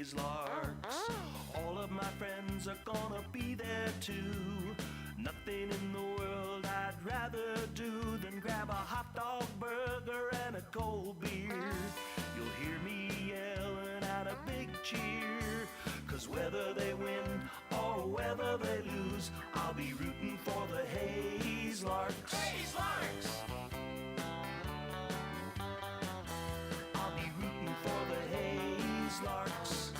Hayes Larks. All of my friends are gonna be there too. Nothing in the world I'd rather do than grab a hot dog burger and a cold beer. You'll hear me yelling out a big cheer, 'cause whether they win or whether they lose, I'll be rooting for the Hayes Larks. Hayes Larks! I'll be rooting for the Hayes Larks.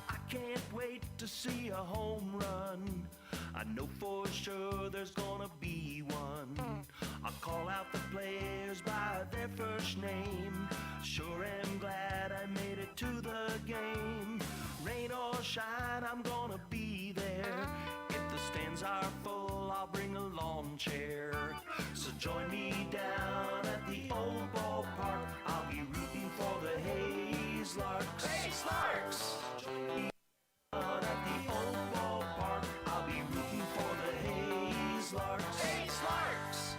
I can't wait to see a home run. I know for sure there's gonna be one. I'll call out the players by their first name. Sure am glad I made it to the game. Rain or shine, I'm gonna be there. If the stands are full, I'll bring a lawn chair. So join me down at the old ballpark. I'll be rooting for the Hayes Larks. Hayes Larks! Join me down at the old ballpark. I'll be rooting for the Hayes Larks. Hayes Larks!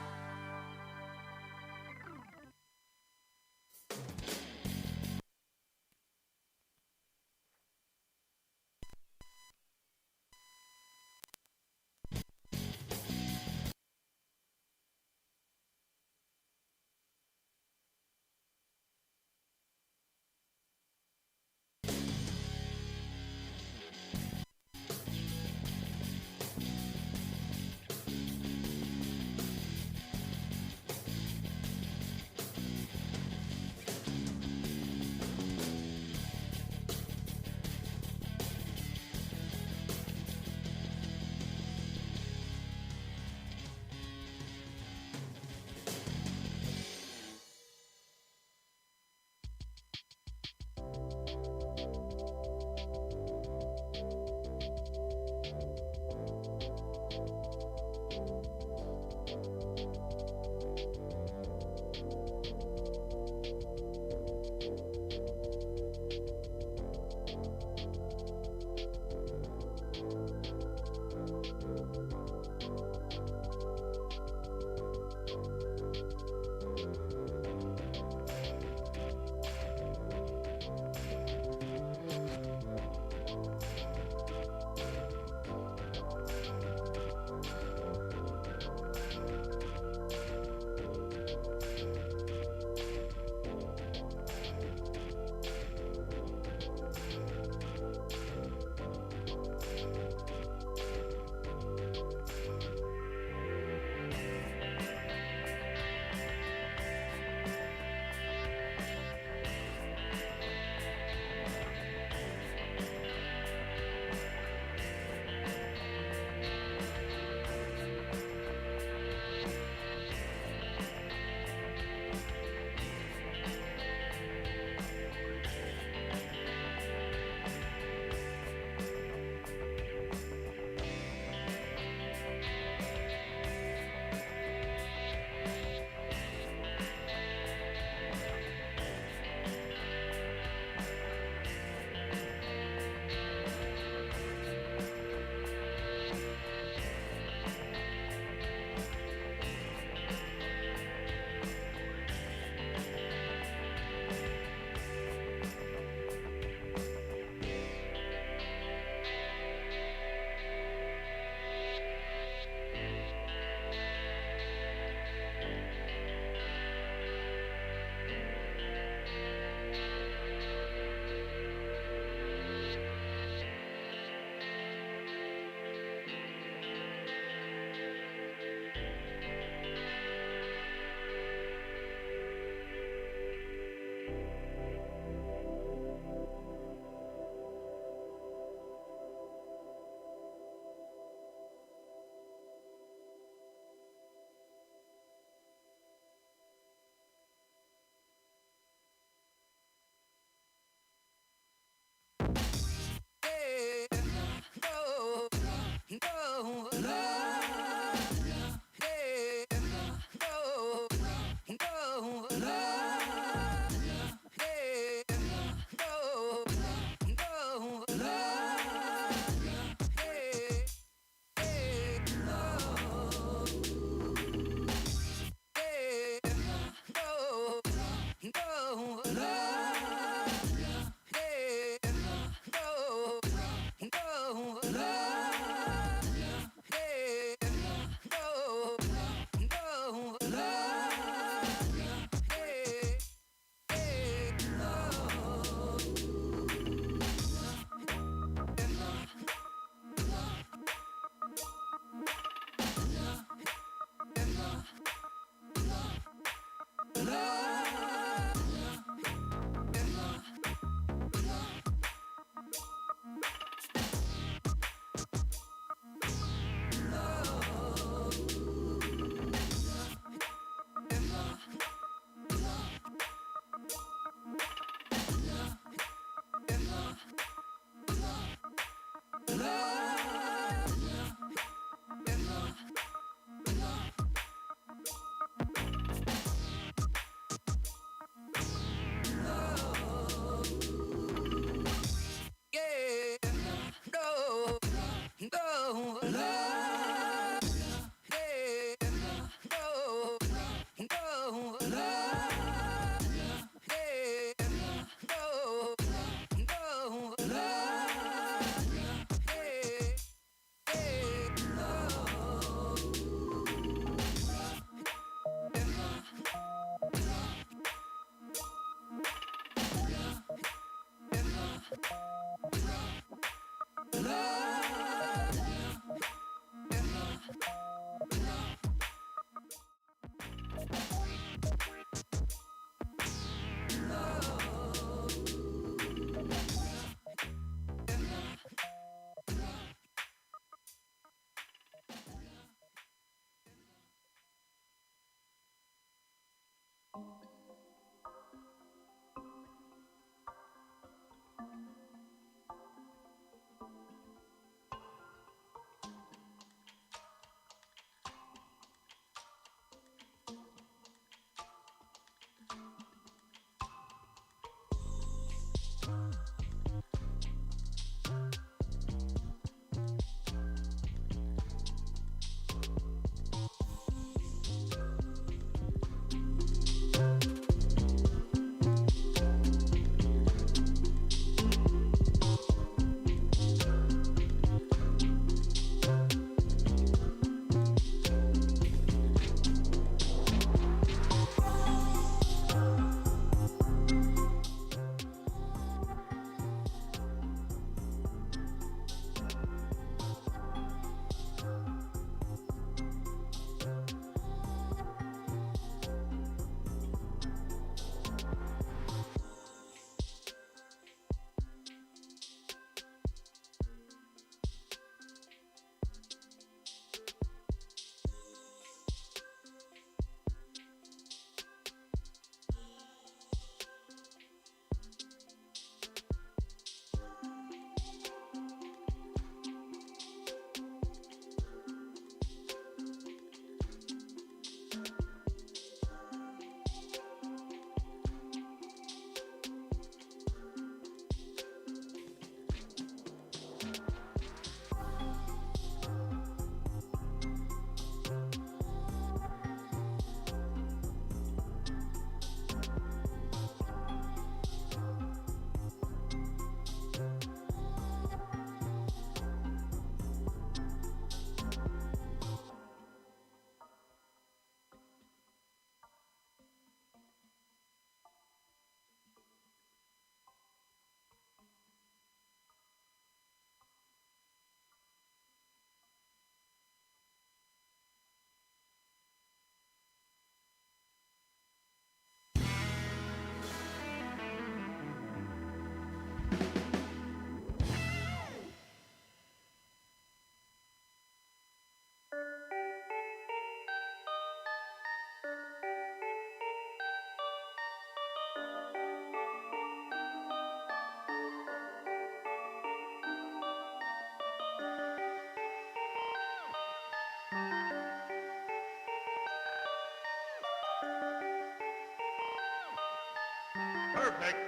Perfect.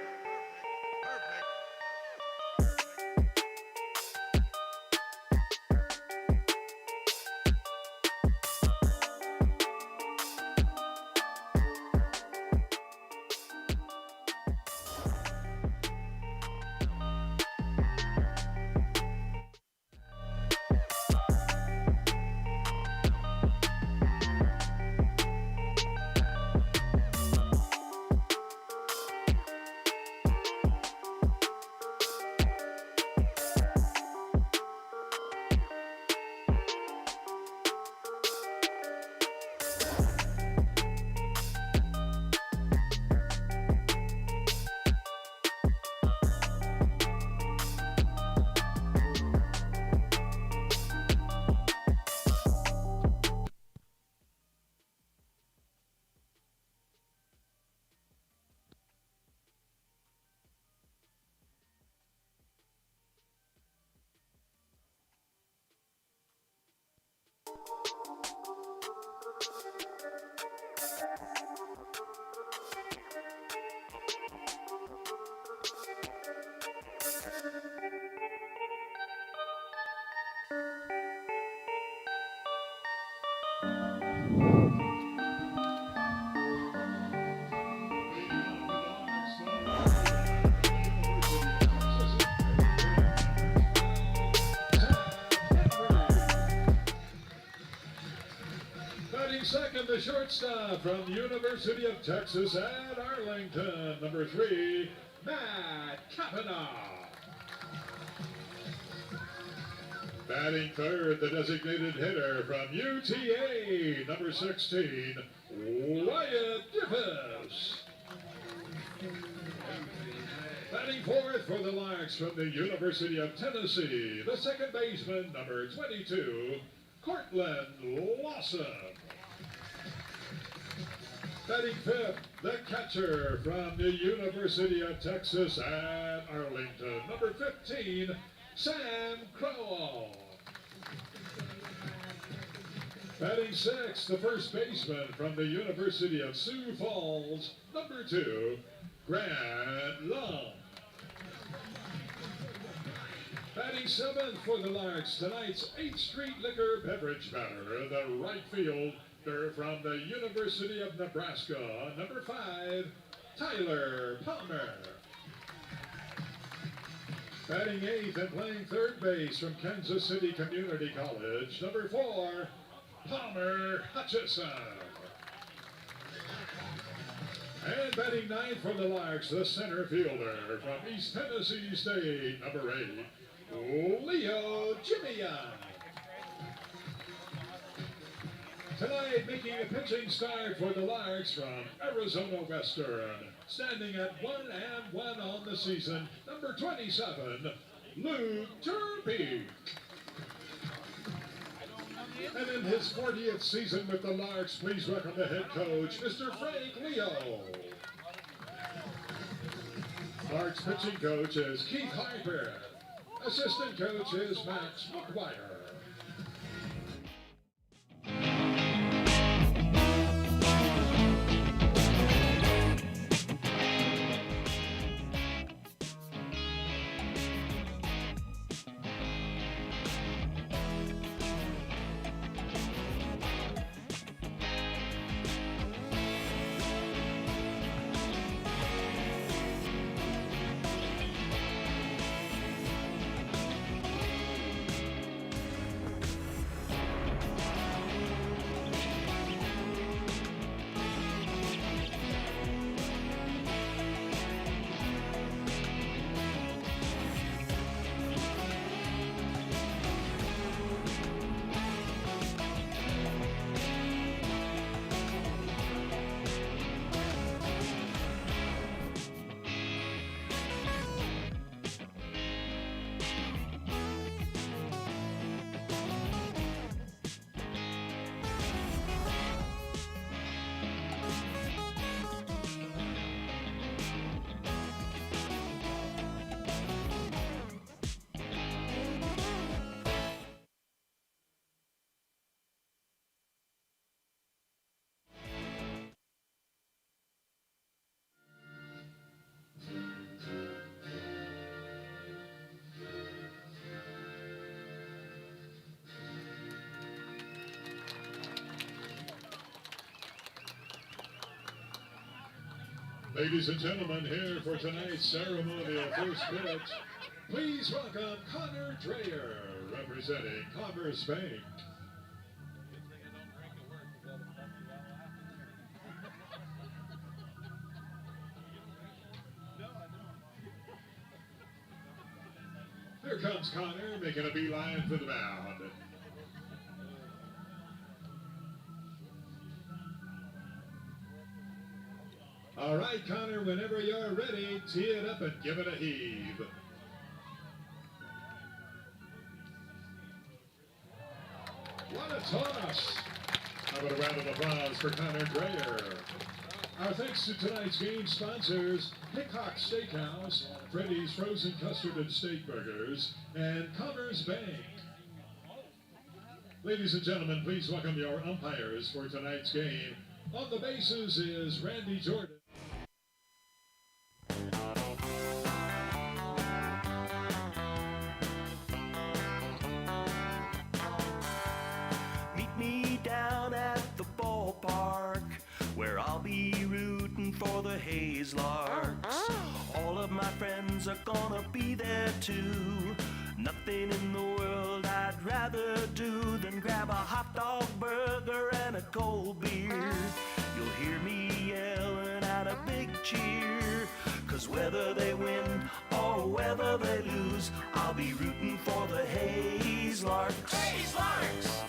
Perfect. Batting second, the shortstop from University of Texas at Arlington, number 3, Matt Kavanaugh. Batting third, the designated hitter from UTA, number 16, Wyatt Dippus. Batting fourth for the Larks from the University of Tennessee, the second baseman, number 22, Cortland Lawson. Batting fifth, the catcher from the University of Texas at Arlington, number 15, Sam Crowell. Batting sixth, the first baseman from the University of Sioux Falls, number 2, Grant Long. Batting seventh for the Larks, tonight's 8th Street Liquor beverage batter, the right fielder from the University of Nebraska, number 5, Tyler Palmer. Batting eighth and playing third base from Kansas City Community College, number 4, Palmer Hutchison. And batting ninth for the Larks, the center fielder from East Tennessee State, number 8, Leo Jimian. Tonight, making a pitching start for the Larks from Arizona Western, standing at 1-1 on the season, number 27, Luke Turpie. And in his 40th season with the Larks, please welcome the head coach, Mr. Frank Leo. Larks pitching coach is Keith Harper. Assistant coach is Max McGuire. Ladies and gentlemen, here for tonight's ceremonial first pitch, please welcome Connor Dreyer, representing Commerce Bank. Here comes Connor, making a beeline for the mound. All right, Connor, whenever you're ready, tee it up and give it a heave. What a toss! How about a round of applause for Connor Dreyer? Our thanks to tonight's game sponsors, Hickok Steakhouse, Freddy's Frozen Custard and Steak Burgers, and Commerce Bank. Ladies and gentlemen, please welcome your umpires for tonight's game. On the bases is Randy Jordan. Meet me down at the ballpark, where I'll be rooting for the Hayes Larks. All of my friends are gonna be there too. Nothing in the world I'd rather do than grab a hot dog burger and a cold beer. You'll hear me yelling out a big cheer, 'cause whether they win or whether they lose, I'll be rooting for the Hayes Larks. Hayes Larks!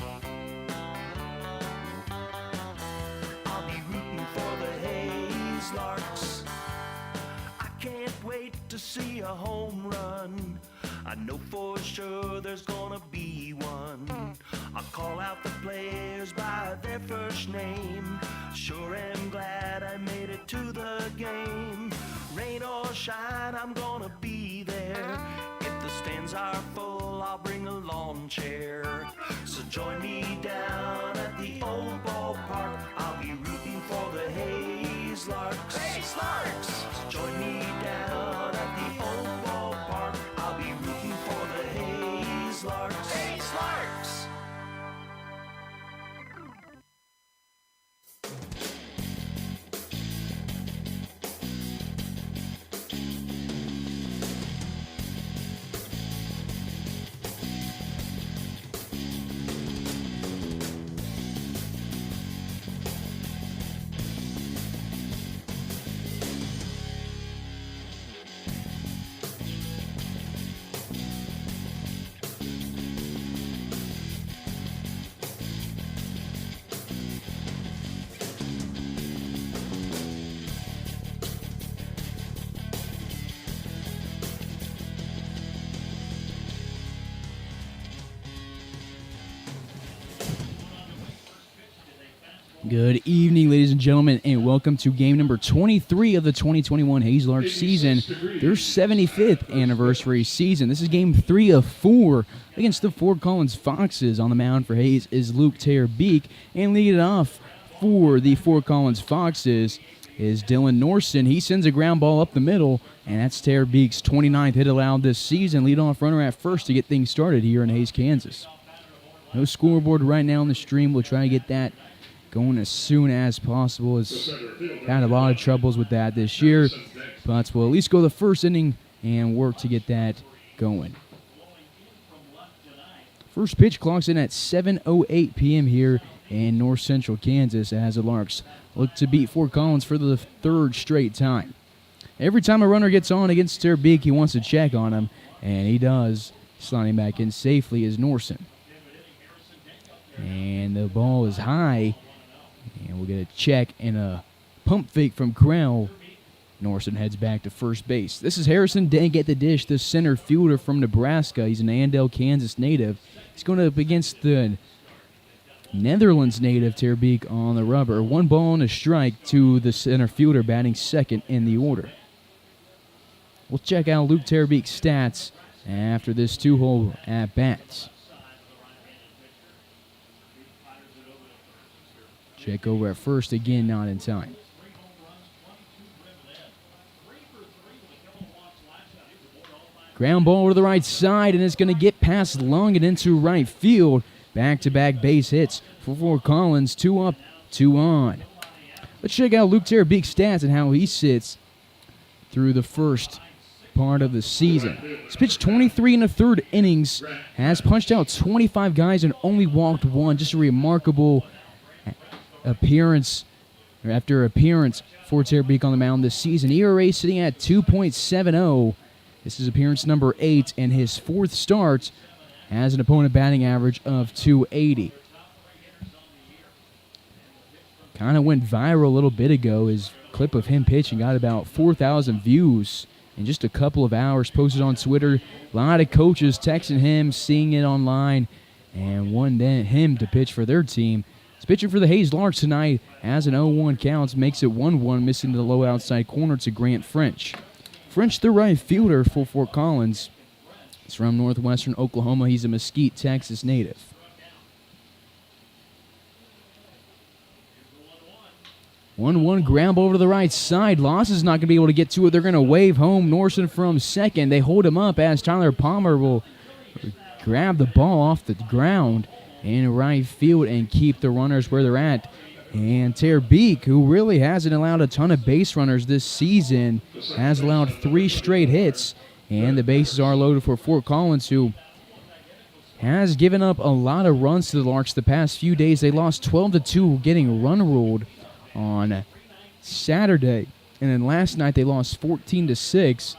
I'll be rooting for the Hayes Larks. I can't wait to see a home run. I know for sure there's gonna be one. I'll call out the players by their first name. Sure am glad I made it to the game. Rain or shine, I'm gonna be there. If the stands are full, I'll bring a lawn chair. So join me down at the old ballpark. I'll be rooting for the Hayes Larks. Hayes Larks! So join me down at the old ballpark. I'll be rooting for the Hayes Larks. Hayes Larks! Good evening, ladies and gentlemen, and welcome to game number 23 of the 2021 Hayes Larks season, their 75th anniversary season. This is game 3 of 4 against the Fort Collins Foxes. On the mound for Hayes is Luke Terbeek, and leading it off for the Fort Collins Foxes is Dylan Norson. He sends a ground ball up the middle, and that's Terbeek's 29th hit allowed this season. Leadoff runner at first to get things started here in Hayes, Kansas. No scoreboard right now on the stream. We'll try to get that going as soon as possible. It's had a lot of troubles with that this year, but we'll at least go the first inning and work to get that going. First pitch clocks in at 7:08 p.m. here in North Central Kansas as the Larks look to beat Fort Collins for the third straight time. Every time a runner gets on against Terbeek, he wants to check on him, and he does. Sliding back in safely is Norson. And the ball is high. And we'll get a check and a pump fake from Krell. Norson heads back to first base. This is Harrison Dank at the dish, the center fielder from Nebraska. He's an Andale, Kansas native. He's going up against the Netherlands native, Terbeek, on the rubber. 1 ball and a strike to the center fielder batting second in the order. We'll check out Luke Terbeek's stats after this 2-hole at bats. Check over at first, again not in time. Ground ball to the right side, and it's going to get past Lung and into right field. Back-to-back base hits for Fort Collins. 2 up, 2 on. Let's check out Luke Terbeek's stats and how he sits through the first part of the season. He's pitched 23 1/3 innings, has punched out 25 guys and only walked one. Just a remarkable appearance for Terry Beek on the mound this season. ERA sitting at 2.70. This is appearance number 8 and his 4th start, has an opponent batting average of 280. Kind of went viral a little bit ago. His clip of him pitching got about 4,000 views in just a couple of hours, posted on Twitter. A lot of coaches texting him, seeing it online, and wanted him to pitch for their team. He's pitching for the Hayes Larks tonight, has an 0-1 count, makes it 1-1, missing the low outside corner to Grant French. French, the right fielder for Fort Collins. He's from northwestern Oklahoma. He's a Mesquite, Texas native. 1-1 ground ball over to the right side. Loss is not going to be able to get to it. They're going to wave home Norson from second. They hold him up as Tyler Palmer will grab the ball off the ground in right field and keep the runners where they're at. And Terry Beek, who really hasn't allowed a ton of base runners this season, has allowed 3 straight hits. And the bases are loaded for Fort Collins, who has given up a lot of runs to the Larks the past few days. They lost 12-2, getting run ruled on Saturday. And then last night they lost 14-6.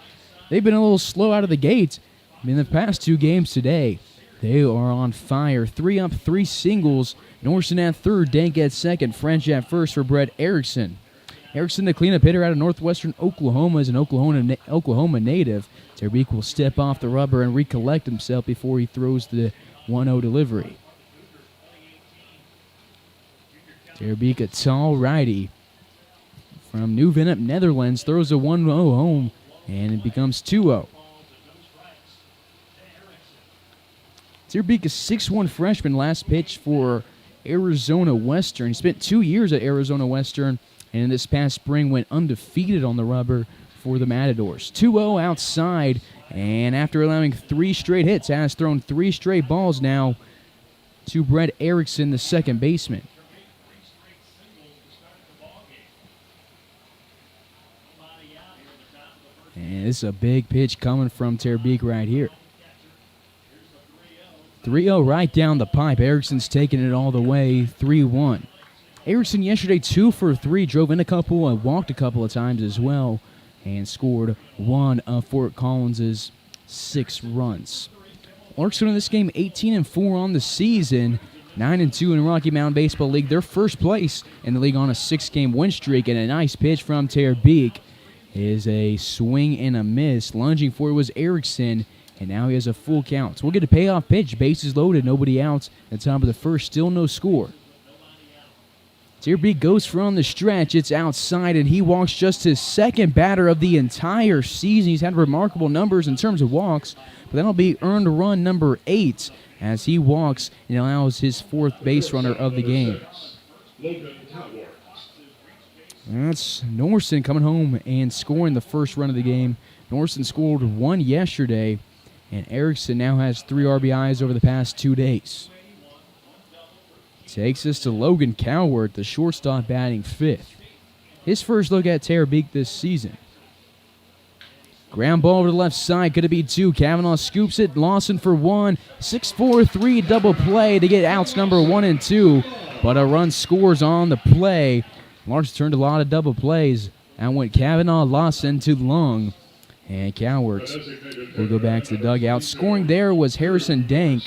They've been a little slow out of the gate. In the past 2 games today, they are on fire. 3 up, 3 singles. Norson at third, Dank at second, French at first for Brett Erickson. Erickson, the cleanup hitter out of northwestern Oklahoma, is an Oklahoma native. Terry Beek will step off the rubber and recollect himself before he throws the 1-0 delivery. Terry Beek, a tall righty from New Vennep, Netherlands, throws a 1-0 home, and it becomes 2-0. Terry Beek, a 6'1 freshman, last pitch for Arizona Western. He spent 2 years at Arizona Western, and this past spring went undefeated on the rubber for the Matadors. 2-0 outside, and after allowing 3 straight hits, has thrown 3 straight balls now to Brett Erickson, the second baseman. And this is a big pitch coming from Terry Beek right here. 3-0 right down the pipe. Erickson's taking it all the way, 3-1. Erickson yesterday 2 for 3, drove in a couple and walked a couple of times as well, and scored 1 of Fort Collins' 6 runs. Larks in this game 18-4 on the season, 9-2 in Rocky Mountain Baseball League. They're first place in the league on a 6-game win streak, and a nice pitch from Terry Beek is a swing and a miss. Lunging for it was Erickson, and now he has a full count. So we'll get a payoff pitch. Bases loaded, nobody out. At the top of the first, still no score. Terry Beek goes for on the stretch. It's outside, and he walks just his second batter of the entire season. He's had remarkable numbers in terms of walks, but that'll be earned run number 8 as he walks and allows his 4th base runner of the game. That's Norson coming home and scoring the first run of the game. Norson scored 1 yesterday, and Erickson now has 3 RBIs over the past 2 days. Takes us to Logan Cowart, the shortstop, batting 5th. His first look at Terry Beek this season. Ground ball over the left side, could it be 2? Kavanaugh scoops it, Lawson for 1. 6-4-3 double play to get outs number 1 and 2, but a run scores on the play. Larks turned a lot of double plays. Out went Kavanaugh, Lawson to Long, and Cowart will go back to the dugout. Scoring there was Harrison Dank,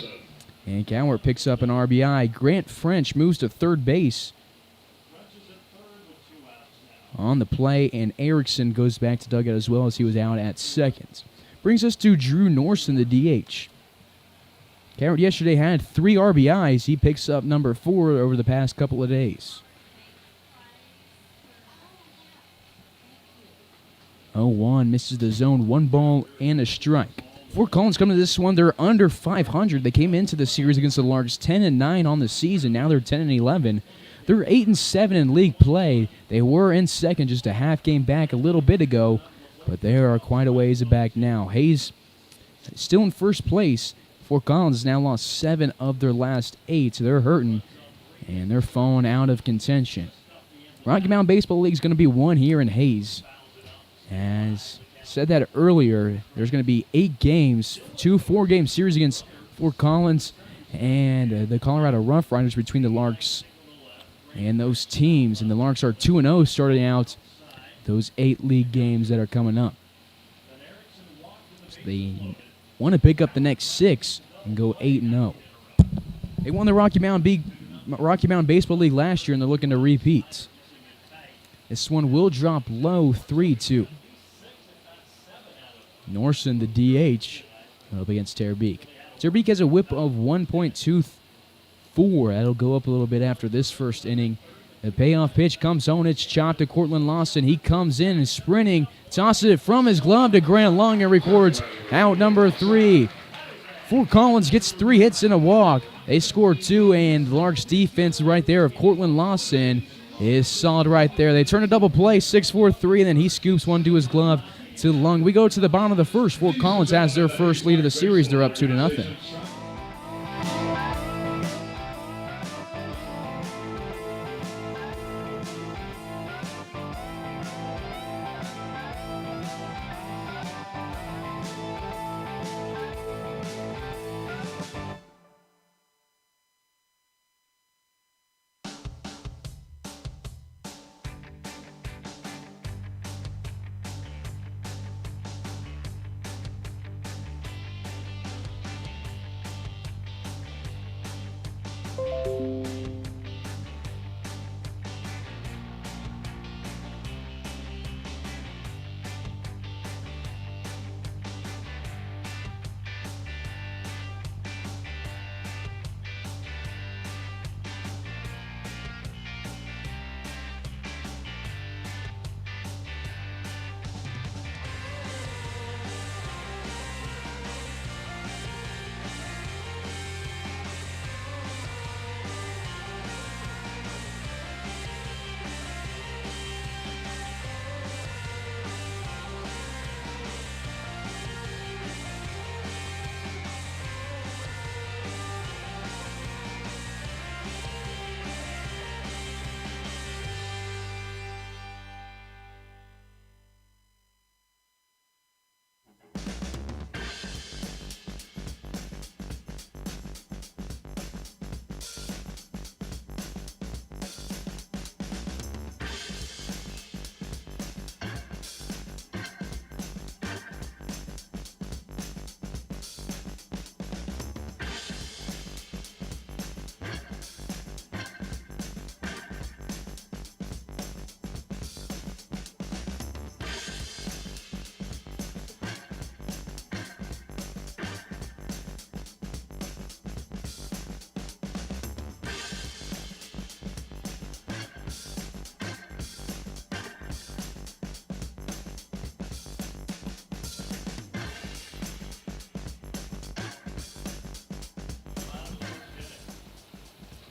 and Cowart picks up an RBI. Grant French moves to third base on the play, and Erickson goes back to dugout as well as he was out at second. Brings us to Drew Norson, the DH. Cowart yesterday had 3 RBIs. He picks up number 4 over the past couple of days. 0-1, misses the zone, 1 ball and a strike. Fort Collins come to this one, they're under 500. They came into the series against the Larks 10-9 on the season. Now they're 10-11. They're 8-7 in league play. They were in second just a half game back a little bit ago, but they are quite a ways back now. Hayes still in first place. Fort Collins has now lost 7 of their last 8, so they're hurting, and they're falling out of contention. Rocky Mountain Baseball League is going to be won here in Hayes. As said that earlier, there's going to be 8 games, 2 4-game series against Fort Collins and the Colorado Rough Riders between the Larks and those teams. And the Larks are 2-0 starting out those 8 league games that are coming up. So they want to pick up the next 6 and go 8-0. They won the Rocky Mountain Baseball League last year, and they're looking to repeat. This one will drop low 3-2. Norson, the DH, up against Terbeek. Terbeek has a whip of 1.24. That'll go up a little bit after this first inning. The payoff pitch comes on. It's chopped to Cortland Lawson. He comes in and sprinting, tosses it from his glove to Grant Long and records out number 3. Fort Collins gets 3 hits and a walk. They score 2, and the Larks defense right there of Cortland Lawson is solid right there. They turn a double play, 6-4-3, and then he scoops one to his glove to Lung. We go to the bottom of the first. Fort Collins has their first lead of the series. They're up 2-0.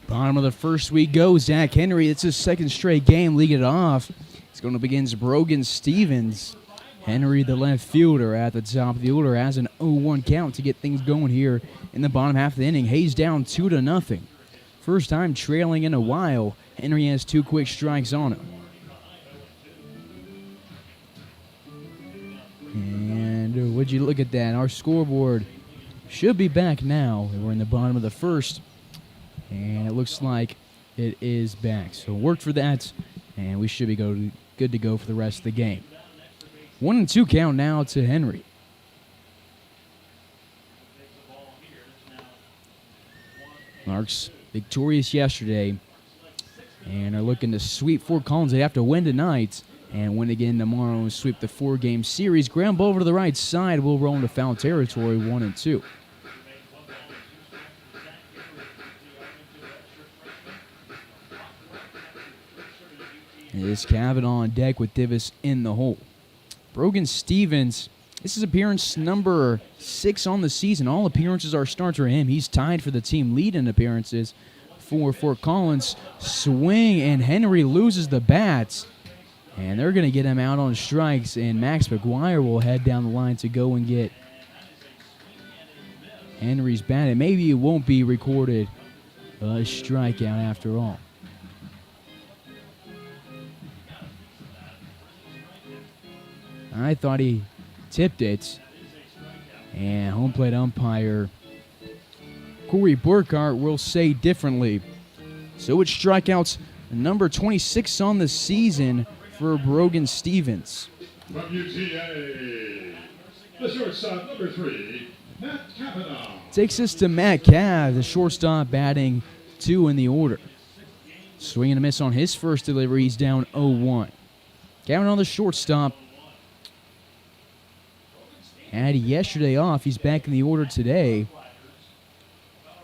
Bottom of the first we go. Zach Henry, it's his second straight game leading it off. It's going to begin Brogan Stevens. Henry, the left fielder, at the top of the order, has an 0-1 count to get things going here in the bottom half of the inning. Hayes down 2-0. First time trailing in a while. Henry has 2 quick strikes on him. And would you look at that? Our scoreboard should be back now. We're in the bottom of the first. And it looks like it is back. So worked for that, and we should be good to go for the rest of the game. 1-2 count now to Henry. Larks victorious yesterday and are looking to sweep Fort Collins. They have to win tonight and win again tomorrow and sweep the 4-game series. Ground ball over to the right side. We'll roll into foul territory, 1-2. It's Kavanaugh on deck with Divis in the hole. Brogan Stevens, this is appearance number 6 on the season. All appearances are starts for him. He's tied for the team lead in appearances for Fort Collins. Swing, and Henry loses the bats. And they're going to get him out on strikes, and Max McGuire will head down the line to go and get Henry's bat. And maybe it won't be recorded a strikeout after all. I thought he tipped it. And home plate umpire Corey Burkhart will say differently. So it's strikeouts number 26 on the season for Brogan Stevens. From UTA, the shortstop, number 3, Matt Kavanaugh. Takes us to Matt Cav, the shortstop, batting 2 in the order. Swing and a miss on his first delivery. He's down 0-1. Kavanaugh, the shortstop, had yesterday off. He's back in the order today.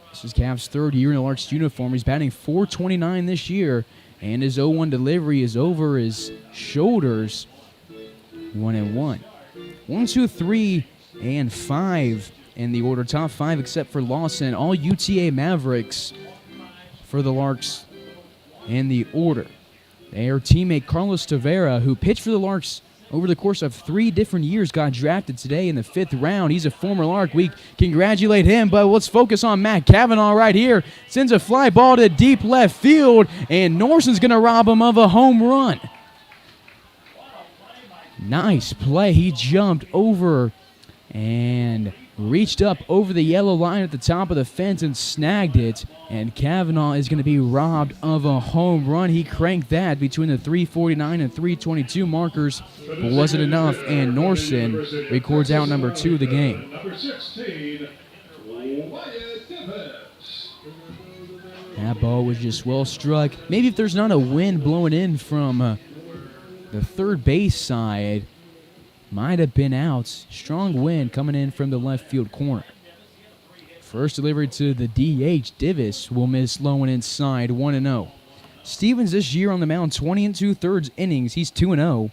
This is Cav's third year in the Larks uniform. He's batting .429 this year, and his 0-1 delivery is over his shoulders. 1-1. 1, 2, 3, and 5 in the order. Top 5 except for Lawson. All UTA Mavericks for the Larks in the order. Their teammate Carlos Tavera, who pitched for the Larks over the course of 3 different years, got drafted today in the 5th round. He's a former Lark. We congratulate him, but let's focus on Matt Kavanaugh right here. Sends a fly ball to deep left field, and Norson's going to rob him of a home run. Nice play. He jumped over and reached up over the yellow line at the top of the fence and snagged it. And Kavanaugh is going to be robbed of a home run. He cranked that between the 349 and 322 markers, but wasn't enough. And Norson records out number 2 of the game. Number 16, Wyatt Davis. That ball was just well struck. Maybe if there's not a wind blowing in from the third base side, might have been out. Strong wind coming in from the left field corner. First delivery to the DH. Davis will miss low and inside. 1-0. Stevens this year on the mound, 20 2/3 innings. He's 2-0.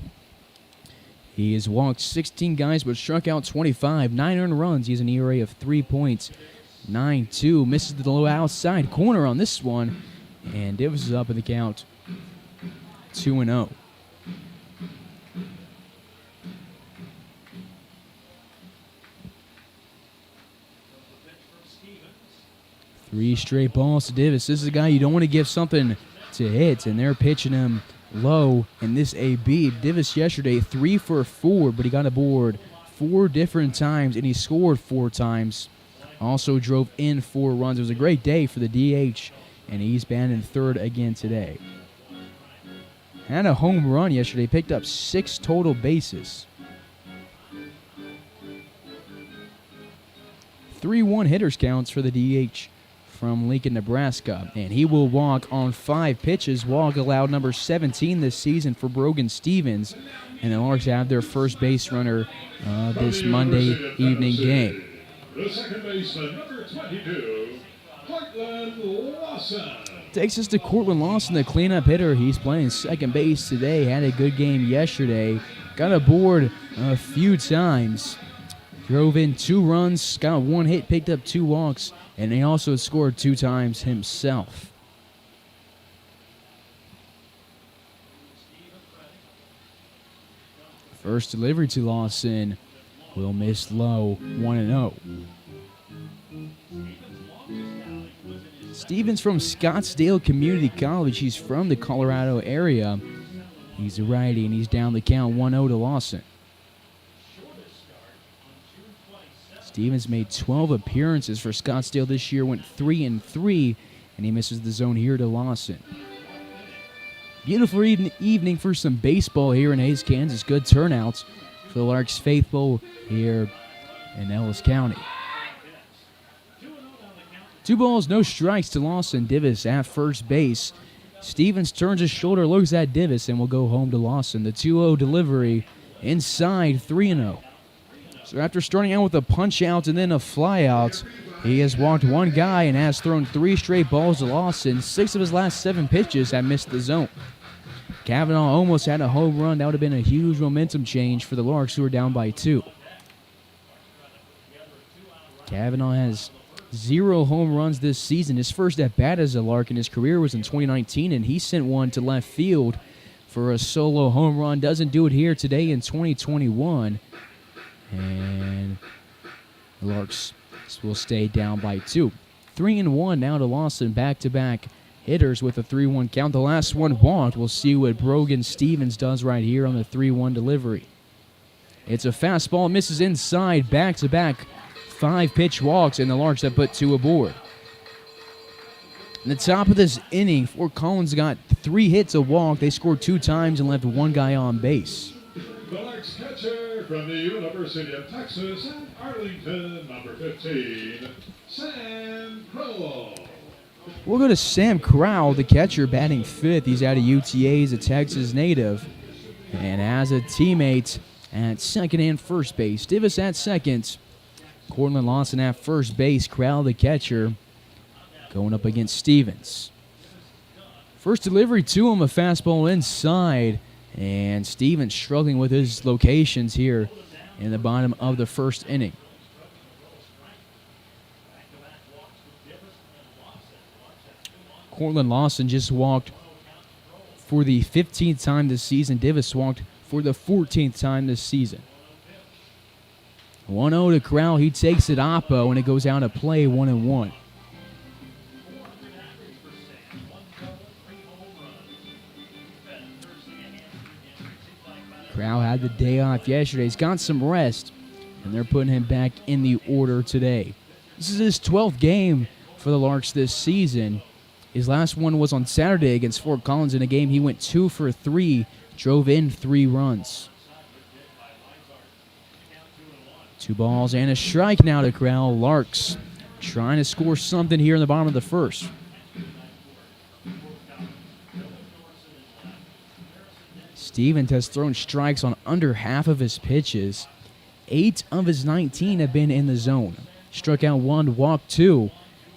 He has walked 16 guys but struck out 25. 9 earned runs. He has an ERA of 3.92. Misses the low outside corner on this one. And Davis is up in the count. 2-0. 3 straight balls to Davis. This is a guy you don't want to give something to hit, and they're pitching him low in this AB. Davis yesterday 3 for 4, but he got aboard 4 different times, and he scored 4 times. Also drove in 4 runs. It was a great day for the DH, and he's batting third again today. Had a home run yesterday. Picked up 6 total bases. 3-1 hitters counts for the DH from Lincoln, Nebraska. And he will walk on 5 pitches. Walk allowed number 17 this season for Brogan Stevens. And the Larks have their first base runner this Monday evening game. The second baseman, number 22, Cortland Lawson. Takes us to Cortland Lawson, the cleanup hitter. He's playing second base today. Had a good game yesterday. Got aboard a few times. Drove in 2 runs, got 1 hit, picked up 2 walks, and he also scored 2 times himself. First delivery to Lawson will miss low, 1-0. Stevens from Scottsdale Community College. He's from the Colorado area. He's a righty, and he's down the count 1-0 to Lawson. Stevens made 12 appearances for Scottsdale this year, went 3-3, and he misses the zone here to Lawson. Beautiful evening for some baseball here in Hays, Kansas. Good turnouts for the Larks faithful here in Ellis County. 2 balls, no strikes to Lawson. Davis at first base. Stevens turns his shoulder, looks at Davis, and will go home to Lawson. The 2-0 delivery inside, 3-0. So after starting out with a punch out and then a fly out, he has walked 1 guy and has thrown 3 straight balls to Lawson. 6 of his last 7 pitches have missed the zone. Kavanaugh almost had a home run. That would have been a huge momentum change for the Larks, who are down by 2. Kavanaugh has 0 home runs this season. His first at bat as a Lark in his career was in 2019, and he sent one to left field for a solo home run. Doesn't do it here today in 2021. And the Larks will stay down by 2. 3-1 now to Lawson. Back-to-back hitters with a 3-1 count. The last one walked. We'll see what Brogan Stevens does right here on the 3-1 delivery. It's a fastball, misses inside, back-to-back 5-pitch walks, and the Larks have put 2 aboard. In the top of this inning, Fort Collins got 3 hits, a walk. They scored 2 times and left 1 guy on base. The Larks catcher from the University of Texas at Arlington, number 15, Sam Crowell. We'll go to Sam Crowell, the catcher, batting 5th. He's out of UTA. He's a Texas native and has a teammate at second and first base. Divis at second. Cortland Lawson at first base. Crowell, the catcher, going up against Stevens. First delivery to him, a fastball inside. And Stevens struggling with his locations here in the bottom of the first inning. Cortland Lawson just walked for the 15th time this season. Divis walked for the 14th time this season. 1-0 to Crowell. He takes it oppo, and it goes out of play 1-1. Crowell had the day off yesterday. He's got some rest, and they're putting him back in the order today. This is his 12th game for the Larks this season. His last one was on Saturday against Fort Collins. In a game he went 2 for 3, drove in 3 runs. 2 balls and a strike now to Crowell. Larks trying to score something here in the bottom of the first. Stevens has thrown strikes on under half of his pitches. 8 of his 19 have been in the zone. Struck out 1, walked 2.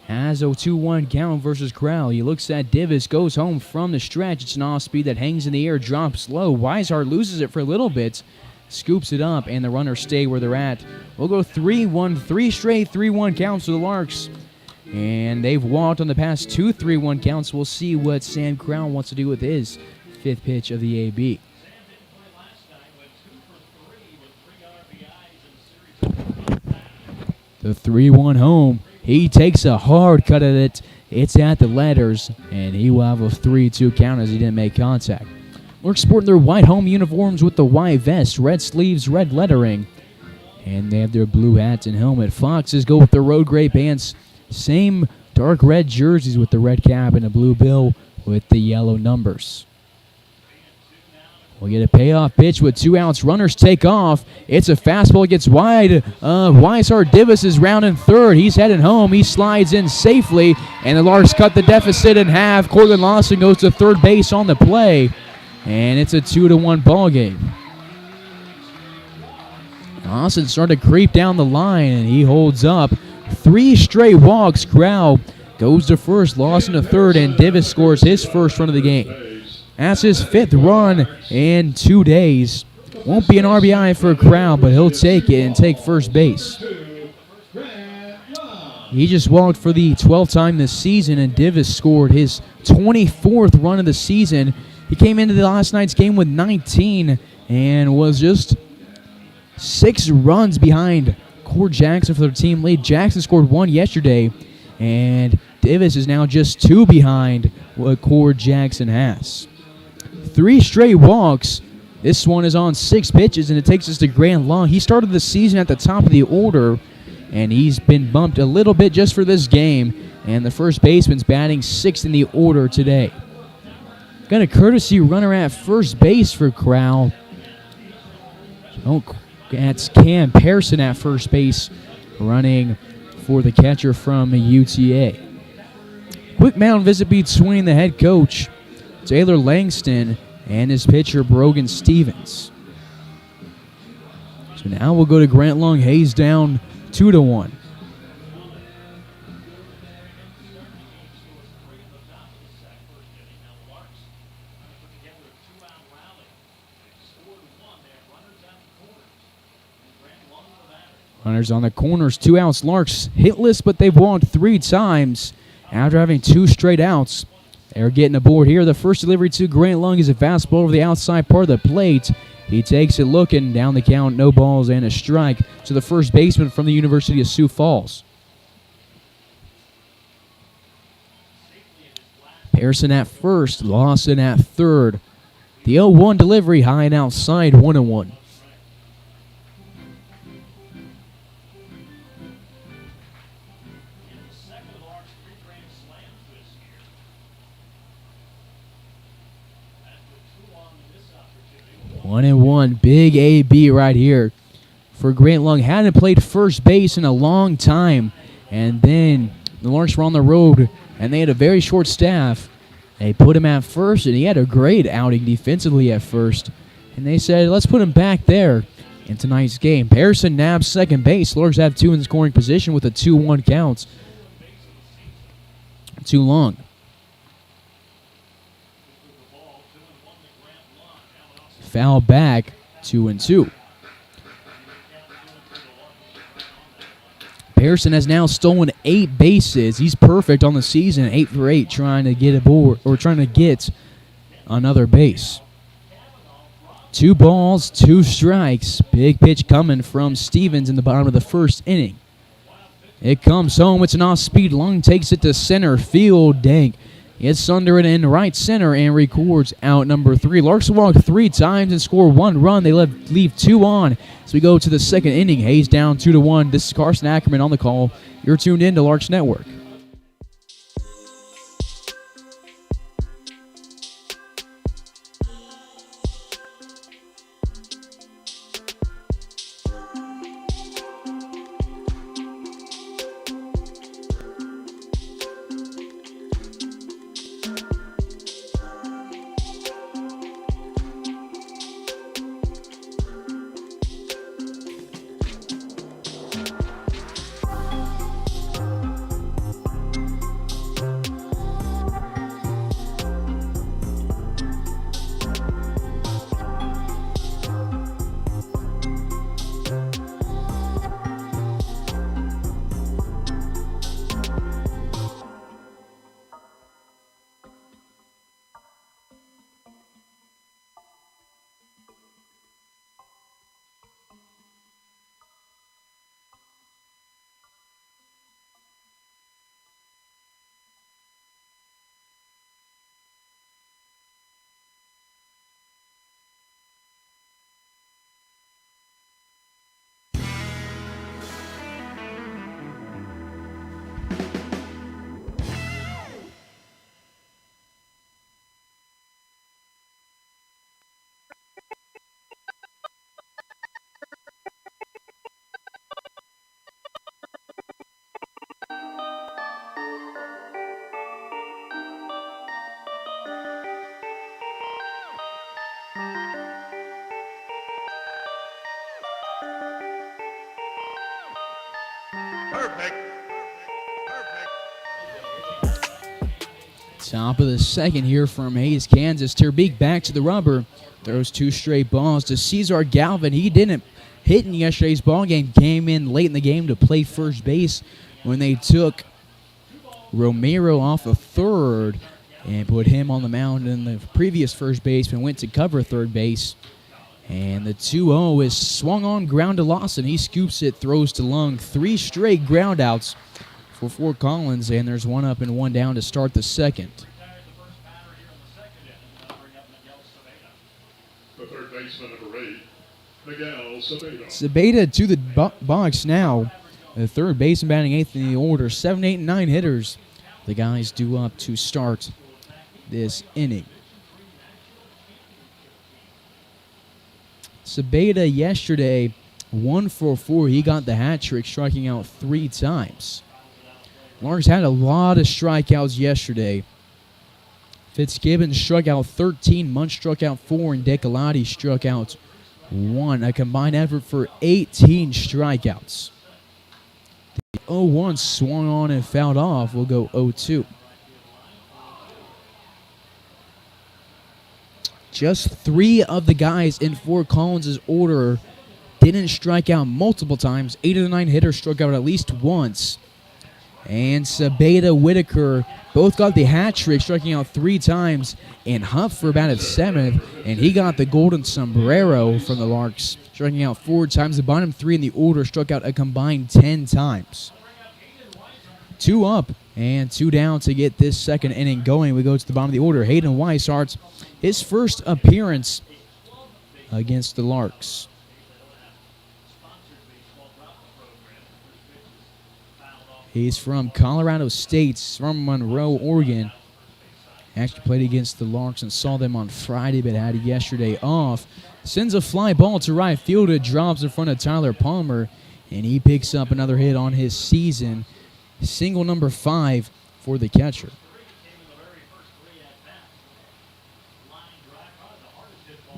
Has a 2-1 count versus Crowell. He looks at Divis, goes home from the stretch. It's an off-speed that hangs in the air, drops low. Weishart loses it for a little bit, scoops it up, and the runners stay where they're at. We'll go 3-1, 3 straight 3-1 counts for the Larks. And they've walked on the past 2 3-1 counts. We'll see what Sam Crowell wants to do with his 5th pitch of the AB. The 3-1 home. He takes a hard cut at it. It's at the letters, and he will have a 3-2 count as he didn't make contact. Larks sporting their white home uniforms with the white vest, red sleeves, red lettering, and they have their blue hats and helmet. Foxes go with the road gray pants, same dark red jerseys with the red cap and a blue bill with the yellow numbers. We'll get a payoff pitch with 2 outs. Runners take off. It's a fastball. It gets wide. Weishart Divis is rounding third. He's heading home. He slides in safely, and the Larks cut the deficit in half. Cortland Lawson goes to third base on the play, and it's a 2-1 ball game. Lawson started to creep down the line, and he holds up. 3 straight walks. Crowell goes to first, Lawson to third, and Divis scores his first run of the game. That's his 5th run in 2 days. Won't be an RBI for Crowell, but he'll take it and take first base. He just walked for the 12th time this season, and Divis scored his 24th run of the season. He came into the last night's game with 19 and was just 6 runs behind Cord Jackson for their team lead. Jackson scored 1 yesterday, and Divis is now just 2 behind what Cord Jackson has. 3 straight walks. This one is on 6 pitches, and it takes us to Grant Long. He started the season at the top of the order, and he's been bumped a little bit just for this game, and the first baseman's batting 6th in the order today. Got a courtesy runner at first base for Crowell. Oh, that's Cam Pearson at first base, running for the catcher from UTA. Quick mound visit between the head coach, Taylor Langston, and his pitcher, Brogan Stevens. So now we'll go to Grant Long. Hayes down 2-1. Runners on the corners, 2 outs. Larks hitless, but they've walked 3 times after having 2 straight outs. They're getting aboard here. The first delivery to Grant Long is a fastball over the outside part of the plate. He takes it looking down the count, no balls and a strike to the first baseman from the University of Sioux Falls. Pearson at first, Lawson at third. The 0-1 delivery high and outside, 1-1. 1-1. Big AB right here for Grant Lung. Hadn't played first base in a long time. And then the Larks were on the road, and they had a very short staff. They put him at first, and he had a great outing defensively at first. And they said, let's put him back there in tonight's game. Pearson nabs second base. Larks have two in the scoring position with a 2-1 count. Too long. Foul back, 2-2. Pearson has now stolen 8 bases. He's perfect on the season, 8 for 8, trying to get aboard or trying to get another base. 2 balls, 2 strikes. Big pitch coming from Stevens in the bottom of the first inning. It comes home. It's an off-speed. Lung takes it to center field. Dank gets under it in right center and records out number 3. Larks walk 3 times and score 1 run. They leave 2 on. So we go to the second inning. Hayes down 2-1. This is Carson Ackerman on the call. You're tuned in to Larks Network. Perfect. Top of the second here from Hayes, Kansas. Terbeek back to the rubber. Throws 2 straight balls to Cesar Galvin. He didn't hit in yesterday's ball game. Came in late in the game to play first base when they took Romero off of third and put him on the mound. And the previous first baseman went to cover third base. And the 2-0 is swung on ground to Lawson. He scoops it, throws to Lung. 3 straight ground outs for Fort Collins, and there's 1 up and 1 down to start the second. The third baseman, number 8, Miguel Sabeda. Sabeda to the box now. The third baseman batting 8th in the order. 7, 8, and 9 hitters. The guys due up to start this inning. Sabeda yesterday, 1 for 4. He got the hat trick, striking out 3 times. Larks had a lot of strikeouts yesterday. Fitzgibbon struck out 13, Munch struck out 4, and Decolati struck out 1. A combined effort for 18 strikeouts. The 0-1 swung on and fouled off. We'll go 0-2. Just 3 of the guys in Fort Collins' order didn't strike out multiple times. 8 of the 9 hitters struck out at least once. And Sabeda, Whitaker both got the hat trick, striking out 3 times. And Huff for batted 7th, and he got the golden sombrero from the Larks, striking out 4 times. The bottom 3 in the order struck out a combined 10 times. 2 up and 2 down to get this second inning going. We go to the bottom of the order. Hayden Weishart, his first appearance against the Larks. He's from Colorado State, from Monroe, Oregon. Actually played against the Larks and saw them on Friday, but had yesterday off. Sends a fly ball to right field. It drops in front of Tyler Palmer, and he picks up another hit on his season. Single number 5 for the catcher.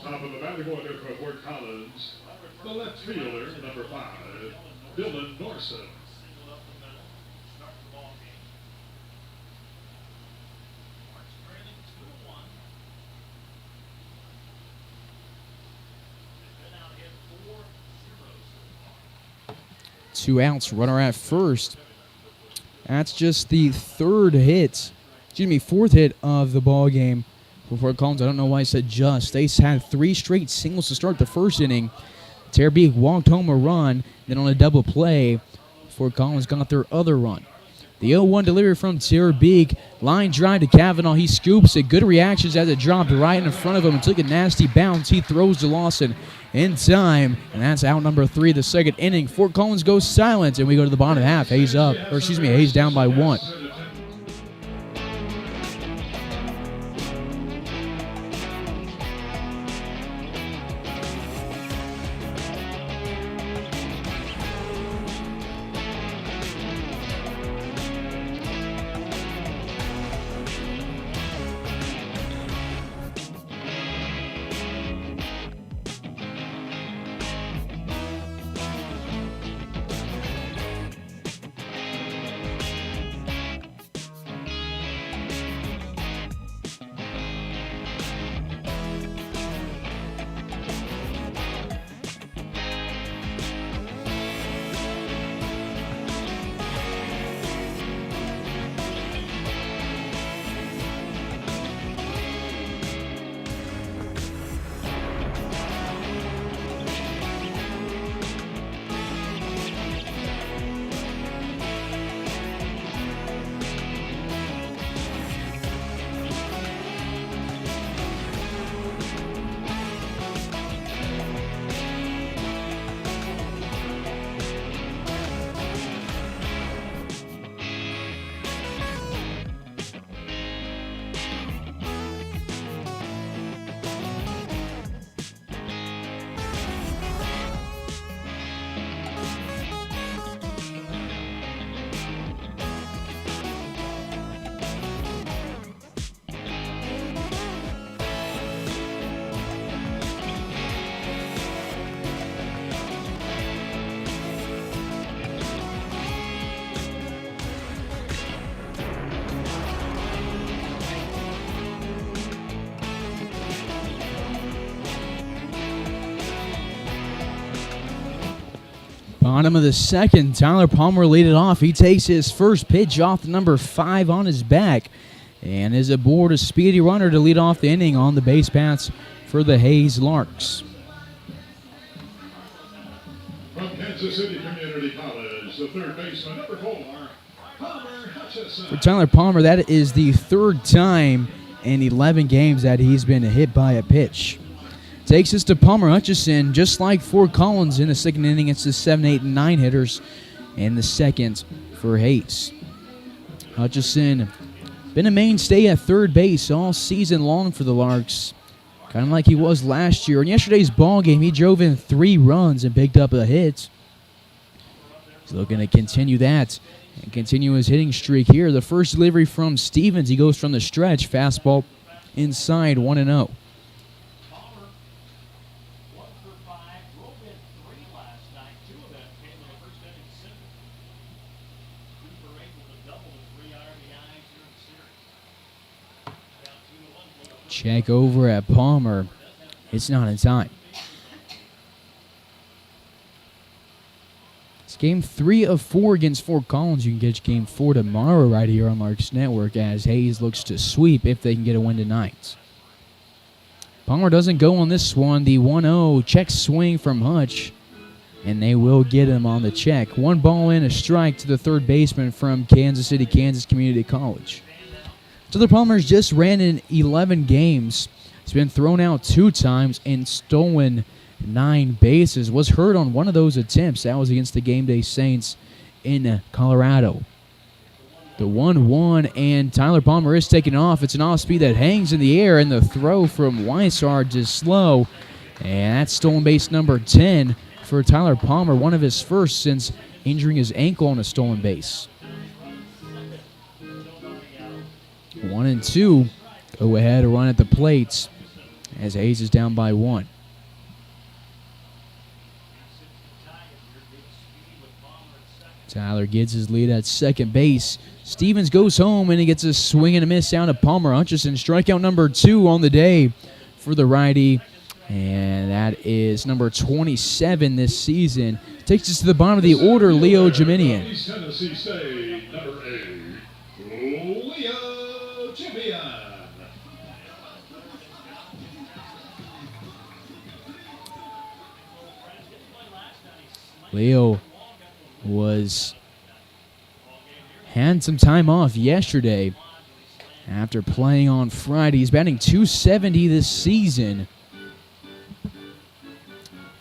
Top of the batting order for Fort Collins, the left fielder, number 5, Dylan Norson. Two outs, runner at first. That's just the fourth hit of the ball game for Fort Collins. I don't know why I said just. They had 3 straight singles to start the first inning. Terabik walked home a run. Then on a double play, Fort Collins got their other run. The 0-1 delivery from Terabik. Line drive to Kavanaugh. He scoops it. Good reactions as it dropped right in front of him and took a nasty bounce. He throws to Lawson in time, and that's out number 3 the second inning. Fort Collins goes silent, and we go to the bottom half. Hayes down by 1. Bottom of the second, Tyler Palmer lead it off. He takes his first pitch off the number 5 on his back and is aboard a speedy runner to lead off the inning on the base paths for the Hayes Larks. From Kansas City Community College, the third baseman, number 4, Palmer Hutchison. For Tyler Palmer, that is the 3rd time in 11 games that he's been hit by a pitch. Takes us to Palmer Hutchison, just like Fort Collins in the second inning. It's the 7, 8, and 9 hitters in the second for Hayes. Hutchison been a mainstay at third base all season long for the Larks, kind of like he was last year. In yesterday's ball game, he drove in 3 runs and picked up a hit. He's looking to continue that and continue his hitting streak here. The first delivery from Stevens. He goes from the stretch, fastball inside, 1-0. Check over at Palmer. It's not in time. It's game 3 of 4 against Fort Collins. You can catch game 4 tomorrow right here on Larks Network as Hayes looks to sweep if they can get a win tonight. Palmer doesn't go on this one. The 1-0 check swing from Hutch, and they will get him on the check. 1 ball in, a strike to the third baseman from Kansas City, Kansas Community College. Tyler Palmer's just ran in 11 games. He's been thrown out 2 times and stolen 9 bases. Was hurt on one of those attempts. That was against the Game Day Saints in Colorado. The 1-1, and Tyler Palmer is taking off. It's an off-speed that hangs in the air, and the throw from Weishart is slow. And that's stolen base number 10 for Tyler Palmer, one of his first since injuring his ankle on a stolen base. 1-2. Go ahead, a run at the plates as Hayes is down by 1. Tyler gets his lead at second base. Stevens goes home, and he gets a swing and a miss down to Palmer. Hutchison, strikeout number 2 on the day for the righty. And that is number 27 this season. Takes us to the bottom of the order, Leo Jiminian. East Tennessee State, number 8, Leo Jiminian. Leo had some time off yesterday after playing on Friday. He's batting .270 this season.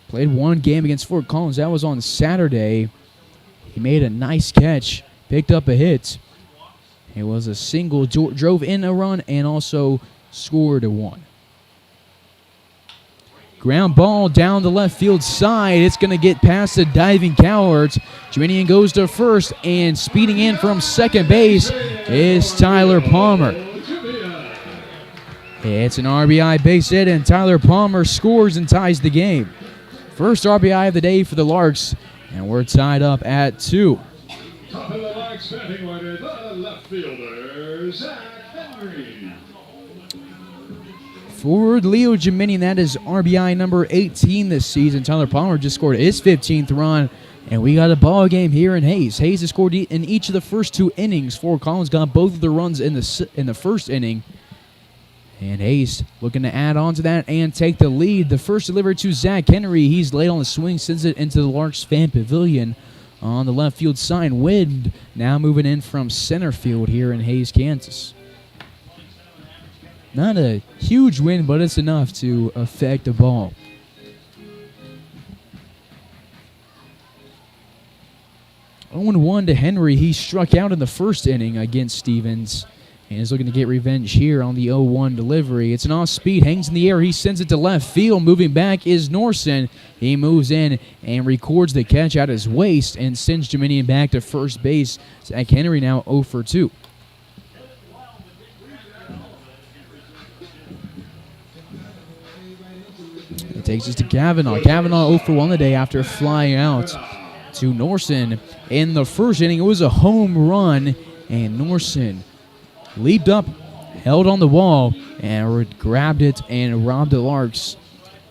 Played one game against Fort Collins. That was on Saturday. He made a nice catch, picked up a hit. It was a single, drove in a run, and also scored a 1. Ground ball down the left field side. It's going to get past the diving Cowards. Jiminian goes to first, and speeding in from second base is Tyler Palmer. It's an RBI base hit, and Tyler Palmer scores and ties the game. First RBI of the day for the Larks, and we're tied up at 2. Top of the Larks batting order, the left fielder, Zach Henry. Forward Leo Jiminian, that is RBI number 18 this season. Tyler Palmer just scored his 15th run, and we got a ball game here in Hayes. Hayes has scored in each of the first 2 innings. Fort Collins got both of the runs in the first inning. And Hayes looking to add on to that and take the lead. The first delivery to Zach Henry. He's late on the swing, sends it into the Larks fan pavilion on the left field side. Wind now moving in from center field here in Hayes, Kansas. Not a huge wind, but it's enough to affect a ball. Oh, 1 to Henry. He struck out in the first inning against Stevens and is looking to get revenge here on the 0-1 delivery. It's an off-speed, hangs in the air. He sends it to left field. Moving back is Norson. He moves in and records the catch at his waist and sends Jiminian back to first base. Zach Henry now 0 for 2. It takes us to Kavanaugh. Kavanaugh 0 for 1 today after flying out to Norson in the first inning. It was a home run, and Norson leaped up, held on the wall, and grabbed it and robbed the Larks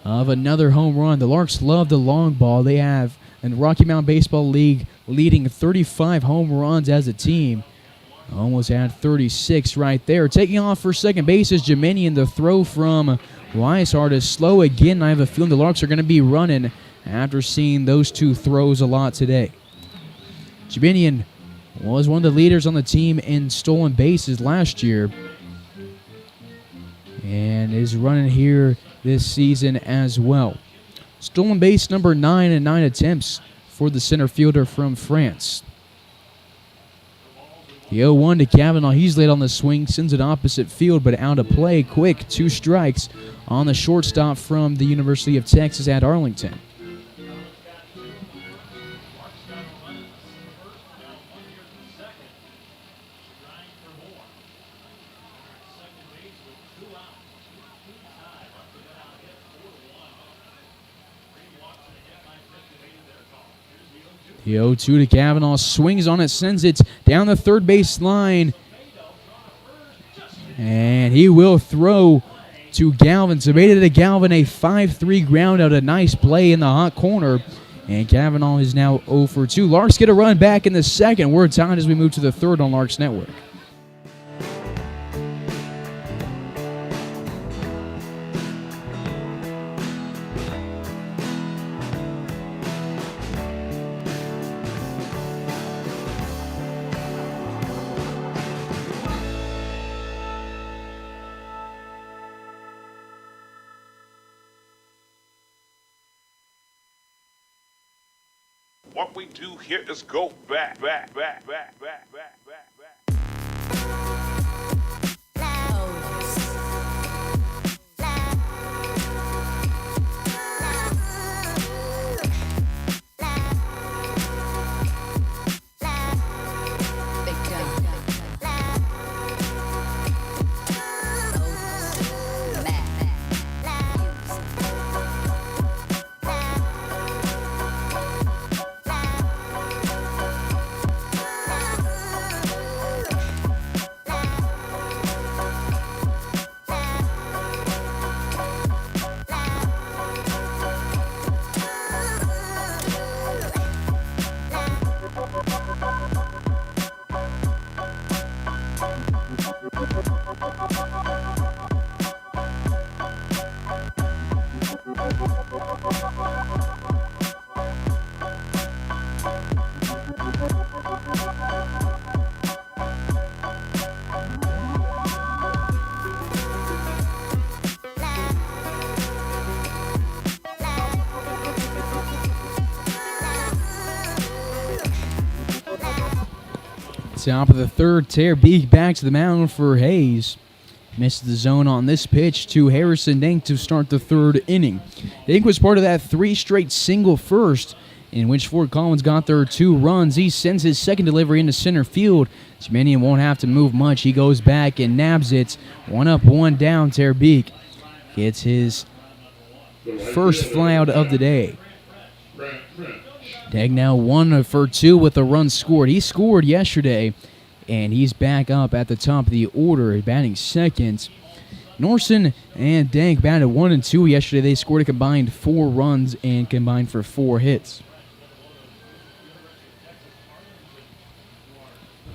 of another home run. The Larks love the long ball. They have in the Rocky Mountain Baseball League leading 35 home runs as a team. Almost had 36 right there. Taking off for second base is Jiminian. The throw from Weishart is slow again. I have a feeling the Larks are going to be running after seeing those 2 throws a lot today. Jiminian was one of the leaders on the team in stolen bases last year and is running here this season as well. Stolen base number 9 and 9 attempts for the center fielder from France. The 0-1 to Kavanaugh. He's late on the swing, sends it opposite field, but out of play quick. 2 strikes on the shortstop from the University of Texas at Arlington. The 0-2 to Kavanaugh, swings on it, sends it down the third base line. And he will throw to Galvin. Submitted to Galvin, a 5-3 ground out. A nice play in the hot corner. And Kavanaugh is now 0 for 2. Larks get a run back in the second. We're tied as we move to the third on Larks Network. What we do here is go back. Top of the third, Terbeek back to the mound for Hayes. Missed the zone on this pitch to Harrison Dink to start the third inning. Dink was part of that 3 straight single first, in which Fort Collins got their 2 runs. He sends his second delivery into center field. Ceremonial won't have to move much. He goes back and nabs it. 1 up, 1 down. Terbeek gets his first flyout of the day. Dink now 1 for 2 with a run scored. He scored yesterday, and he's back up at the top of the order, batting second. Norson and Dank batted 1 and 2 yesterday. They scored a combined 4 runs and combined for 4 hits.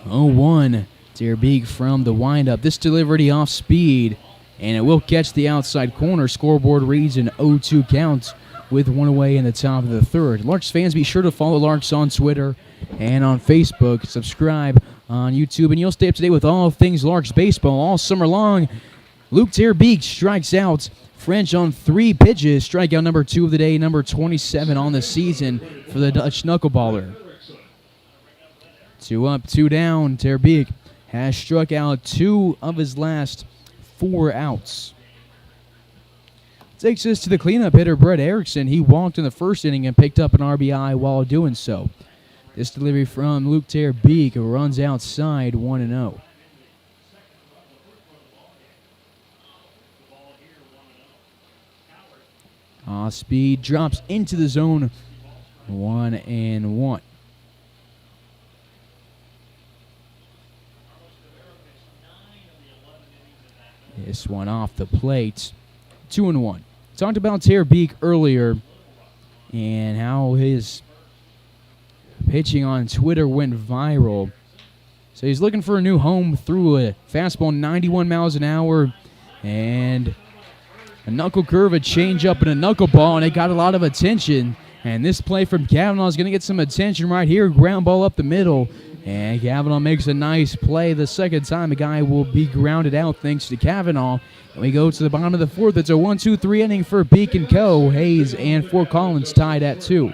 0-1, Terbeek from the windup. This delivery off speed, and it will catch the outside corner. Scoreboard reads an 0-2 count with 1 away in the top of the third. Larks fans, be sure to follow Larks on Twitter and on Facebook. Subscribe on YouTube, and you'll stay up to date with all things Larks baseball all summer long. Luke Terbeek strikes out French on 3 pitches. Strikeout number 2 of the day, number 27 on the season for the Dutch knuckleballer. 2 up, 2 down. Terbeek has struck out 2 of his last 4 outs. Takes us to the cleanup hitter, Brett Erickson. He walked in the first inning and picked up an RBI while doing so. This delivery from Luke Terbeek runs outside 1-0. Speed drops into the zone, 1-1. This one off the plate, 2-1. Talked about Terbeek earlier and how his pitching on Twitter went viral. So he's looking for a new home through a fastball 91 miles an hour and a knuckle curve, a changeup, and a knuckleball, and it got a lot of attention. And this play from Kavanaugh is going to get some attention right here. Ground ball up the middle, and Kavanaugh makes a nice play. The second time, the guy will be grounded out thanks to Kavanaugh. And we go to the bottom of the fourth. It's a 1-2-3 inning for Beek and Co. Hayes and Fort Collins tied at 2.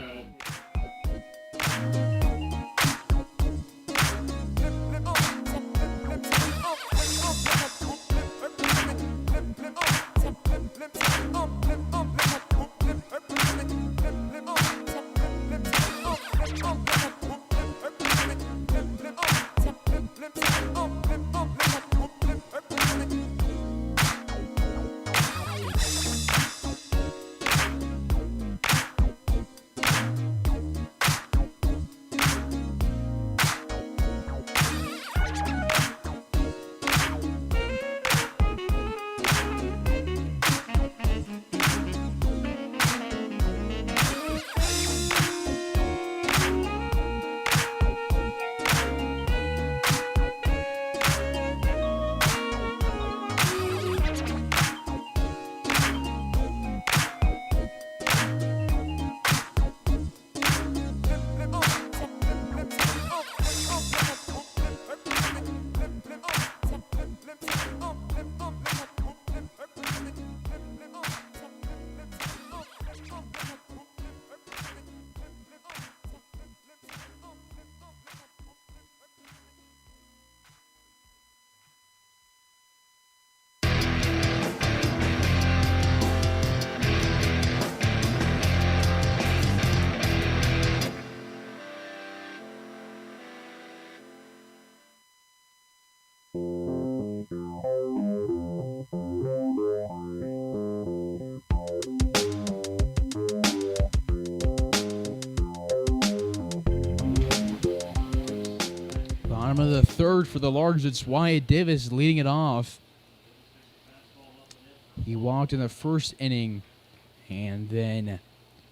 Bottom of the third for the Larks. It's Wyatt Davis leading it off. He walked in the first inning and then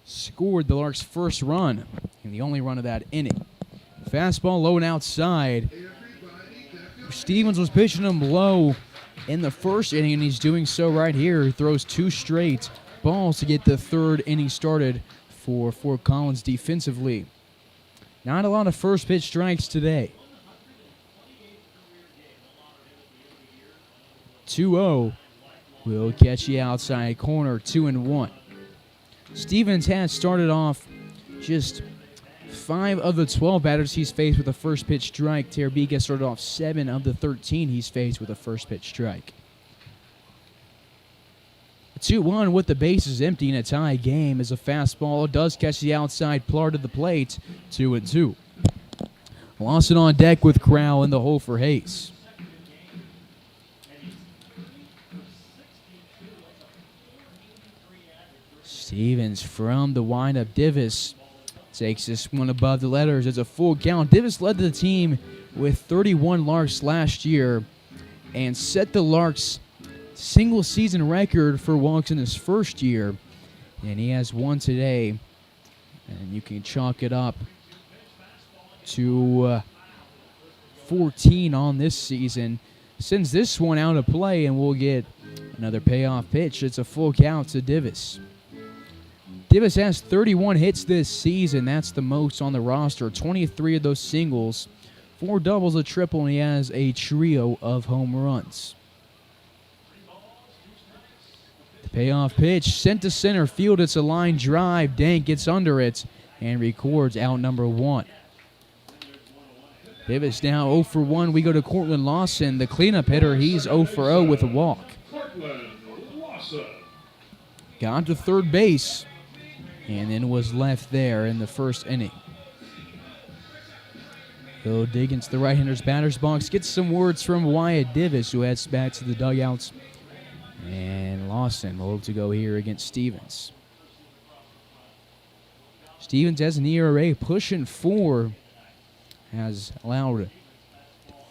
scored the Larks' first run and the only run of that inning. Fastball low and outside. Stevens was pitching him low in the first inning, and he's doing so right here. He throws 2 straight balls to get the third inning started for Fort Collins defensively. Not a lot of first pitch strikes today. 2-0 will catch the outside corner, 2-1. Stevens has started off just 5 of the 12 batters he's faced with a first pitch strike. Terabika started off 7 of the 13 he's faced with a first pitch strike. 2-1 with the bases empty in a tie game as a fastball does catch the outside part of the plate. 2-2. Lawson on deck with Crowell in the hole for Hayes. Stevens from the windup. Divis takes this one above the letters. It's a full count. Divis led the team with 31 Larks last year and set the Larks single season record for walks in his first year. And he has one today. And you can chalk it up to 14 on this season. Sends this one out of play, and we'll get another payoff pitch. It's a full count to Divis. Divis has 31 hits this season. That's the most on the roster. 23 of those singles, 4 doubles, a triple, and he has a trio of home runs. The payoff pitch sent to center field. It's a line drive. Dank gets under it and records out number 1. Divis now 0 for 1. We go to Cortland Lawson, the cleanup hitter. He's 0 for 0 with a walk. Got to third base and then was left there in the first inning. He'll dig into the right-hander's batter's box, gets some words from Wyatt Divis, who heads back to the dugouts. And Lawson will to go here against Stevens. Stevens has an ERA pushing 4. Has allowed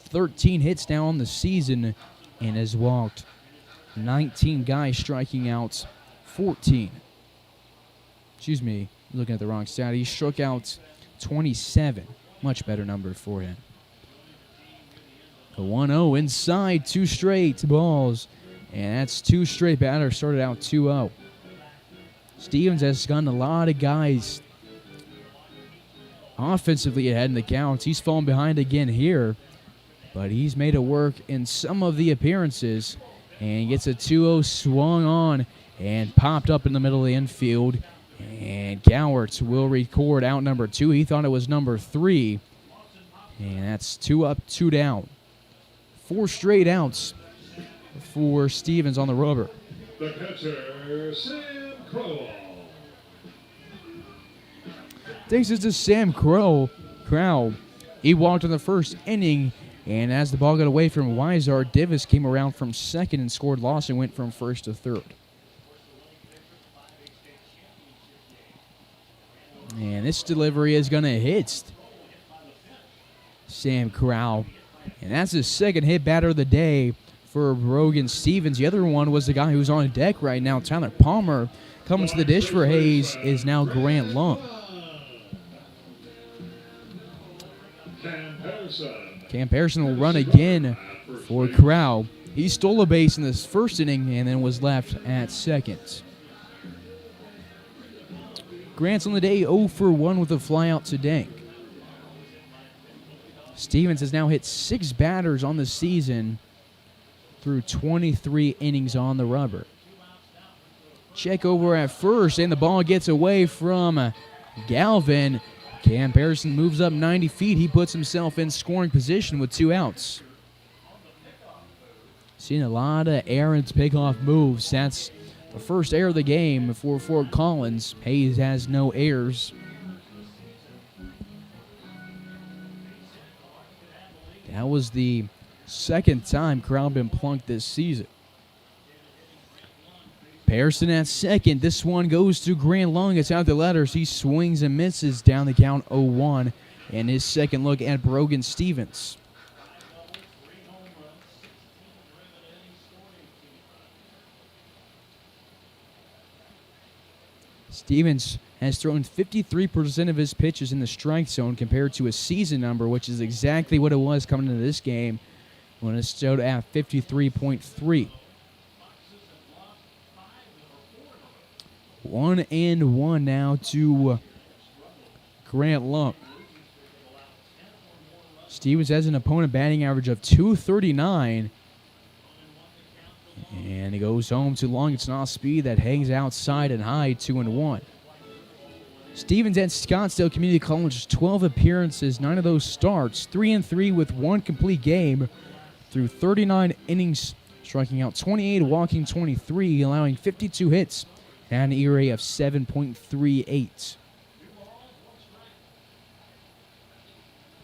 13 hits now on the season and has walked 19 guys, striking out 14. Excuse me, looking at the wrong stat. He struck out 27. Much better number for him. A 1-0 inside, 2 straight balls. And that's 2 straight batters started out 2-0. Stevens has gotten a lot of guys offensively ahead in the counts. He's fallen behind again here, but he's made it work in some of the appearances and gets a 2-0 swung on and popped up in the middle of the infield. And Gowertz will record out number 2. He thought it was number 3. And that's 2 up, 2 down. 4 straight outs for Stevens on the rubber. The catcher, Sam Crow. Takes it to Sam Crow. He walked in the first inning, and as the ball got away from Weisart, Divis came around from second and scored. Lawson went from first to third. And this delivery is going to hit Sam Crow. And that's his second hit batter of the day for Brogan Stevens. The other one was the guy who's on deck right now, Tyler Palmer. Coming to the dish for Hayes is now Grant Lung. Cam Pearson will run again for Crow. He stole a base in this first inning and then was left at second. Grant's on the day 0 for 1 with a flyout to Dank. Stevens has now hit 6 batters on the season through 23 innings on the rubber. Check over at first, and the ball gets away from Galvin. Cam Pearson moves up 90 feet. He puts himself in scoring position with 2 outs. Seen a lot of errant pickoff moves. That's the first error of the game for Fort Collins. Hayes has no errors. That was the second time Crown been plunked this season. Pearson at second. This one goes to Grant Lung. It's out the letters. He swings and misses down the count 0-1. And his second look at Brogan Stevens. Stevens has thrown 53% of his pitches in the strike zone compared to a season number, which is exactly what it was coming into this game when it stood at 53.3. 1-1 now to Grant Lung. Stevens has an opponent batting average of .239. And he goes home to Lung. It's an off speed that hangs outside and high, 2-1. Stevens at Scottsdale Community College, 12 appearances, 9 of those starts, 3-3 with 1 complete game through 39 innings, striking out 28, walking 23, allowing 52 hits, and an ERA of 7.38.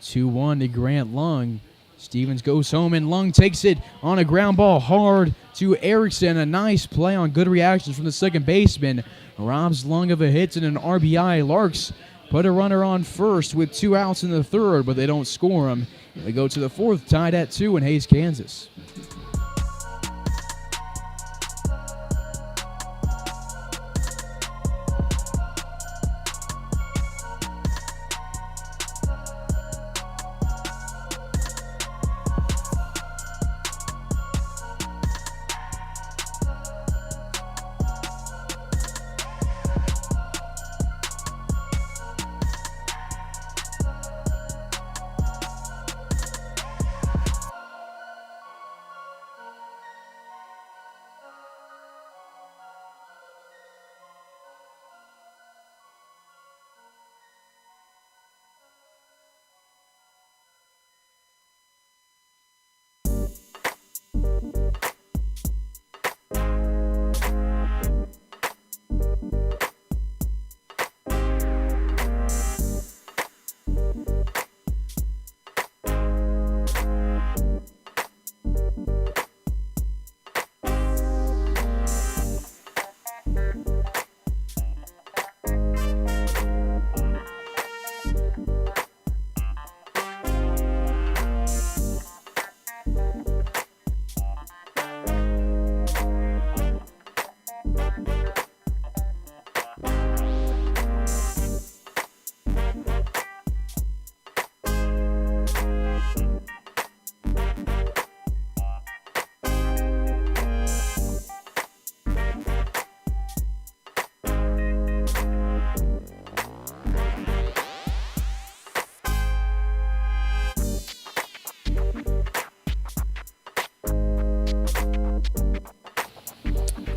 2-1 to Grant Lung. Stevens goes home, and Lung takes it on a ground ball hard to Erickson. A nice play on good reactions from the second baseman. Robs Lung of a hit and an RBI. Larks put a runner on first with 2 outs in the third, but they don't score him. They go to the fourth, tied at 2 in Hayes, Kansas.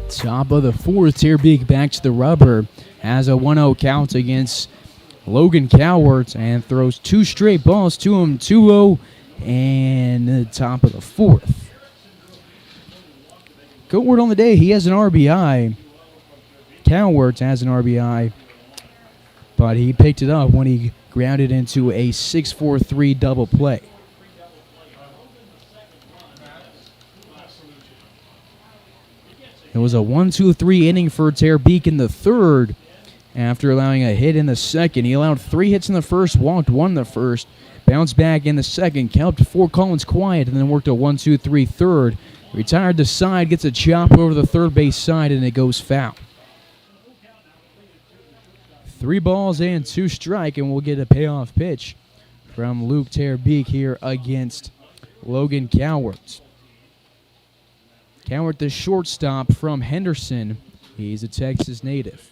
Top of the fourth, Terbeek back to the rubber, has a 1-0 count against Logan Cowart and throws 2 straight balls to him, 2-0, and the top of the fourth. Cowart on the day, he has an RBI. Cowart has an RBI, but he picked it up when he grounded into a 6-4-3 double play. It was a 1-2-3 inning for Terbeek in the third after allowing a hit in the second. He allowed 3 hits in the first, walked 1 in the first, bounced back in the second, kept 4 Collins quiet, and then worked a 1-2-3 third. Retired to side, gets a chop over the third base side, and it goes foul. 3 balls and 2 strike, and we'll get a payoff pitch from Luke Terbeek here against Logan Cowart. Cowart, the shortstop from Henderson. He's a Texas native.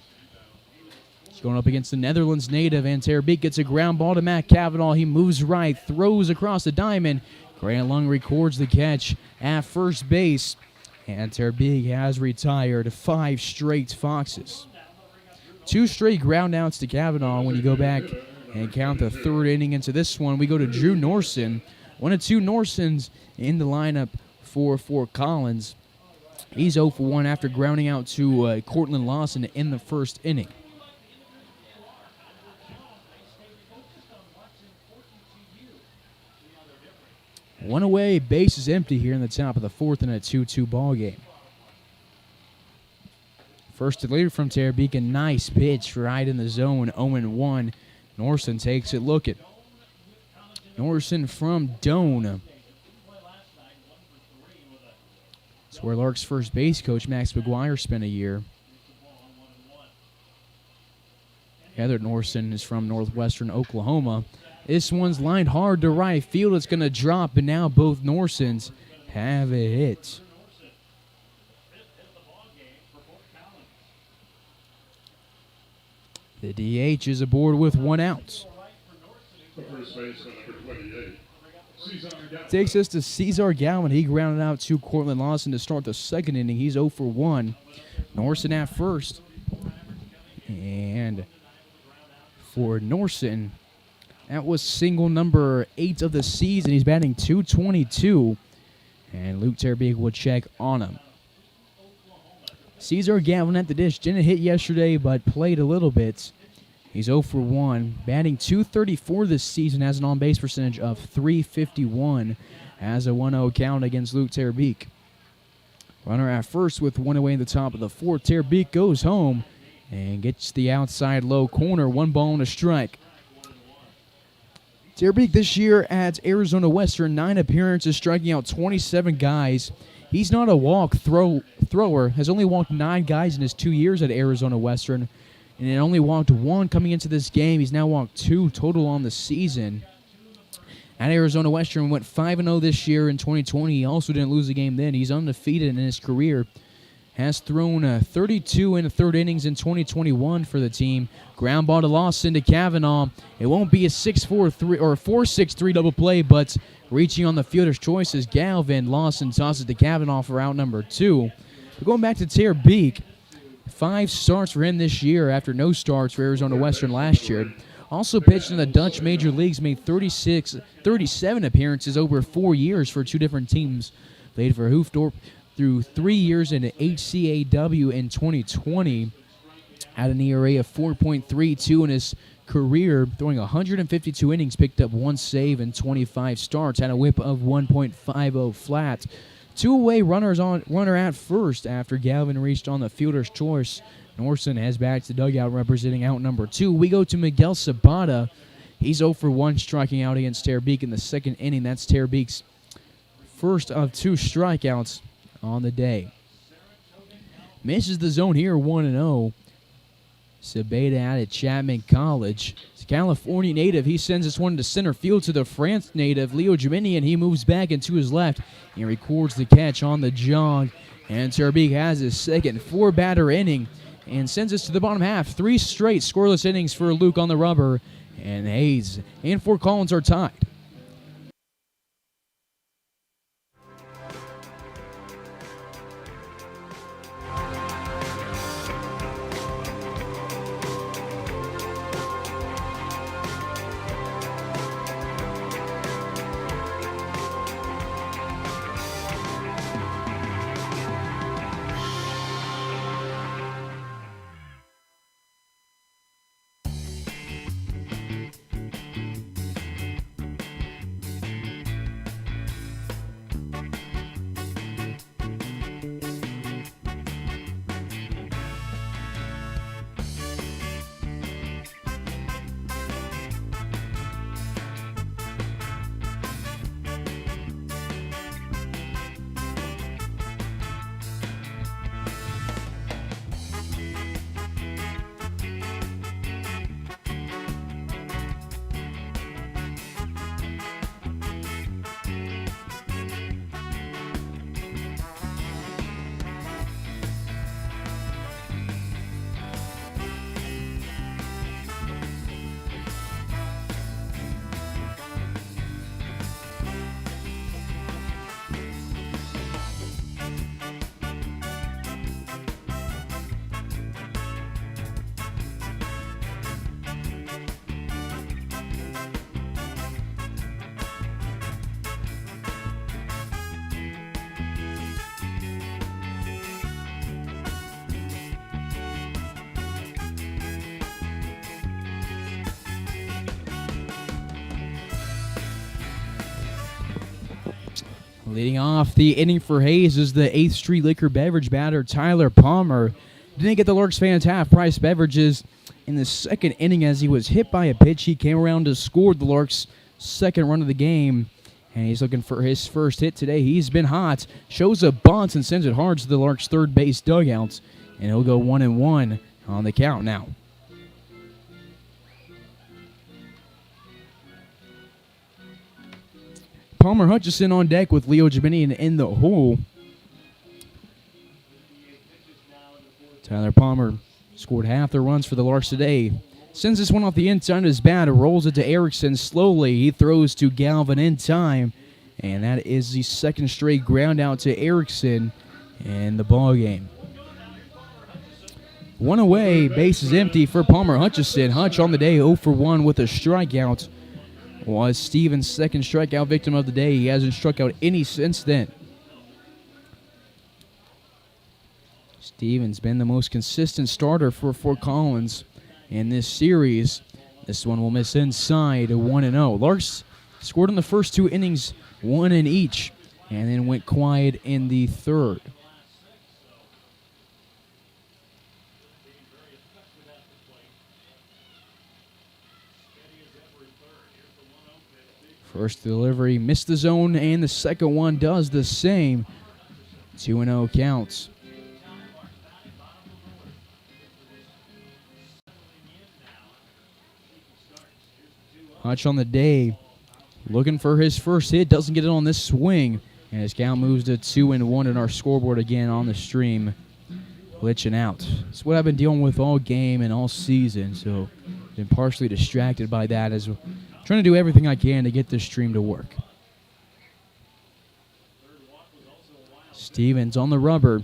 He's going up against the Netherlands native, and Terbeek gets a ground ball to Matt Cavanaugh. He moves right, throws across the diamond. Grant Lung records the catch at first base, and Terbeek has retired 5 straight Foxes. 2 straight ground outs to Cavanaugh. When you go back and count the third inning into this one, we go to Drew Norson. 1 of 2 Norsons in the lineup for Collins. He's 0 for 1 after grounding out to Cortland Lawson in the first inning. One away, base is empty here in the top of the fourth in a 2-2 ball game. First delivery from Terbeek, a nice pitch right in the zone, 0-1. Norson takes it looking. Norson from Doane. It's where Larks' first base coach, Max McGuire, spent a year. Heather Norson is from northwestern Oklahoma. This one's lined hard to right field. It's going to drop, and now both Norsons have a hit. The DH is aboard with 1 out. Takes us to Cesar Gowan. He grounded out to Cortland Lawson to start the second inning. He's 0 for 1. Norson at first. And for Norson. That was single number 8 of the season. He's batting .222, and Luke Terbeek will check on him. Cesar Galvin at the dish. Didn't hit yesterday, but played a little bit. He's 0 for 1, batting .234 this season, has an on-base percentage of .351, has a 1-0 count against Luke Terbeek. Runner at first with one away in the top of the fourth. Terbeek goes home and gets the outside low corner. 1 ball and a strike. Terbeek this year at Arizona Western, 9 appearances, striking out 27 guys. He's not a walk thrower, has only walked 9 guys in his 2 years at Arizona Western, and only walked 1 coming into this game. He's now walked 2 total on the season. At Arizona Western, went 5-0 this year in 2020. He also didn't lose a game then. He's undefeated in his career. Has thrown 32 in the third innings in 2021 for the team. Ground ball to Lawson to Kavanaugh. It won't be a 6-4-3 or 4-6-3 double play, but reaching on the fielder's choice is Galvin. Lawson tosses to Kavanaugh for out number 2. But going back to Terbeek, 5 starts for him this year after no starts for Arizona Western last year. Also pitched in the Dutch Major Leagues, made 37 appearances over 4 years for 2 different teams. Played for Hoofddorp through 3 years in HCAW in 2020. Had an ERA of 4.32 in his career, throwing 152 innings, picked up 1 save and 25 starts. Had a whip of 1.50 flat. 2 away runner at first after Galvin reached on the fielder's choice. Norson has back to dugout representing out number 2. We go to Miguel Sabata. He's 0 for 1 striking out against Terbeek in the second inning. That's Terbeek's first of 2 strikeouts on the day. Misses the zone here, 1-0. Sabata out at Chapman College. He's a California native. He sends this one to center field to the France native, Leo Gemini, and he moves back into his left and records the catch on the jog. And Terbeek has his second 4-batter inning and sends us to the bottom half. 3 straight scoreless innings for Luke on the rubber, and Hayes and Fort Collins are tied. Leading off the inning for Hayes is the 8th Street Liquor Beverage batter, Tyler Palmer. Didn't get the Larks fans half-price beverages in the second inning as he was hit by a pitch. He came around to score the Larks' second run of the game, and he's looking for his first hit today. He's been hot, shows a bunt, and sends it hard to the Larks' third base dugouts, and he'll go 1-1 on the count now. Palmer Hutchison on deck with Leo Gemini in the hole. Tyler Palmer scored half the runs for the Larks today. Sends this one off the inside of his bat, rolls it to Erickson slowly. He throws to Galvin in time, and that is the second straight ground out to Erickson in the ball game. One away, base is empty for Palmer Hutchison. Hutch on the day 0 for 1 with a strikeout. Was Stevens' second strikeout victim of the day. He hasn't struck out any since then. Stevens been the most consistent starter for Fort Collins in this series. This one will miss inside 1-0. Larks scored in the first 2 innings, 1 in each, and then went quiet in the third. First delivery missed the zone, and the second one does the same. 2-0 counts. Hutch on the day, looking for his first hit, doesn't get it on this swing, and his count moves to 2-1 in our scoreboard again on the stream, glitching out. It's what I've been dealing with all game and all season, so been partially distracted by that as trying to do everything I can to get this stream to work. Stevens on the rubber,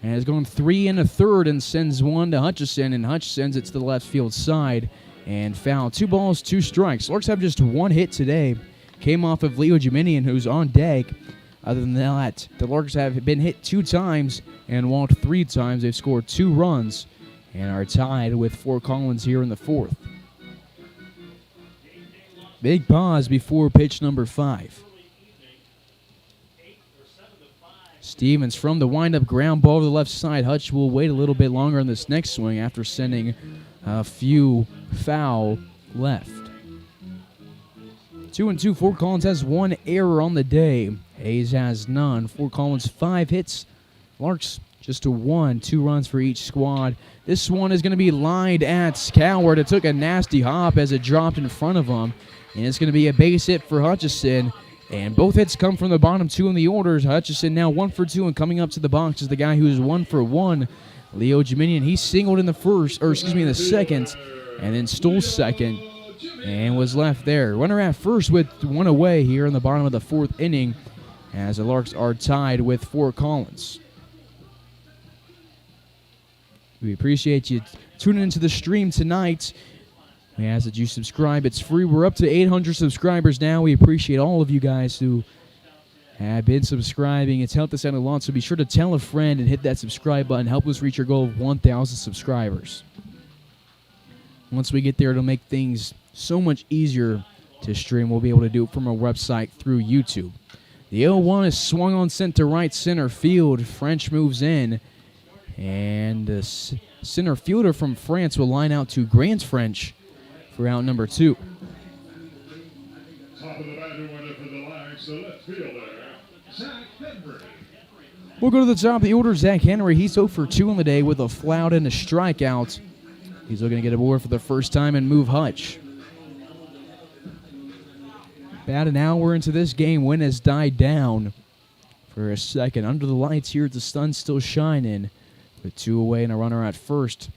and is going 3 1/3 and sends one to Hutchison, and Hutch sends it to the left field side. And foul. 2 balls, 2 strikes. Larks have just 1 hit today. Came off of Leo Juminian, who's on deck. Other than that, the Larks have been hit 2 times and walked 3 times. They've scored 2 runs and are tied with Fort Collins here in the 4th. Big pause before pitch number 5. Stevens from the windup, ground ball to the left side. Hutch will wait a little bit longer on this next swing after sending a few foul left. 2-2. Fort Collins has 1 error on the day. Hayes has none. Fort Collins 5 hits. Larks just a 1. 2 runs for each squad. This one is going to be lined at Coward. It took a nasty hop as it dropped in front of him. And it's going to be a base hit for Hutchison. And both hits come from the bottom 2 in the orders. Hutchison now 1 for 2, and coming up to the box is the guy who's 1 for 1. Leo Juminian, he singled in the the second, and then stole second, and was left there. Runner at first with 1 away here in the bottom of the 4th inning, as the Larks are tied with Fort Collins. We appreciate you tuning into the stream tonight. We ask that you subscribe. It's free. We're up to 800 subscribers now. We appreciate all of you guys who have been subscribing. It's helped us out a lot, so be sure to tell a friend and hit that subscribe button. Help us reach our goal of 1,000 subscribers. Once we get there, it'll make things so much easier to stream. We'll be able to do it from our website through YouTube. The 0-1 is swung on sent to right center field. French moves in, and the center fielder from France will line out to Grant French for out number 2. Top of the batting order for the Larks, the left fielder, Zach Henry. We'll go to the top of the order. Zach Henry, he's 0 for 2 on the day with a flout and a strikeout. He's looking to get aboard for the first time and move Hutch. About an hour into this game, wind has died down for a second. Under the lights here, the sun's still shining with 2 away and a runner at first.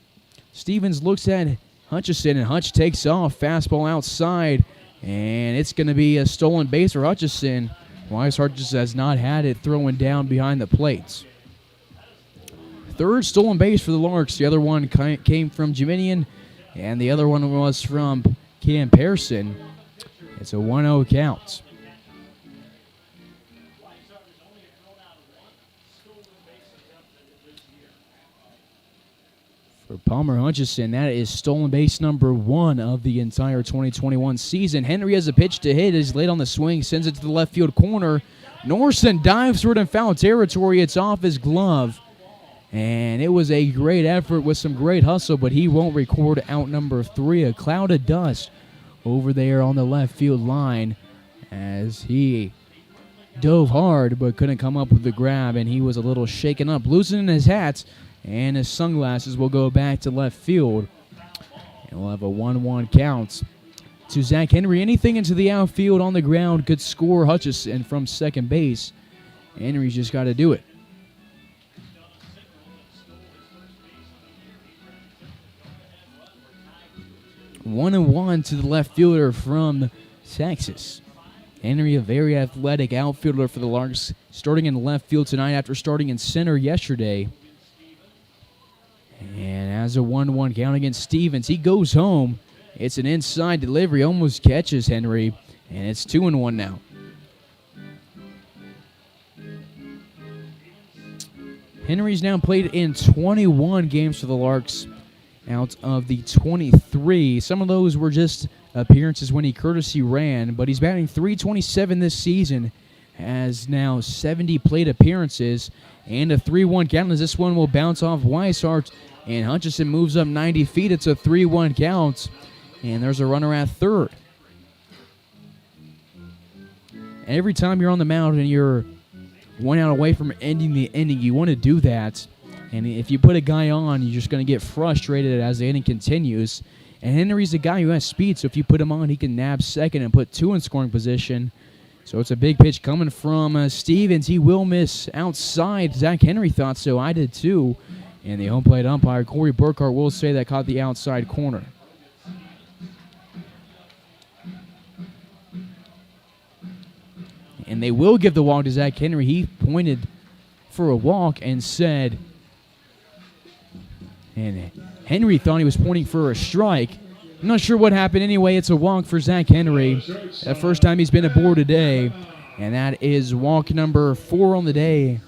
Stevens looks at Hutchison, and Hutch takes off. Fastball outside, and it's going to be a stolen base for Hutchison. Wise Hutchison has not had it throwing down behind the plates. 3rd stolen base for the Larks. The other one came from Juminian, and the other one was from Cam Pearson. It's a 1-0 count. For Palmer Hutchison, that is stolen base number 1 of the entire 2021 season. Henry has a pitch to hit. He's late on the swing, sends it to the left field corner. Norson dives for it in foul territory. It's off his glove. And it was a great effort with some great hustle, but he won't record out number 3. A cloud of dust over there on the left field line as he dove hard but couldn't come up with the grab, and he was a little shaken up, loosening his hat, and his sunglasses will go back to left field. And we'll have a 1-1 count to Zach Henry. Anything into the outfield on the ground could score Hutchison from second base. Henry's just got to do it. 1-1 to the left fielder from Texas. Henry, a very athletic outfielder for the Larks, starting in left field tonight after starting in center yesterday. And as a 1-1 count against Stevens, he goes home. It's an inside delivery, almost catches Henry, and it's 2-1 now. Henry's now played in 21 games for the Larks out of the 23. Some of those were just appearances when he courtesy ran, but he's batting .327 this season, has now 70 plate appearances, and a 3-1 count as this one will bounce off Weishart, and Hutchison moves up 90 feet. It's a 3-1 count, and there's a runner at third. Every time you're on the mound and you're 1 out away from ending the inning, you want to do that. And if you put a guy on, you're just going to get frustrated as the inning continues. And Henry's a guy who has speed, so if you put him on, he can nab second and put 2 in scoring position. So it's a big pitch coming from Stevens. He will miss outside. Zach Henry thought so. I did too. And the home plate umpire, Corey Burkhart, will say that caught the outside corner. And they will give the walk to Zach Henry. He pointed for a walk and said, and Henry thought he was pointing for a strike. I'm not sure what happened. Anyway, it's a walk for Zach Henry. The first time he's been aboard today. And that is walk number 4 on the day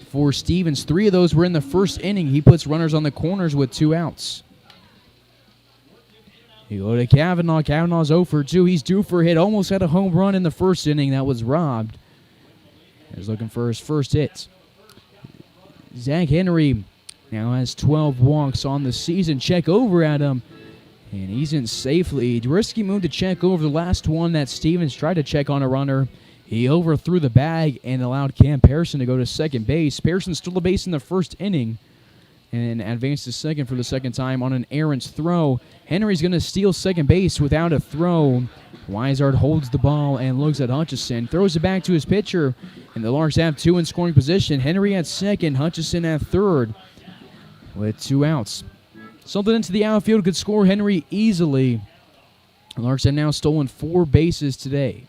for Stevens. 3 of those were in the first inning. He puts runners on the corners with 2 outs. You go to Kavanaugh. Kavanaugh's 0 for 2. He's due for a hit. Almost had a home run in the first inning. That was robbed. He's looking for his first hit. Zach Henry now has 12 walks on the season. Check over at him. And he's in safely. Risky move to check over the last one that Stevens tried to check on a runner. He overthrew the bag and allowed Cam Pearson to go to second base. Pearson stole a base in the first inning and advanced to second for the second time on an errant throw. Henry's going to steal second base without a throw. Weishart holds the ball and looks at Hutchison. Throws it back to his pitcher, and the Larks have 2 in scoring position. Henry at second, Hutchison at third with 2 outs. Something into the outfield could score Henry easily. The Larks have now stolen 4 bases today.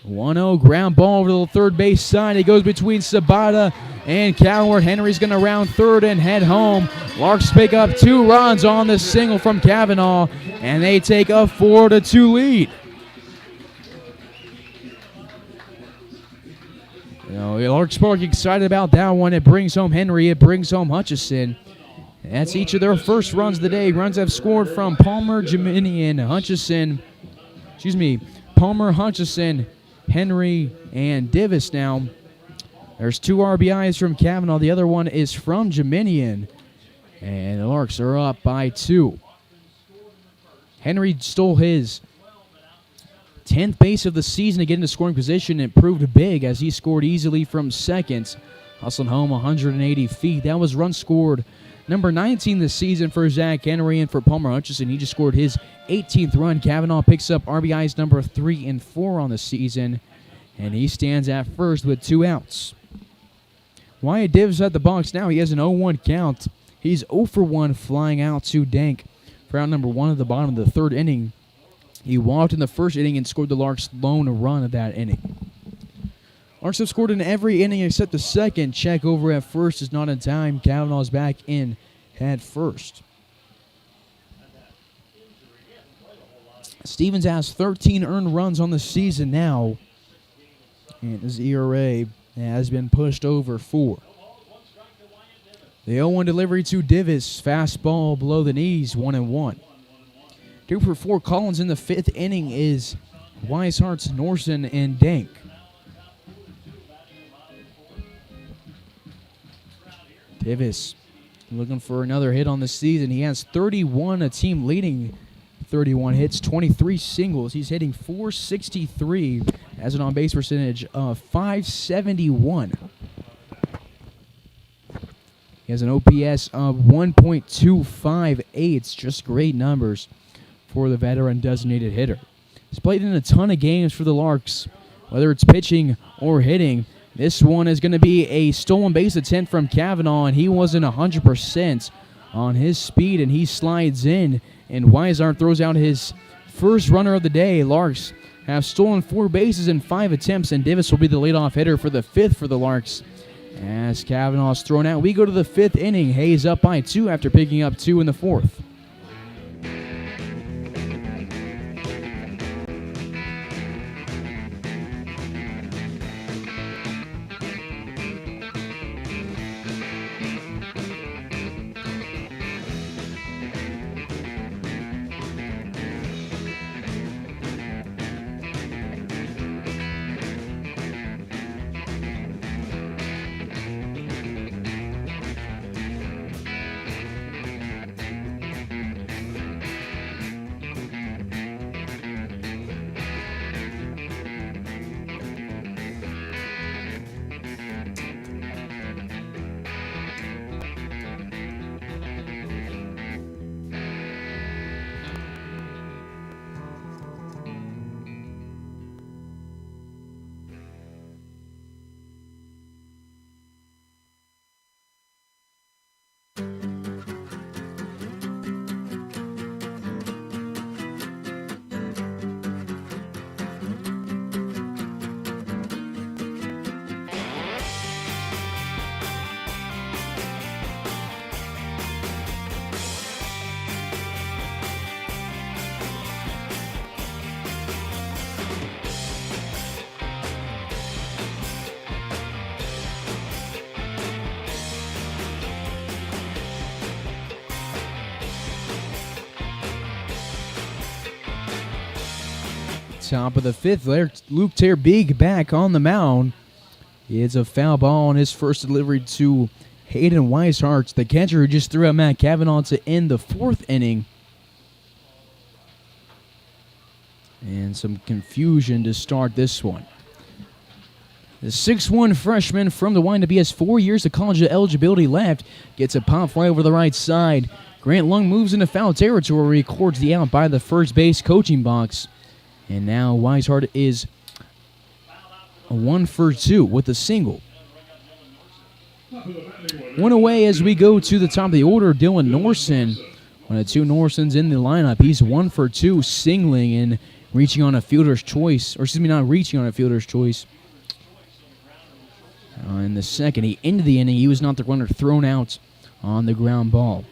1-0 ground ball over to the third base side. It goes between Sabata and Coward. Henry's going to round third and head home. Larks pick up 2 runs on the single from Kavanaugh, and they take a 4-2 lead. You know, Larks Park excited about that one. It brings home Henry. It brings home Hutchison. That's each of their first runs of the day. Runs have scored from Palmer, Jiminian, Palmer, Hutchison, Henry, and Divis now. There's 2 RBIs from Kavanaugh. The other one is from Jiminian. And the Larks are up by 2. Henry stole his 10th base of the season to get into scoring position. It proved big as he scored easily from second, hustling home 180 feet. That was run scored number 19 this season for Zach Henry, and for Palmer Hutchison, he just scored his 18th run. Kavanaugh picks up RBIs number 3 and 4 on the season, and he stands at first with 2 outs. Wyatt Divs at the box now. He has an 0-1 count. He's 0 for 1 flying out to Dank for out number 1 at the bottom of the third inning. He walked in the first inning and scored the Larks' lone run of that inning. Larks have scored in every inning except the second. Check over at first is not in time. Kavanaugh's back in at first. Stevens has 13 earned runs on the season now, and his ERA has been pushed over 4. The 0-1 delivery to Divis. Fastball below the knees, 1-1. 2 for 4 Collins in the 5th inning is Weishart's, Norson, and Dank. Divis looking for another hit on the season. He has 31, a team leading 31 hits, 23 singles. He's hitting .463, has an on-base percentage of .571. He has an OPS of 1.258. It's just great numbers for the veteran designated hitter. He's played in a ton of games for the Larks, whether it's pitching or hitting. This one is going to be a stolen base attempt from Kavanaugh, and he wasn't 100% on his speed, and he slides in, and Weishart throws out his first runner of the day. Larks have stolen 4 bases in 5 attempts, and Divis will be the leadoff hitter for the 5th for the Larks As Kavanaugh's thrown out, we go to the 5th inning. Hayes up by 2 after picking up 2 in the 4th. Top of the 5th, Luke Terbeek back on the mound. It's a foul ball on his first delivery to Hayden Weishart, the catcher who just threw out Matt Kavanaugh to end the 4th inning. And some confusion to start this one. The 6'1 freshman from the windup, he has 4 years of college eligibility left. Gets a pop fly over the right side. Grant Lung moves into foul territory, records the out by the first base coaching box. And now Weishart is a 1 for 2 with a single. One away as we go to the top of the order, Dylan Norson. One of the 2 Norsons in the lineup. He's 1 for 2 singling and reaching on a fielder's choice. Or excuse me, not reaching on a fielder's choice. In the second, he ended the inning. He was not the runner thrown out on the ground ball.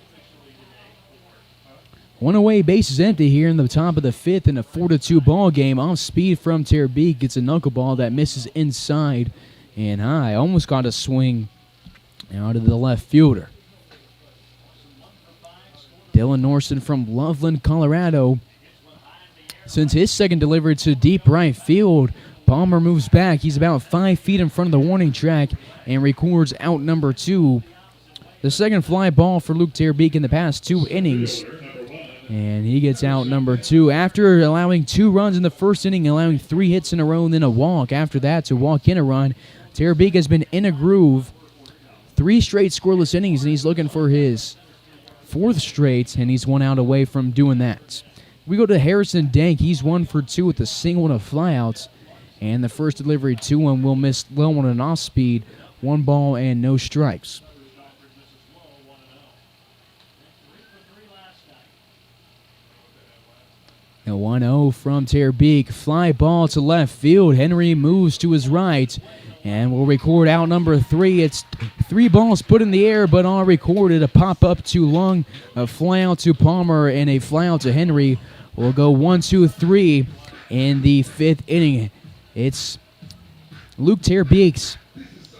One away, base is empty here in the top of the 5th in a 4-2 ball game. Off speed from Terbeek, gets a knuckleball that misses inside and high. Almost got a swing out of the left fielder. Dylan Norson from Loveland, Colorado. Since his second delivery to deep right field, Palmer moves back. He's about 5 feet in front of the warning track and records out number 2. The second fly ball for Luke Terbeek in the past 2 innings. And he gets out number 2 after allowing 2 runs in the first inning, allowing 3 hits in a row and then a walk. After that, to walk in a run, Terbeek has been in a groove. 3 straight scoreless innings, and he's looking for his 4th straight, and he's 1 out away from doing that. We go to Harrison Dank. He's 1 for 2 with a single and a flyout. And the first delivery to him will miss low on an off speed. 1 ball and no strikes. A 1-0 from Terbeek. Fly ball to left field. Henry moves to his right. And we'll record out number 3. It's 3 balls put in the air, but all recorded. A pop up to Lung, a fly out to Palmer, and a fly out to Henry. We'll go 1, 2, 3 in the 5th inning. It's Luke Terbeek's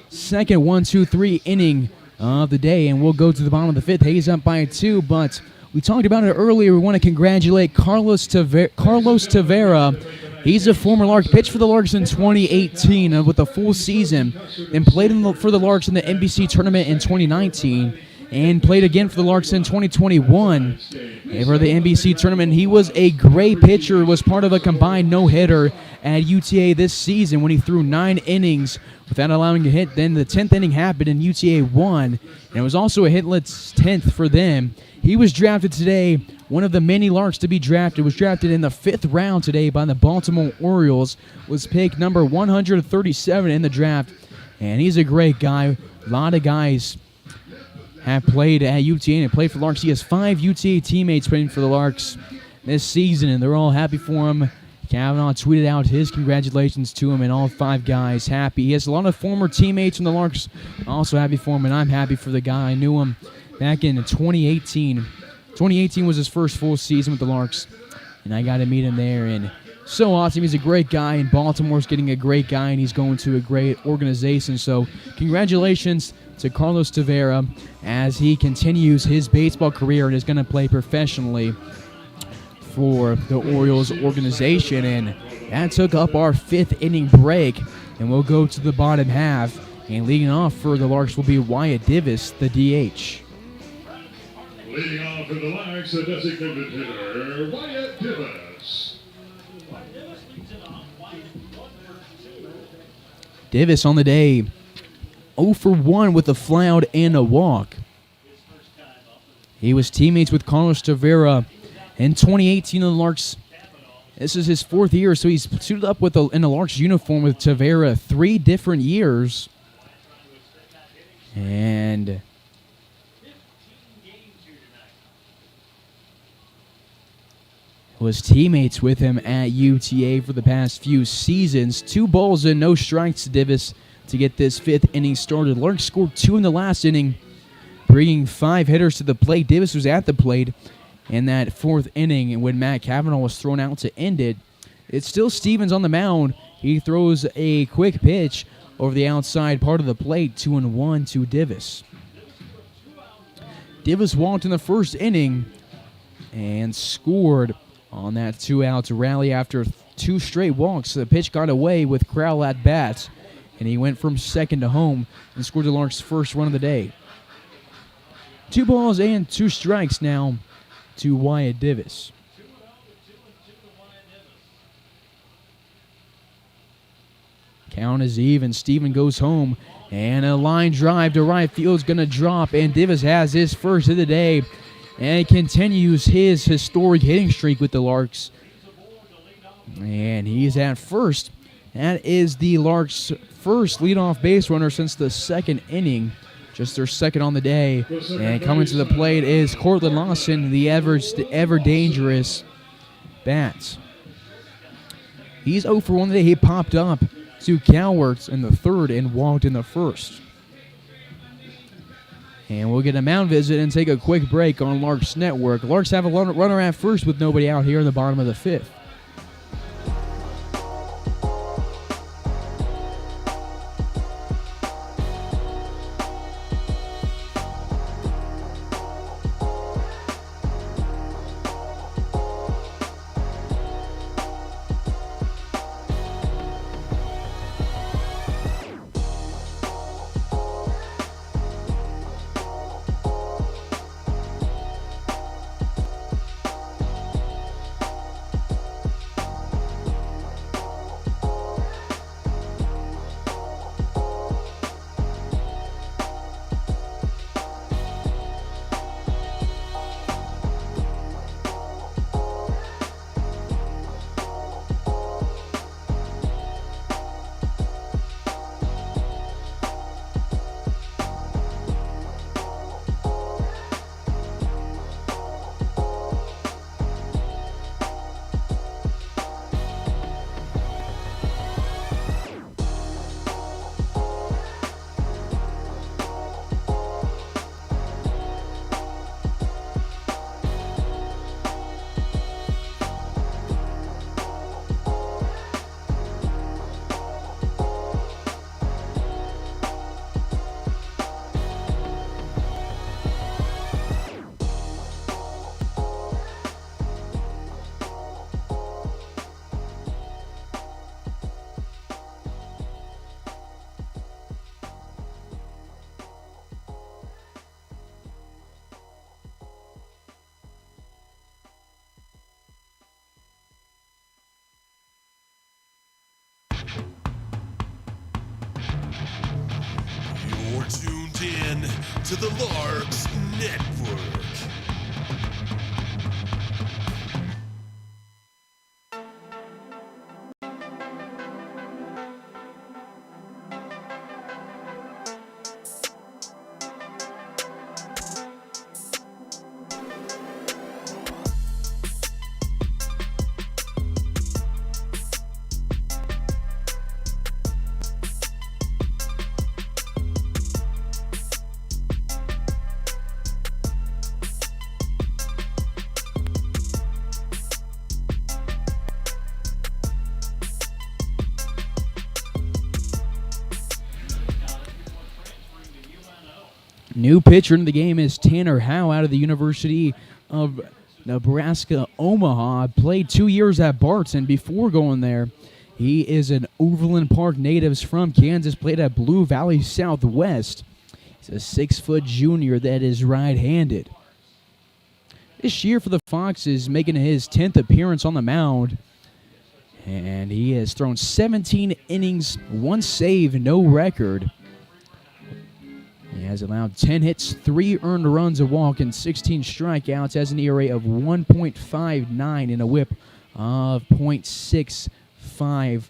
second 1, 2, 3 inning of the day, and we'll go to the bottom of the 5th. Hayes up by 2, but we talked about it earlier. We want to congratulate Carlos Tavera. He's a former Lark, pitched for the Larks in 2018 with a full season, and played for the Larks in the NBC tournament in 2019, and played again for the Larks in 2021 for the NBC tournament. He was a great pitcher, was part of a combined no-hitter at UTA this season when he threw 9 innings without allowing a hit. Then the 10th inning happened and UTA won, and it was also a hitless 10th for them. He was drafted today, one of the many Larks to be drafted. Was drafted in the 5th round today by the Baltimore Orioles. Was picked number 137 in the draft, and he's a great guy. A lot of guys have played at UTA and played for Larks. He has 5 UTA teammates playing for the Larks this season, and they're all happy for him. Kavanaugh tweeted out his congratulations to him, and all 5 guys happy. He has a lot of former teammates from the Larks also happy for him, and I'm happy for the guy. I knew him back in 2018. 2018 was his first full season with the Larks, and I got to meet him there, and so awesome. He's a great guy, and Baltimore's getting a great guy, and he's going to a great organization. So congratulations to Carlos Tavera as he continues his baseball career and is going to play professionally for the Orioles organization. And that took up our 5th inning break, and we'll go to the bottom half. And leading off for the Larks will be Wyatt Davis, the DH. Leading off for the Larks, the designated hitter, Wyatt Davis. Davis on the day, 0 for 1 with a flyout and a walk. He was teammates with Carlos Tavera in 2018 in the Larks. This is his 4th year, so he's suited up in the Larks uniform with Tavera 3 different years. And was teammates with him at UTA for the past few seasons. 2 balls and no strikes to Davis to get this 5th inning started. Larks scored 2 in the last inning, bringing 5 hitters to the plate. Davis was at the plate in that 4th inning when Matt Kavanaugh was thrown out to end it. It's still Stevens on the mound. He throws a quick pitch over the outside part of the plate, 2-1 to Davis. Davis walked in the first inning and scored on that 2-out rally after 2 straight walks. The pitch got away with Crowell at bats, and he went from second to home and scored the Larks' first run of the day. 2 balls and 2 strikes now to Wyatt Davis. Count is even. Steven goes home, and a line drive to right field is going to drop, and Davis has his first of the day and continues his historic hitting streak with the Larks. And he's at first. That is the Larks' first leadoff base runner since the 2nd inning, just their 2nd on the day. And coming to the plate is Cortland Lawson, the ever dangerous bat. He's 0 for 1 today. He popped up to Cowarts in the 3rd and walked in the 1st. And we'll get a mound visit and take a quick break on Larks Network. Larks have a runner at first with nobody out here in the bottom of the 5th. You're tuned in to the Larks Network. New pitcher in the game is Tanner Howe out of the University of Nebraska, Omaha. Played 2 years at Barton before going there. He is an Overland Park native from Kansas, played at Blue Valley Southwest. He's a 6-foot junior that is right-handed. This year for the Foxes, making his 10th appearance on the mound. And he has thrown 17 innings, 1 save, no record. He has allowed 10 hits, 3 earned runs, a walk, and 16 strikeouts. Has an ERA of 1.59 and a whip of .65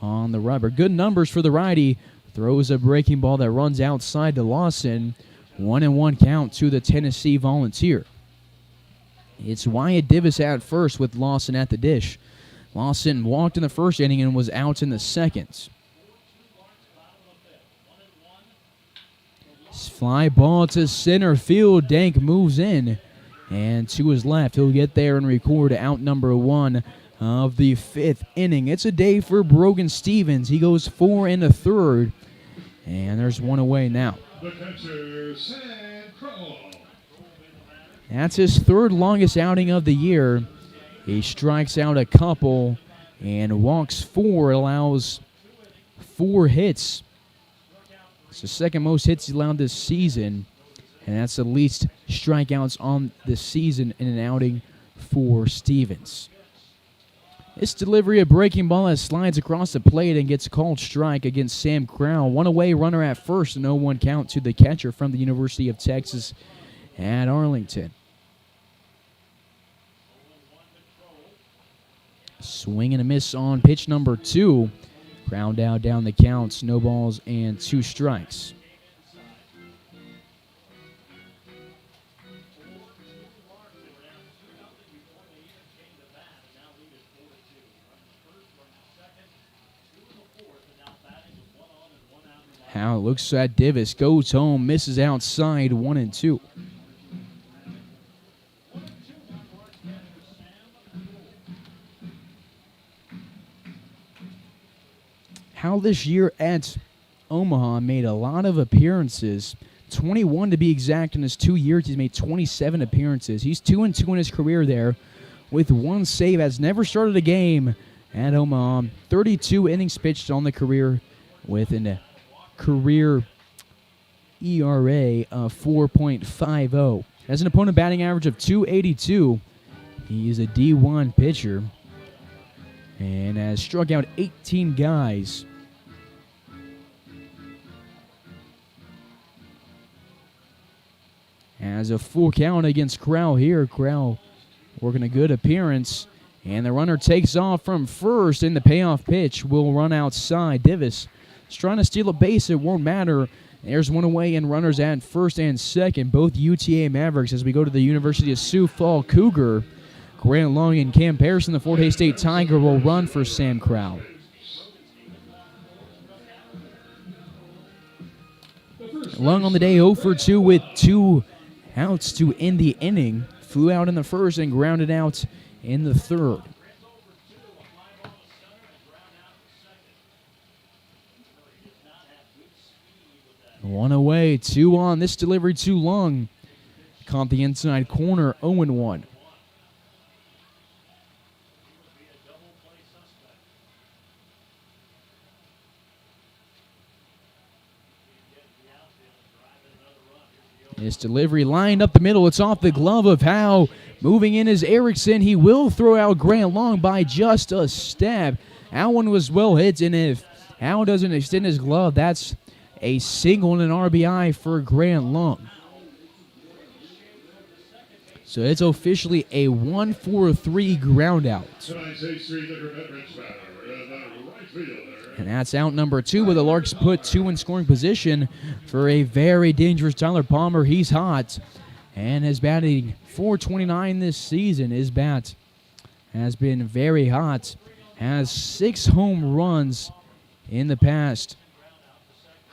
on the rubber. Good numbers for the righty. Throws a breaking ball that runs outside to Lawson. 1-1 count to the Tennessee Volunteer. It's Wyatt Divis at first with Lawson at the dish. Lawson walked in the first inning and was out in the second. Fly ball to center field. Dank moves in. And to his left, he'll get there and record out number 1 of the 5th inning. It's a day for Brogan Stevens. He goes 4 1/3. And there's 1 away now. The catcher, Sam Crow. That's his 3rd longest outing of the year. He strikes out a couple and walks 4, allows 4 hits. It's the 2nd most hits he allowed this season, and that's the least strikeouts on the season in an outing for Stevens. This delivery, a breaking ball that slides across the plate and gets called strike against Sam Crown. 1 away, runner at first, and 0-1 count to the catcher from the University of Texas at Arlington. Swing and a miss on pitch number 2. Ground out down the count, no balls and 2 strikes. How it looks at Divis, goes home, misses outside, 1-2. How this year at Omaha made a lot of appearances, 21 to be exact in his 2 years. He's made 27 appearances. He's 2-2 in his career there with 1 save. Has never started a game at Omaha. 32 innings pitched on the career with a career ERA of 4.50. Has an opponent batting average of .282. He is a D1 pitcher and has struck out 18 guys. Has a full count against Crowell here. Crowell working a good appearance. And the runner takes off from first, and the payoff pitch will run outside. Divis is trying to steal a base. It won't matter. There's 1 away and runners at first and second. Both UTA Mavericks as we go to the University of Sioux Falls Cougar. Grant Long and Cam Pearson, the Fort Hays State Tiger, will run for Sam Crowell. Long on the day, 0 for 2 with 2 outs to end the inning. Flew out in the first and grounded out in the third. One away, 2 on. This delivery too long. Caught the inside corner, 0-1. This delivery lined up the middle. It's off the glove of Howe. Moving in is Erickson. He will throw out Grant Long by just a step. That one was well hit, and if Howe doesn't extend his glove, that's a single and an RBI for Grant Long. So it's officially a 1-4-3 ground out. And that's out number 2 with the Larks put 2 in scoring position for a very dangerous Tyler Palmer. He's hot and is batting .429 this season. His bat has been very hot. Has 6 home runs in the past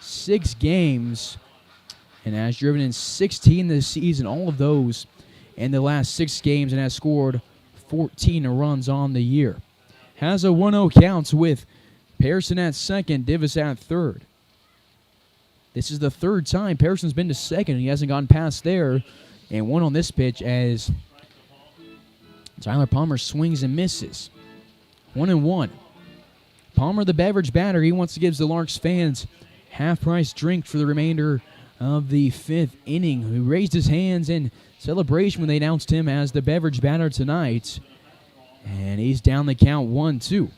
6 games and has driven in 16 this season. All of those in the last 6 games, and has scored 14 runs on the year. Has a 1-0 count with Pearson at second, Divis at third. This is the third time Patterson's been to second. He hasn't gotten past there. And one on this pitch as Tyler Palmer swings and misses. 1-1. Palmer, the beverage batter, he wants to give the Larks fans half-price drink for the remainder of the fifth inning. He raised his hands in celebration when they announced him as the beverage batter tonight. And he's down the count 1-2.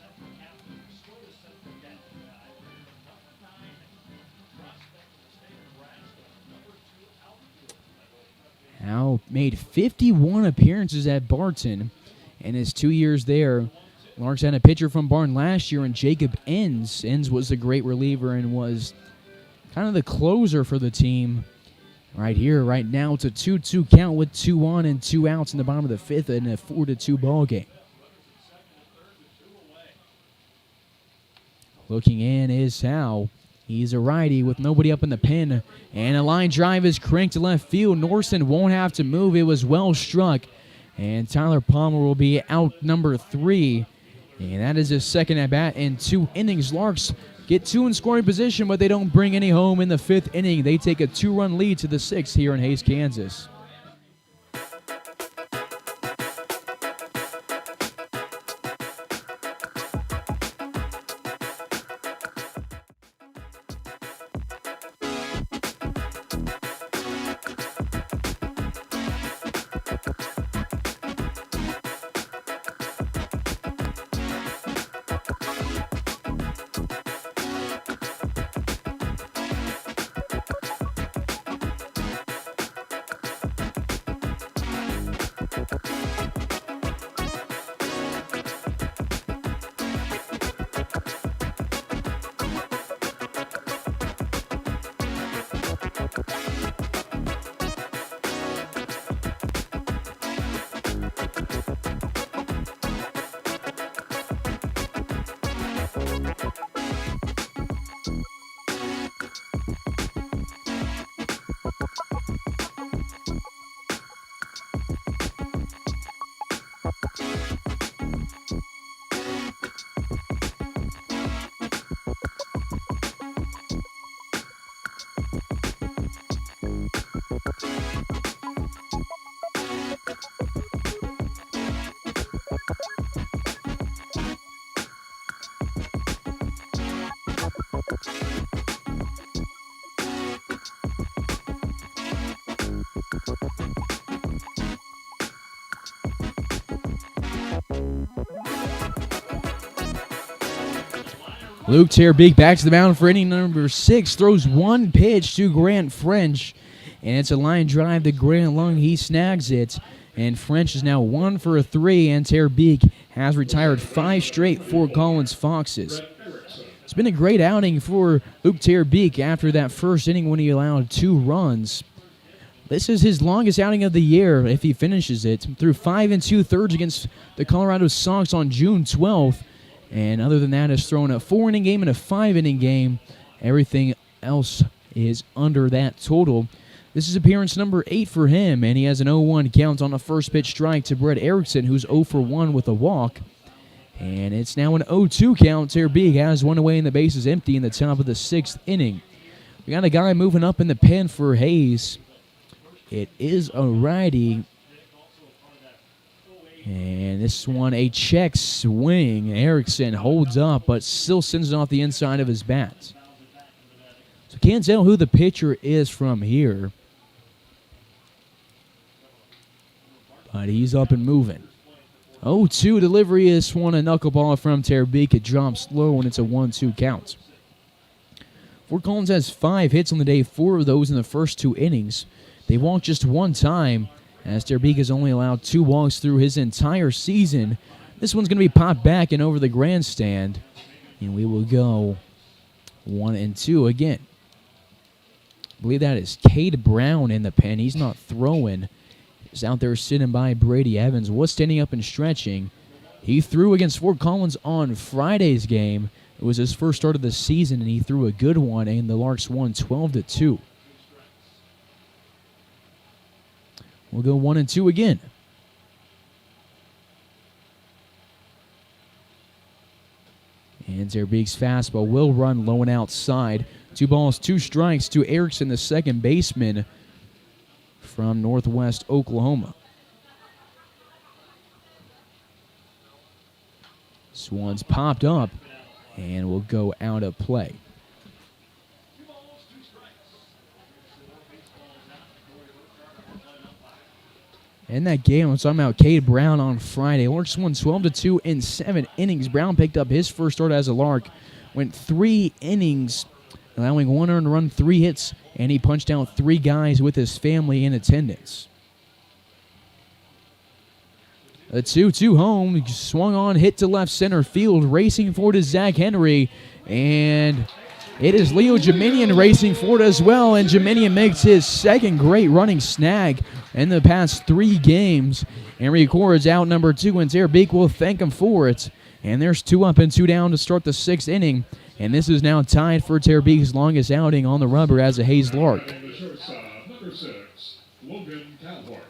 Now made 51 appearances at Barton in his 2 years there. Larks had a pitcher from Barton last year in Jacob Enns. Enns was a great reliever and was kind of the closer for the team. Right here, right now, it's a 2-2 count with 2 on and 2 outs in the bottom of the fifth in a 4-2 ball game. Looking in is Sal. He's a righty with nobody up in the pen. And a line drive is cranked to left field. Norson won't have to move. It was well struck. And Tyler Palmer will be out number 3. And that is his second at-bat in 2 innings. Larks get 2 in scoring position, but they don't bring any home in the 5th inning. They take a 2-run lead to the 6th here in Hays, Kansas. Luke Terbeek back to the mound for inning number 6. Throws one pitch to Grant French. And it's a line drive to Grant Lung. He snags it. And French is now 1 for 3. And Terbeek has retired 5 straight Fort Collins Foxes. It's been a great outing for Luke Terbeek after that first inning when he allowed 2 runs. This is his longest outing of the year if he finishes it. Through 5 2/3 against the Colorado Sox on June 12th. And other than that, has thrown a 4-inning game and a 5-inning game. Everything else is under that total. This is appearance number 8 for him, and he has an 0-1 count on a first pitch strike to Brett Erickson, who's 0 for 1 with a walk. And it's now an 0-2 count. Terbeek has one away and the base is empty in the top of the 6th inning. We got a guy moving up in the pen for Hays. It is a righty. And this one, a check swing. Erickson holds up, but still sends it off the inside of his bat. So can't tell who the pitcher is from here. But he's up and moving. 0-2 delivery is one, a knuckleball from Terbeek. It drops low, and it's a 1-2 count. Fort Collins has 5 hits on the day, 4 of those in the first 2 innings. They walked just 1 time, as Terbeek has only allowed 2 walks through his entire season. This one's going to be popped back and over the grandstand. And we will go 1-2 again. I believe that is Cade Brown in the pen. He's not throwing. He's out there sitting by Brady Evans. Was standing up and stretching. He threw against Fort Collins on Friday's game. It was his first start of the season, and he threw a good one, and the Larks won 12-2. We'll go 1-2 again. And Terbeek's fastball will run low and outside. 2 balls, 2 strikes to Erickson, the second baseman from Northwest Oklahoma. This one's popped up and will go out of play. In that game, I was talking about Cade Brown on Friday. Larks won 12-2 in 7 innings. Brown picked up his first start as a Lark, went 3 innings, allowing 1 earned run, 3 hits, and he punched out 3 guys with his family in attendance. A 2-2 home, swung on, hit to left center field, racing forward is Zach Henry, and it is Leo Jeminian racing forward as well, and Jeminian makes his second great running snag in the past 3 games and records out number 2, and Terbeek will thank him for it. And there's 2 up and 2 down to start the 6th inning, and this is now tied for Terbeek's longest outing on the rubber as a Hayes Lark. The shortstop, number 6, Logan Calhart.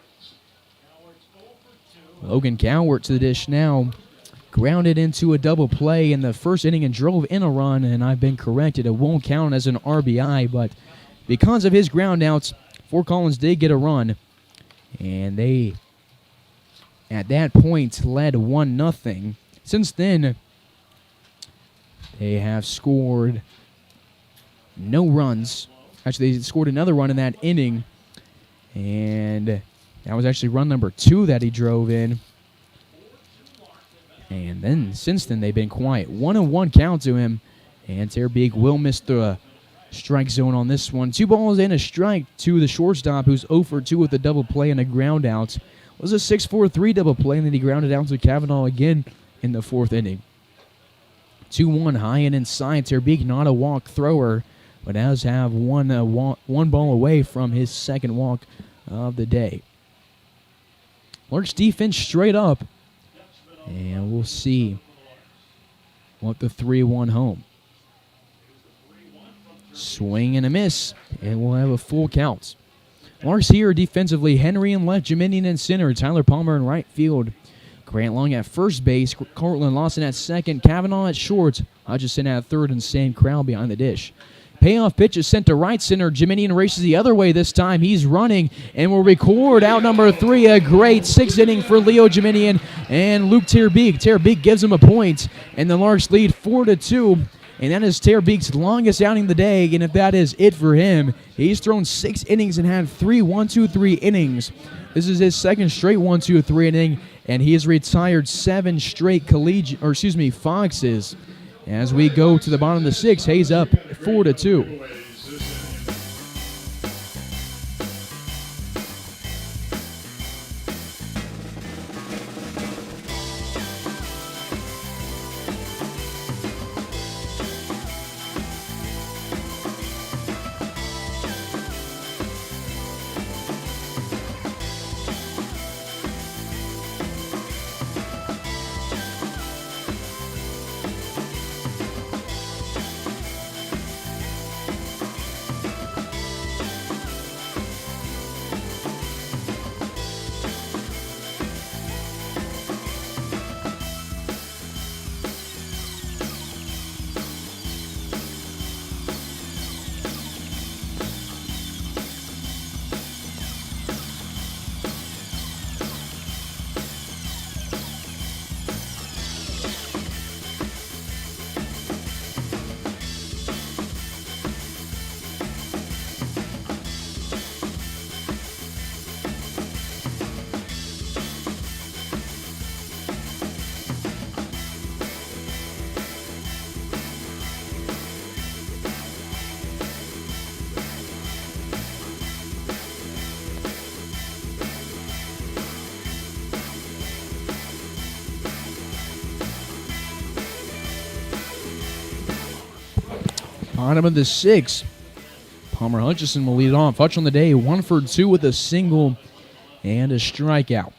Logan Cowart to the dish now. Grounded into a double play in the first inning and drove in a run, and I've been corrected. It won't count as an RBI, but because of his ground outs, Fort Collins did get a run, and they, at that point, led 1-0. Since then, they have scored no runs. Actually, they scored another run in that inning, and that was actually run number 2 that he drove in. And then, since then, they've been quiet. 1-1 count to him, and Terbeek will miss the strike zone on this one. 2 balls and a strike to the shortstop, who's 0 for 2 with a double play and a ground out. It was a 6-4-3 double play, and then he grounded out to Kavanaugh again in the 4th inning. 2-1 high and inside. Terbeek not a walk thrower, but does have one ball away from his second walk of the day. Larks defense straight up, and we'll see what the 3-1 home. Swing and a miss, and we'll have a full count. Larks here defensively, Henry in left, Jeminian in center, Tyler Palmer in right field, Grant Long at first base, Cortland Lawson at second, Kavanaugh at short, Hutchison at third, and Sam Crowell behind the dish. Payoff pitch is sent to right center. Jeminian races the other way this time. He's running and will record out number 3. A great 6th inning for Leo Jeminian and Luke Terbeek. Terbeek gives him a point, and the Larks lead 4-2. And that is Terbeek's longest outing of the day, and if that is it for him, he's thrown 6 innings and had 3 1-2-3 innings. This is his second straight 1-2-3 inning, and he has retired 7 straight Foxes. As we go to the bottom of the 6th, Hayes up 4-2. Bottom of the 6th. Palmer Hutchison will lead it off. Hutch on the day, 1 for 2 with a single and a strikeout.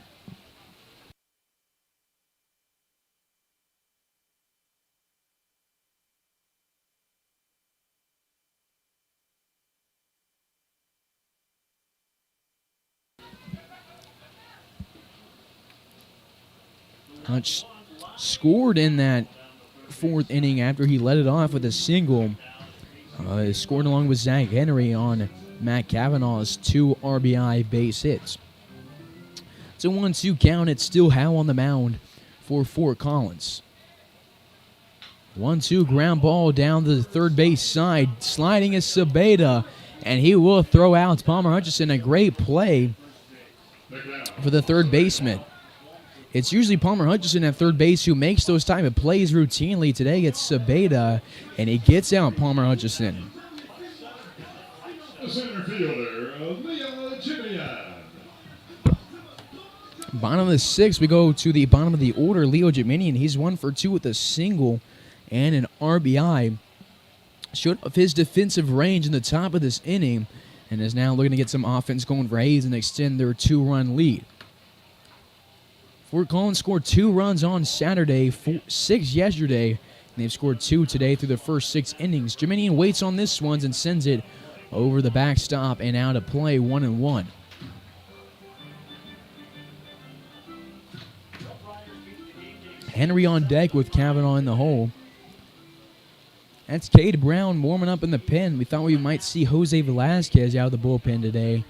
Hutch scored in that 4th inning after he led it off with a single Scored along with Zach Henry on Matt Kavanaugh's 2 RBI base hits. It's a 1-2 count. It's still Howe on the mound for Fort Collins. 1-2 ground ball down the third base side. Sliding is Sabeda, and he will throw out Palmer Hutchison. A great play for the third baseman. It's usually Palmer Hutchison at third base who makes those type of plays routinely. Today it's Sabeda, and he gets out Palmer Hutchison. The center fielder, Leah Jimian. Bottom of the 6th, we go to the bottom of the order. Leo Jiminian, he's 1 for 2 with a single and an RBI. Showed off his defensive range in the top of this inning and is now looking to get some offense going for Hayes and extend their 2-run lead. Fort Collins scored 2 runs on Saturday, 6 yesterday, and they've scored 2 today through the first 6 innings. Jiminian waits on this one and sends it over the backstop and out of play, 1-1. Henry on deck with Kavanaugh in the hole. That's Cade Brown warming up in the pen. We thought we might see Jose Velasquez out of the bullpen today.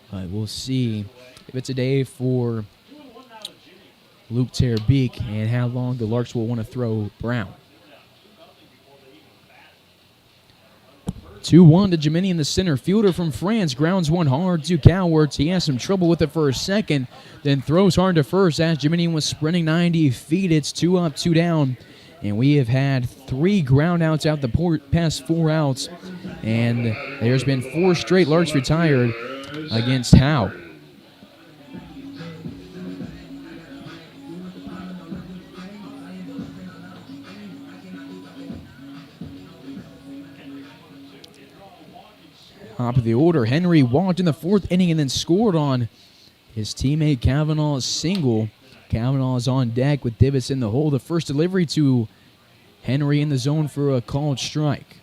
But we'll see if it's a day for Luke Terbeek and how long the Larks will want to throw Brown. 2-1 to Jiminian, the center fielder from France. Grounds one hard to Cowards. He has some trouble with it for a second, then throws hard to first as Jiminian was sprinting 90 feet. It's 2 up, 2 down. And we have had 3 ground outs out the past 4 outs. And there's been 4 straight Larks retired against Howe. Top of the order, Henry walked in the 4th inning and then scored on his teammate Kavanaugh's single. Kavanaugh is on deck with Divis in the hole. The first delivery to Henry in the zone for a called strike.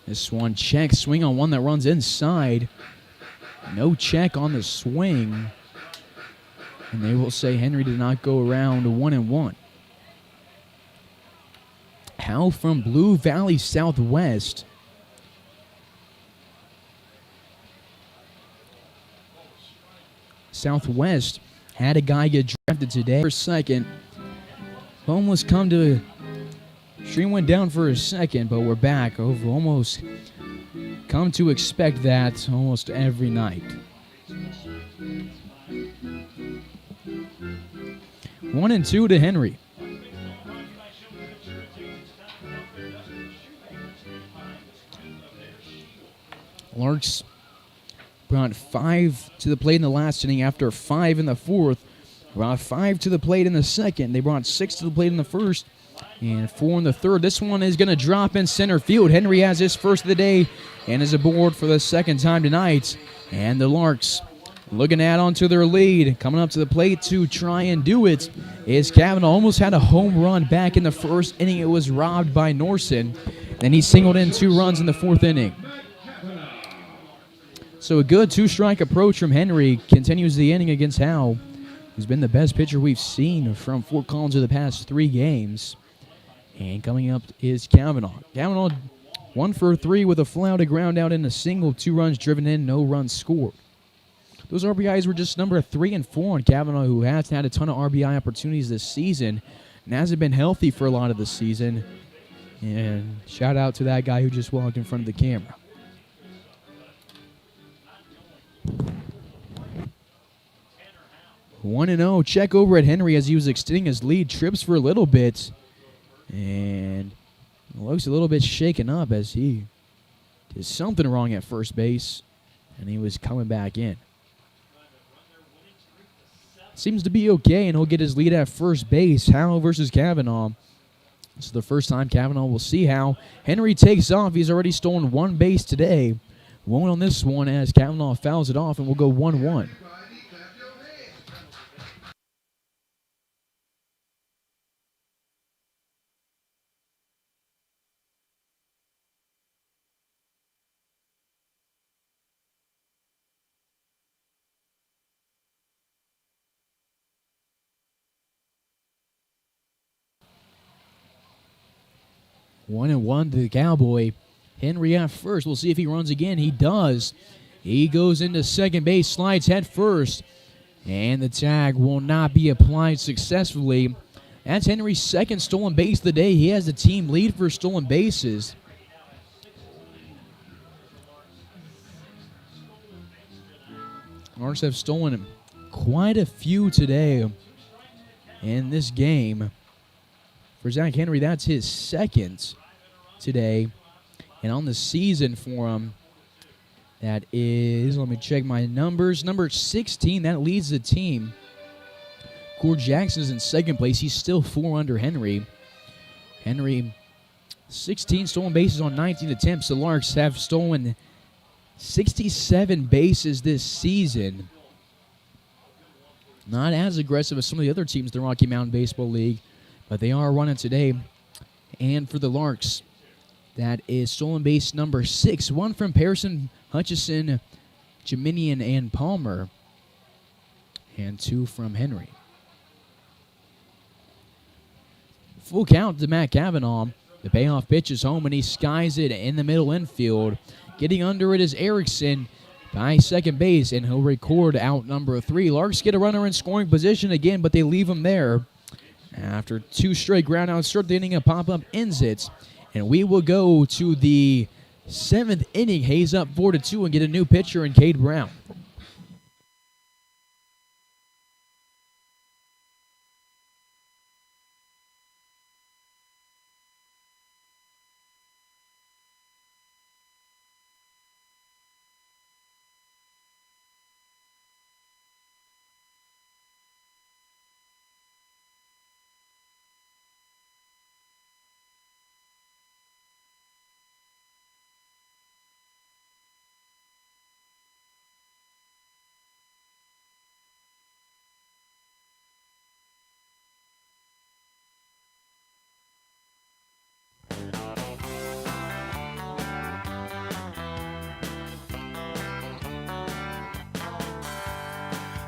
This one check, swing on one that runs inside. No check on the swing. And they will say Henry did not go around 1-1. Howe from Blue Valley Southwest. Southwest had a guy get drafted today for a second. Almost come to... Stream went down for a second, but we're back. We've almost come to expect that almost every night. 1-2 to Henry. Larks brought 5 to the plate in the last inning after 5 in the 4th. Brought 5 to the plate in the second. They brought 6 to the plate in the first and 4 in the third. This one is going to drop in center field. Henry has his first of the day and is aboard for the second time tonight. And the Larks looking to add on to their lead. Coming up to the plate to try and do it is Kavanaugh. Almost had a home run back in the first inning. It was robbed by Norson. Then he singled in 2 runs in the 4th inning. So a good 2-strike approach from Henry continues the inning against Howe, who's been the best pitcher we've seen from Fort Collins in the past 3 games. And coming up is Kavanaugh. Kavanaugh 1 for 3 with a fly out, a ground out, and a single. 2 runs driven in, no runs scored. Those RBIs were just number 3 and 4 on Kavanaugh, who has had a ton of RBI opportunities this season and hasn't been healthy for a lot of the season. And shout out to that guy who just walked in front of the camera. One 1-0. Check over at Henry as he was extending his lead. Trips for a little bit. And looks a little bit shaken up as he did something wrong at first base. And he was coming back in. Seems to be okay, and he'll get his lead at first base. Howe versus Kavanaugh. This is the first time Kavanaugh will see Howe. Henry takes off. He's already stolen 1 base today. Won't on this one as Kavanaugh fouls it off, and we'll go 1-1. 1-1 to the Cowboy. Henry at first. We'll see if he runs again. He does. He goes into second base, slides head first, and the tag will not be applied successfully. That's Henry's second stolen base of the day. He has the team lead for stolen bases. Larks have stolen quite a few today in this game. For Zach Henry, that's his second today. And on the season for him, that is, let me check my numbers, number 16, that leads the team. Cord Jackson's in second place. He's still 4 under Henry. Henry, 16 stolen bases on 19 attempts. The Larks have stolen 67 bases this season. Not as aggressive as some of the other teams in the Rocky Mountain Baseball League, but they are running today. And for the Larks, that is stolen base number 6. 1 from Pearson, Hutchison, Jiminian, and Palmer. And 2 from Henry. Full count to Matt Cavanaugh. The payoff pitch is home, and he skies it in the middle infield. Getting under it is Erickson by second base, and he'll record out number 3. Larks get a runner in scoring position again, but they leave him there. After 2 straight groundouts, start the inning, a pop-up ends it. And we will go to the 7th inning. Hayes up 4-2 and get a new pitcher in Cade Brown.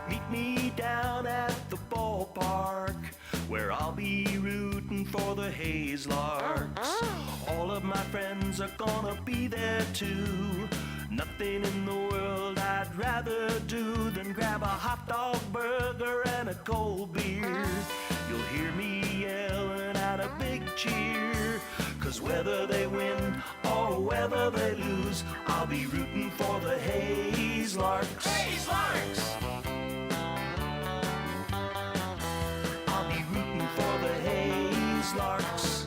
Meet me down at the ballpark, where I'll be rooting for the Hayes Larks. All of my friends are gonna be there too. Nothing in the world I'd rather do than grab a hot dog burger and a cold beer. You'll hear me yelling out a big cheer, 'cause whether they win or whether they lose, I'll be rooting for the Hayes Larks. Hayes Larks! I'll be rooting for the Hayes Larks.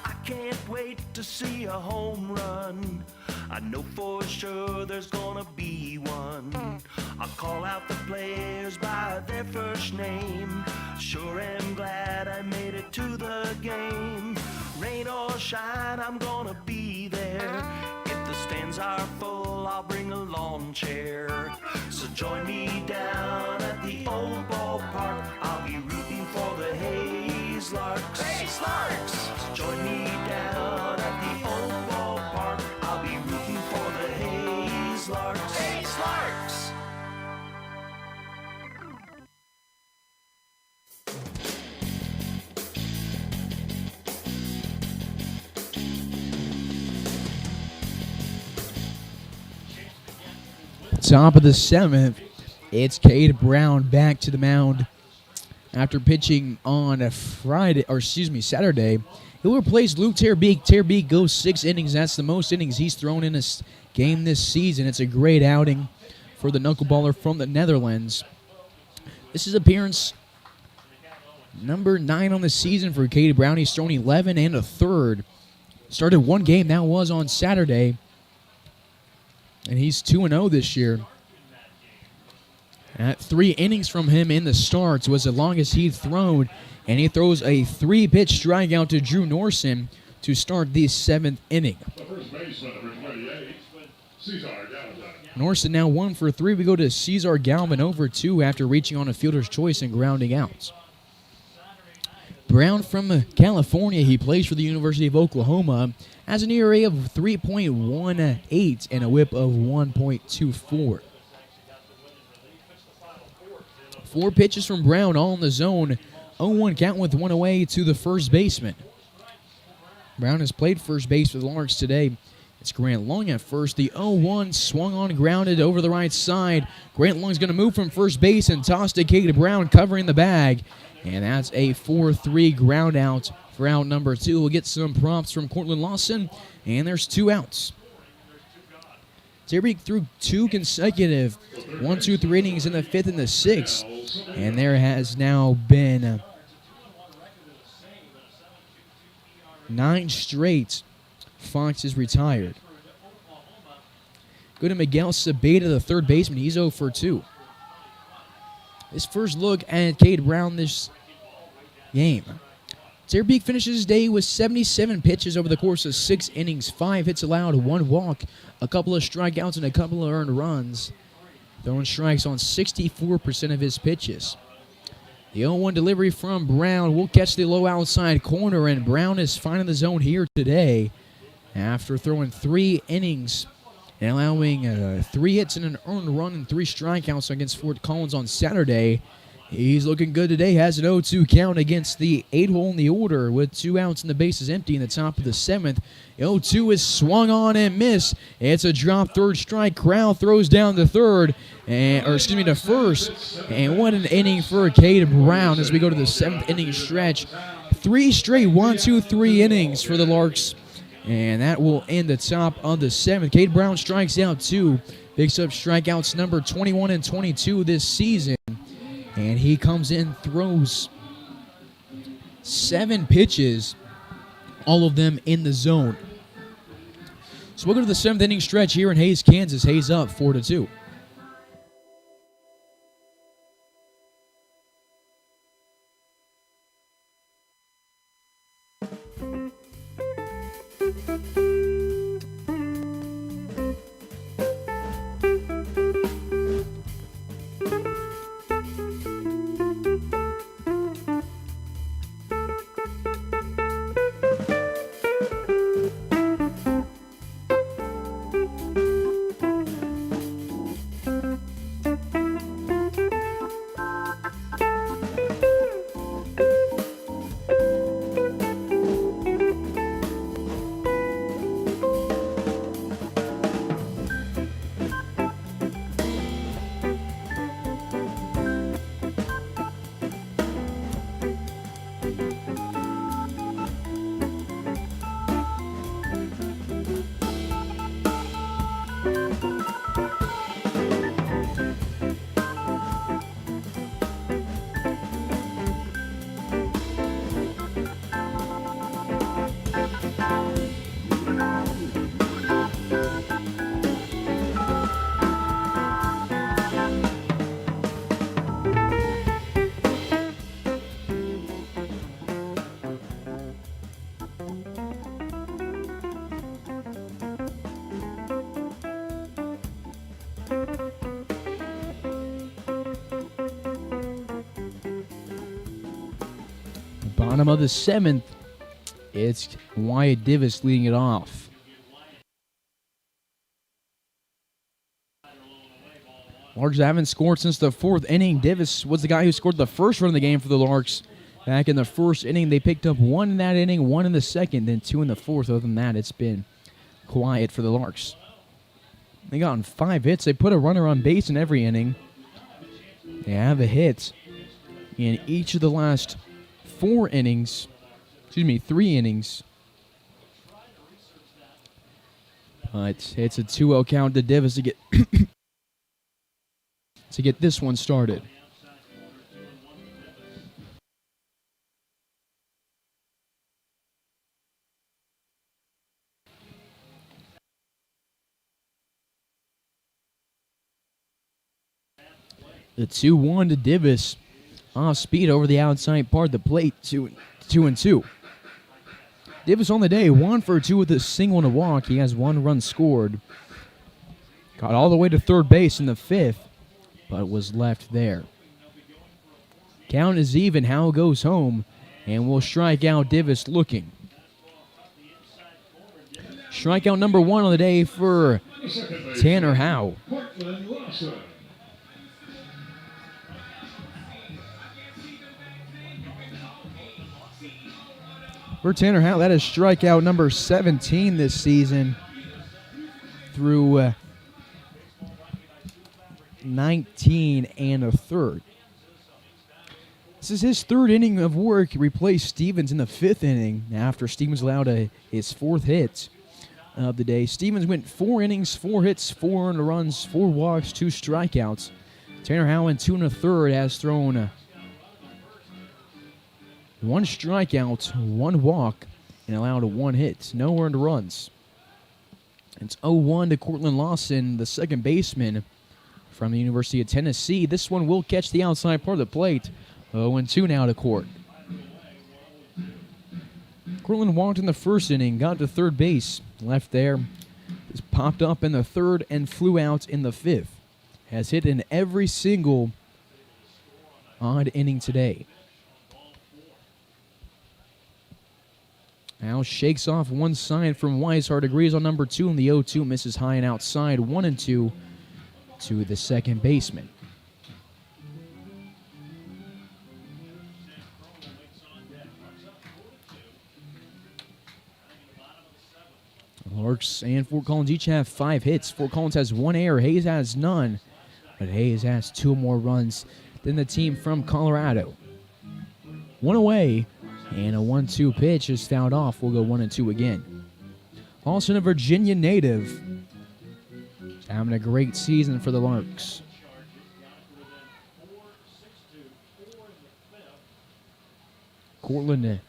I can't wait to see a home run. I know for sure there's gonna be one. I'll call out the players by their first name. Sure am glad I made it to the game. Rain or shine, I'm gonna be there. If the stands are full, I'll bring a lawn chair. So join me down at the old ballpark. I'll be rooting for the Hayes Larks. Hayes Larks! So join me down at the old ballpark. I'll be rooting for the Hayes Larks. Hayes Larks! Top of the 7th, it's Cade Brown back to the mound after pitching on a Saturday. He'll replace Luke Terbeek. Terbeek goes 6 innings. That's the most innings he's thrown in a game this season. It's a great outing for the knuckleballer from the Netherlands. This is appearance number 9 on the season for Cade Brown. He's thrown 11 and a third. Started 1 game, that was on Saturday. And he's 2-0 this year. At 3 innings from him in the starts was the longest he'd thrown. And he throws a 3-pitch strikeout to Drew Norson to start the 7th inning. The first baseman, number 28, Cesar Galvin. Norson now 1 for 3. We go to Cesar Galvin over 2 after reaching on a fielder's choice and grounding out. Brown from California, he plays for the University of Oklahoma, has an ERA of 3.18 and a whip of 1.24. 4 pitches from Brown, all in the zone. 0-1 count with 1 away to the first baseman. Brown has played first base for the Larks today. It's Grant Long at first. The 0-1 swung on, grounded over the right side. Grant Long's going to move from first base and toss to Cade Brown, covering the bag. And that's a 4-3 ground out for out number 2. We'll get some prompts from Cortland Lawson, and there's 2 outs. Ceremonial threw 2 consecutive 1-2-3 innings in the 5th and the 6th, and there has now been 9 straight Fox is retired. Go to Miguel Sabeda, the third baseman. He's 0 for 2. His first look at Cade Brown this game. Ceremonial finishes his day with 77 pitches over the course of 6 innings, 5 hits allowed, 1 walk, a couple of strikeouts, and a couple of earned runs. Throwing strikes on 64% of his pitches. The 0-1 delivery from Brown will catch the low outside corner, and Brown is finding the zone here today after throwing 3 innings and allowing 3 hits and an earned run and 3 strikeouts against Fort Collins on Saturday. He's looking good today, has an 0-2 count against the 8-hole in the order with 2 outs and the bases empty in the top of the 7th. 0-2 is swung on and missed. It's a drop third strike. Crowd throws down to to first. And what an inning for Cade Brown as we go to the 7th inning stretch. 3 straight 1-2-3 innings for the Larks. And that will end the top of the 7th. Cade Brown strikes out 2. Picks up strikeouts number 21 and 22 this season. And he comes in, throws 7 pitches, all of them in the zone. So we'll go to the 7th inning stretch here in Hays, Kansas. Hays up 4-2. Bottom of the 7th, it's Wyatt Divis leading it off. Larks haven't scored since the 4th inning. Divis was the guy who scored the first run of the game for the Larks. Back in the 1st inning, they picked up 1 in that inning, 1 in the 2nd, then 2 in the 4th. Other than that, it's been quiet for the Larks. They got 5 hits. They put a runner on base in every inning. They have a hit in each of the last 3 innings. But it's a 2-0 count to Divis to get to get this one started. The 2-1 to Divis. Off speed over the outside part of the plate, 2-2. Divis on the day, 1 for 2 with a single and a walk. He has 1 run scored. Got all the way to third base in the 5th, but was left there. Count is even. Howe goes home, and will strike out Divis looking. Strikeout number 1 on the day for Tanner Howe. For Tanner Howell, that is strikeout number 17 this season through 19 and a third. This is his third inning of work. He replaced Stevens in the fifth inning after Stevens allowed his fourth hit of the day. Stevens went 4 innings, 4 hits, 4 earned runs, 4 walks, 2 strikeouts. Tanner Howell in 2 1/3 has thrown 1 strikeout, 1 walk, and allowed 1 hit. No earned runs. It's 0-1 to Cortland Lawson, the second baseman from the University of Tennessee. This one will catch the outside part of the plate. 0-2 now to Court. Cortland walked in the first inning, got to third base, left there. Just popped up in the third and flew out in the fifth. Has hit in every single odd inning today. Now shakes off one side from Weishart, agrees on number 2, and the 0-2 misses high and outside. 1-2 to the second baseman. Larks and Fort Collins each have 5 hits. Fort Collins has 1 error. Hayes has none. But Hayes has 2 more runs than the team from Colorado. 1 away, and a 1-2 pitch is fouled off. We'll go 1-2 again. Also a Virginia native. Having a great season for the Larks. Cortland,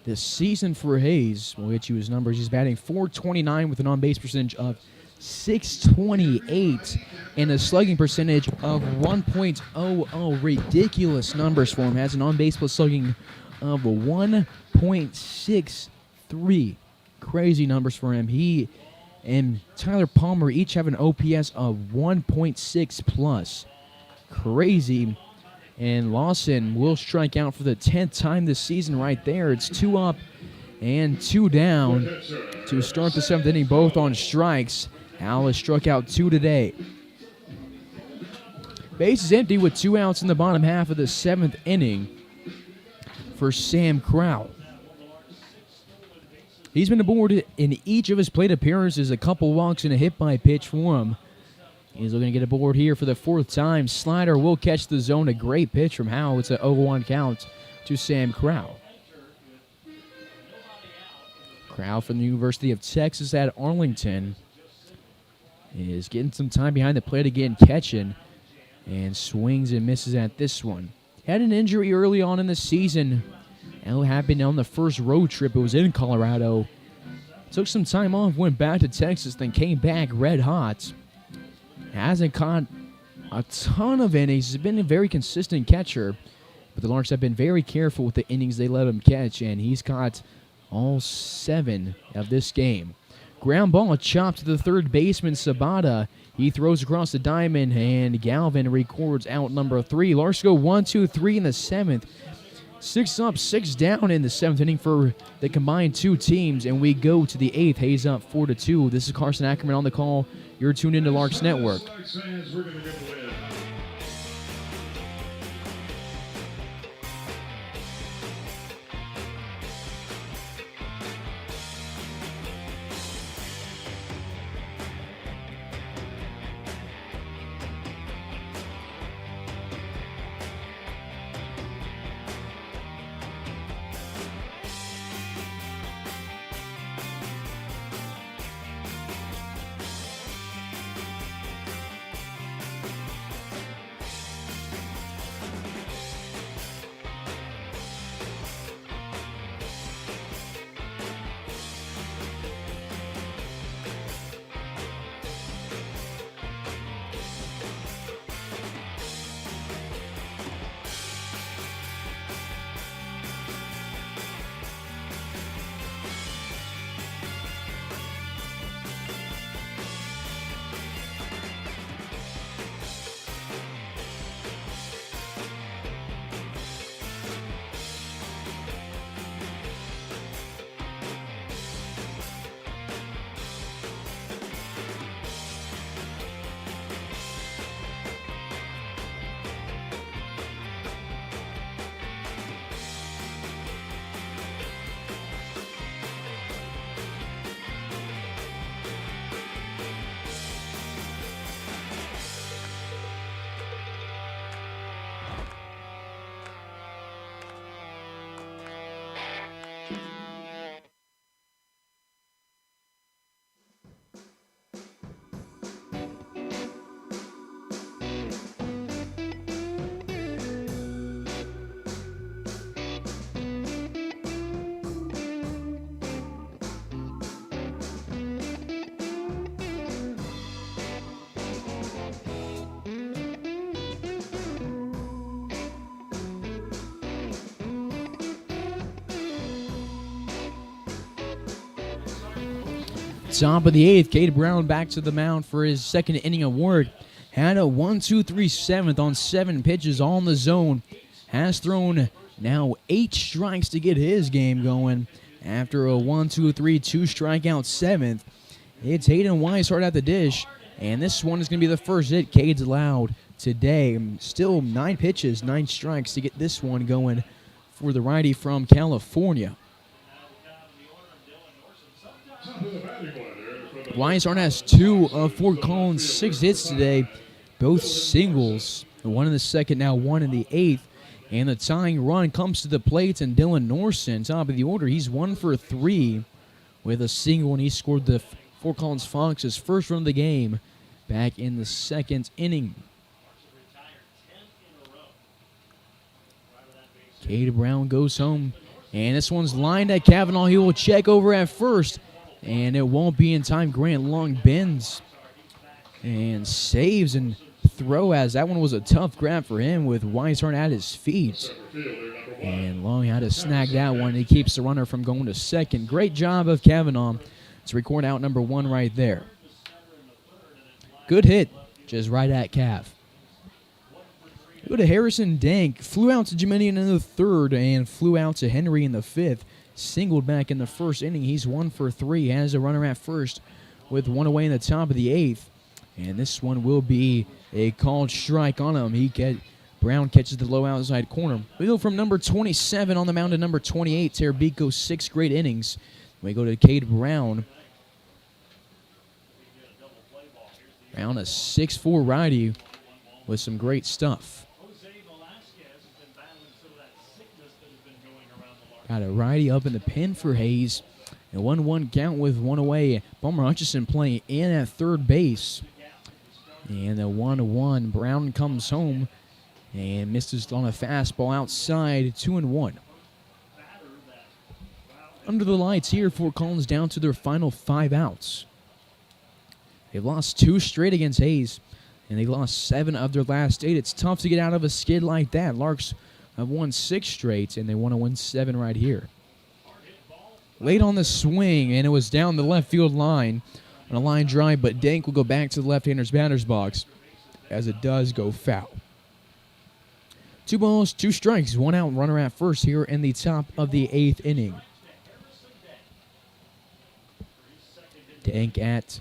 this season for Hayes, we'll get you his numbers. He's batting .429 with an on-base percentage of .628 and a slugging percentage of 1.00. Ridiculous numbers for him. Has an on-base plus slugging of 1.63. Crazy numbers for him. He and Tyler Palmer each have an OPS of 1.6 plus. Crazy. And Lawson will strike out for the 10th time this season right there. It's 2 up and 2 down to start the 7th inning, both on strikes. Al has struck out 2 today. Base is empty with 2 outs in the bottom half of the 7th inning for Sam Crow. He's been aboard in each of his plate appearances, a couple walks and a hit by pitch for him. He's looking to get aboard here for the 4th time. Slider will catch the zone. A great pitch from Howell. It's an 0-1 count to Sam Crow. Crow from the University of Texas at Arlington is getting some time behind the plate again, catching, and swings and misses at this one. Had an injury early on in the season. It happened on the first road trip. It was in Colorado. Took some time off, went back to Texas, then came back red hot. Hasn't caught a ton of innings. He's been a very consistent catcher, but the Larks have been very careful with the innings they let him catch, and he's caught all 7 of this game. Ground ball chopped to the third baseman, Sabata. He throws across the diamond, and Galvin records out number 3. Larks go 1-2-3 in the 7th. 6 up, 6 down in the 7th inning for the combined 2 teams, and we go to the 8th. Hayes up 4-2. This is Carson Ackerman on the call. You're tuned into Larks Network. Top of the 8th, Cade Brown back to the mound for his second inning of work. Had a 1-2-3 7th on 7 pitches, all in the zone. Has thrown now 8 strikes to get his game going. After a 1-2-3 2-strikeout 7th, it's Hayden Weishart at the dish. And this one is going to be the first hit Cade's allowed today. Still 9 pitches, 9 strikes to get this one going for the righty from California. Weishart has 2 of Fort Collins' 6 hits today, both singles. One in the second, now one in the 8th. And the tying run comes to the plate, and Dylan Norson, top of the order. He's 1 for 3 with a single, and he scored the Fort Collins Fox's first run of the game back in the second inning. Cade Brown goes home, and this one's lined at Kavanaugh. He will check over at first, and it won't be in time. Grant Long bends and saves and throw, as that one was a tough grab for him with Weishart at his feet. And Long had to snag that one. He keeps the runner from going to second. Great job of Kavanaugh to record out number 1 right there. Good hit, just right at Cav. Go to Harrison Dank. Flew out to Jiminian in the 3rd and flew out to Henry in the 5th. Singled back in the first inning. He's 1 for 3. Has a runner at first with 1 away in the top of the 8th. And this one will be a called strike on him. Brown catches the low outside corner. We go from number 27 on the mound to number 28. Terabito, 6 great innings. We go to Cade Brown. Brown, a 6'4" righty with some great stuff. Got a righty up in the pen for Hayes. A 1-1 count with 1 away. Bummer Hutchison playing in at third base. And the 1-1. Brown comes home and misses on a fastball outside. 2-1. Under the lights here, Fort Collins down to their final 5 outs. They've lost 2 straight against Hayes, and they lost 7 of their last 8. It's tough to get out of a skid like that. Larks have won 6 straight, and they want to win 7 right here. Late on the swing, and it was down the left field line on a line drive, but Dank will go back to the left-hander's batter's box as it does go foul. 2 balls, 2 strikes, 1 out, runner at first here in the top of the 8th inning. Dank at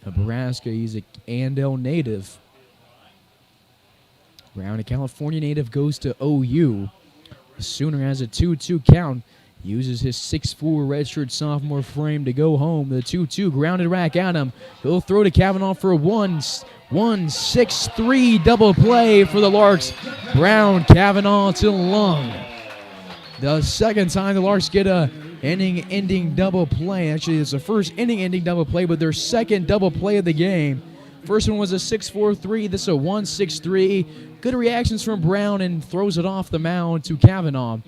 Nebraska. He's a Andale native. Brown, a California native, goes to OU. The Sooner has a 2-2 count. Uses his 6'4" redshirt sophomore frame to go home. The 2-2 grounded back at him. He'll throw to Kavanaugh for a 1-6-3 double play for the Larks. Brown, Kavanaugh to Long. The second time the Larks get a inning-ending double play. Actually, it's the first inning-ending double play, but their second double play of the game. First one was a 6-4-3. This is a 1-6-3. Good reactions from Brown, and throws it off the mound to Kavanaugh.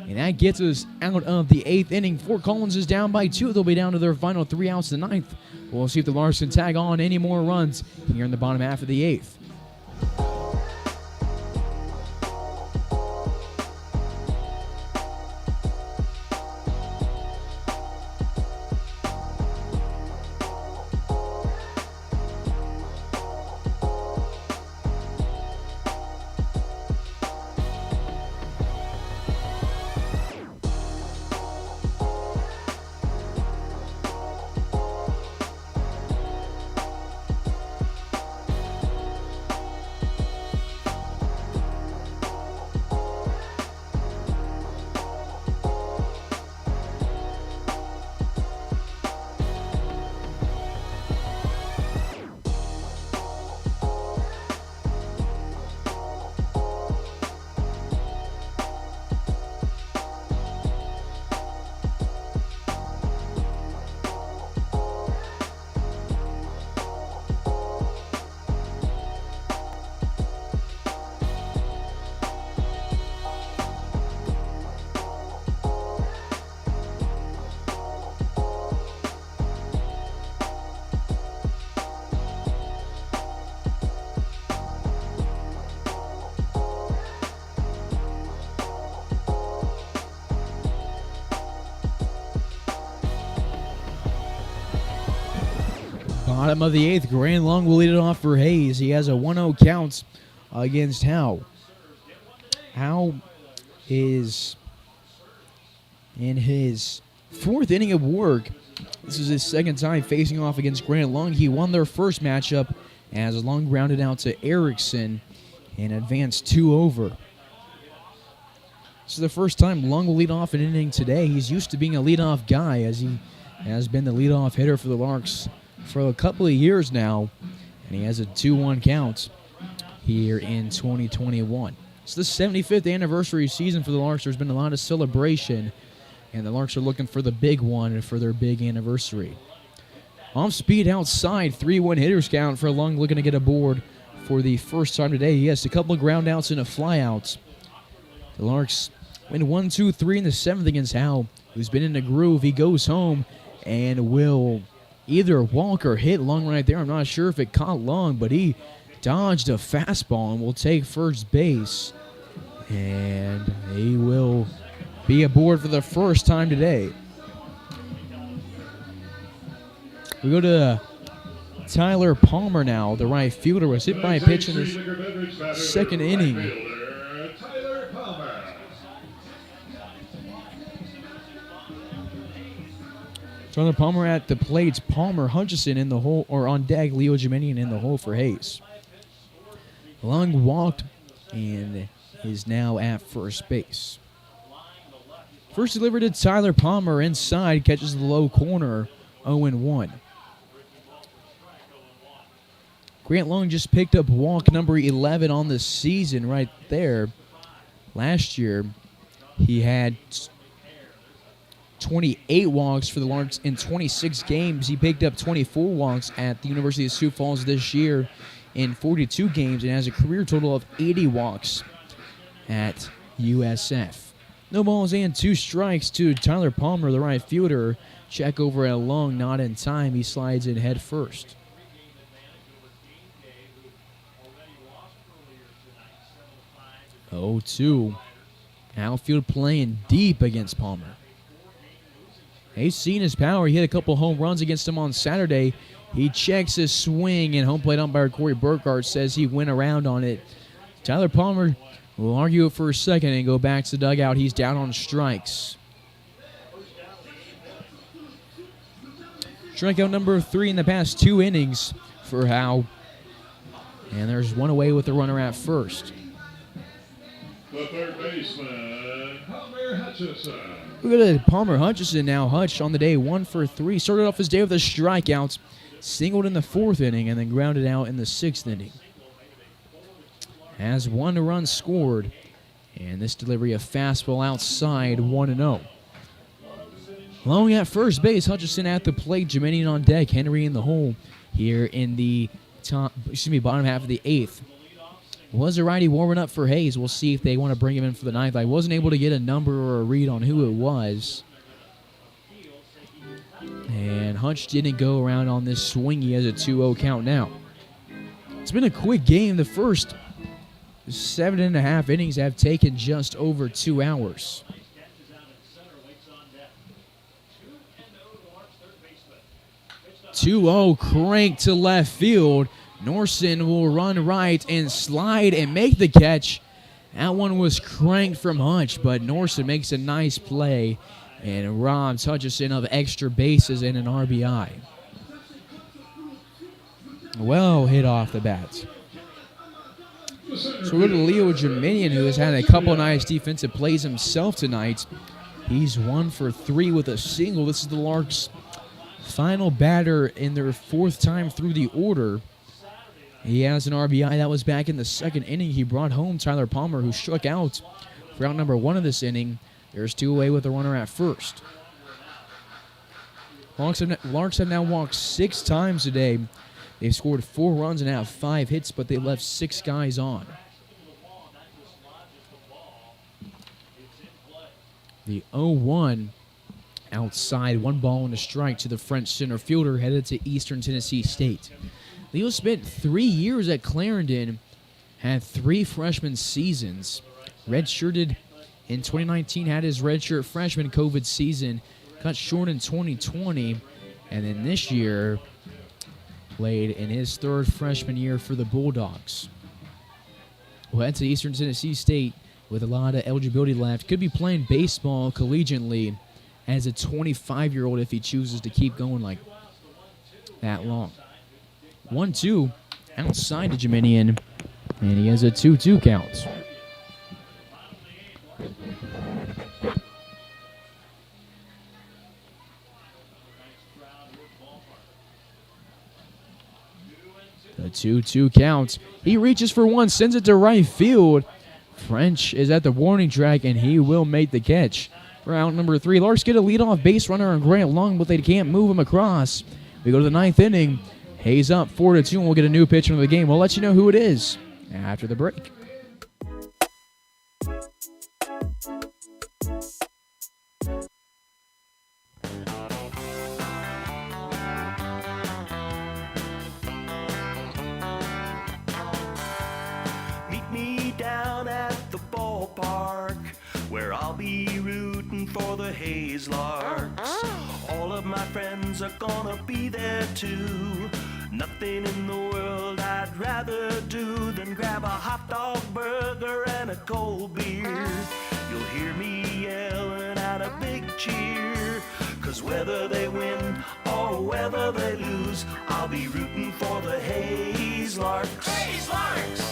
And that gets us out of the 8th inning. Fort Collins is down by 2. They'll be down to their final 3 outs the 9th. We'll see if the Larks can tag on any more runs here in the bottom half of the 8th. Bottom of the 8th, Grant Long will lead it off for Hayes. He has a 1-0 count against Howe. Howe is in his 4th inning of work. This is his 2nd time facing off against Grant Long. He won their first matchup as Long grounded out to Erickson and advanced 2 over. This is the first time Long will lead off an inning today. He's used to being a leadoff guy, as he has been the leadoff hitter for the Larks for a couple of years now, and he has a 2-1 count here in 2021. It's the 75th anniversary season for the Larks. There's been a lot of celebration, and the Larks are looking for the big one for their big anniversary. Off speed outside, 3-1 hitters count for Long, looking to get aboard for the first time today. He has a couple of ground outs and a fly out. The Larks win 1-2-3 in the 7th against Howe, who's been in the groove. He goes home and will either walk or hit Long right there. I'm not sure if it caught Long, but he dodged a fastball and will take first base. And he will be aboard for the first time today. We go to Tyler Palmer now. The right fielder was hit by a pitch in his 2nd inning. Tyler Palmer. Tyler Palmer at the plates. Palmer, Hutchison in the hole, or on deck. Leo Jemenian in the hole for Hayes. Long walked and is now at first base. First delivered to Tyler Palmer inside, catches the low corner, 0-1. Grant Long just picked up walk number 11 on the season right there. Last year, he had 28 walks for the Larks in 26 games. He picked up 24 walks at the University of Sioux Falls this year in 42 games and has a career total of 80 walks at USF. No balls and 2 strikes to Tyler Palmer, the right fielder. Check over at Long, not in time. He slides in head first. 0-2. Outfield playing deep against Palmer. He's seen his power. He hit a couple home runs against him on Saturday. He checks his swing, and home plate umpire Corey Burkhart says he went around on it. Tyler Palmer will argue it for a second and go back to the dugout. He's down on strikes. Strikeout number 3 in the past 2 innings for Howe. And there's one away with the runner at first. The third baseman, Palmer Hutchison. Look at Palmer Hutchison now. Hutch on the day 1 for 3. Started off his day with a strikeout. Singled in the 4th inning and then grounded out in the 6th inning. Has 1 run scored. And this delivery, a fastball outside, 1-0. Long at first base, Hutchison at the plate, Jemenian on deck, Henry in the hole here in the bottom half of the 8th. Was a righty warming up for Hayes. We'll see if they want to bring him in for the 9th. I wasn't able to get a number or a read on who it was. And Hutch didn't go around on this swing. He has a 2-0 count now. It's been a quick game. The first 7.5 innings have taken just over 2 hours. 2-0 crank to left field. Norson will run right and slide and make the catch. That one was cranked from Hutch, but Norson makes a nice play and robs Hutchison of extra bases and an RBI. Well hit off the bat. So we go to Leo Jemenian, who has had a couple nice defensive plays himself tonight. He's 1 for 3 with a single. This is the Larks' final batter in their 4th time through the order. He has an RBI. That was back in the 2nd inning. He brought home Tyler Palmer, who struck out for out number 1 of this inning. There's 2 away with the runner at first. Larks have now walked 6 times today. They've scored 4 runs and have 5 hits, but they left 6 guys on. The 0-1 outside, 1 ball and a strike to the French center fielder headed to Eastern Tennessee State. Leo spent 3 years at Clarendon, had 3 freshman seasons, redshirted in 2019, had his redshirt freshman COVID season, cut short in 2020, and then this year played in his third freshman year for the Bulldogs. We'll head to Eastern Tennessee State with a lot of eligibility left. Could be playing baseball collegiately as a 25-year-old if he chooses to keep going like that long. 1-2 outside to Dominion, and he has a 2-2 count. The 2-2 count. He reaches for one, sends it to right field. French is at the warning track, and he will make the catch. For out number 3, Larks get a leadoff base runner on Grant Long, but they can't move him across. We go to the 9th inning. Hayes up 4-2, and we'll get a new pitcher into the game. We'll let you know who it is after the break. Meet me down at the ballpark, where I'll be rooting for the Hayes Larks. All of my friends are gonna be there too. Nothing in the world I'd rather do than grab a hot dog burger and a cold beer. You'll hear me yelling out a big cheer, 'cause whether they win or whether they lose, I'll be rooting for the Hayes Larks. Hayes Larks!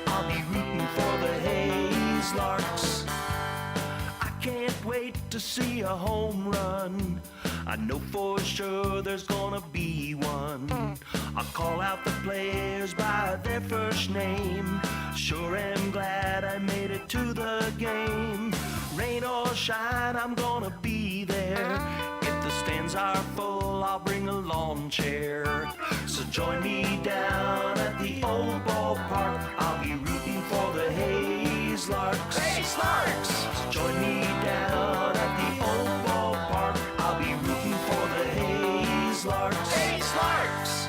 I'll be rooting for the Hayes Larks. I can't wait to see a home run. I know for sure there's gonna be one. I'll call out the players by their first name. Sure am glad I made it to the game. Rain or shine, I'm gonna be there. If the stands are full, I'll bring a lawn chair. So join me down at the old ballpark. I'll be rooting for the Hayes Larks. Hayes Larks! So join me down at the old ballpark. I'll be rooting for the Hayes Larks. Hayes Larks!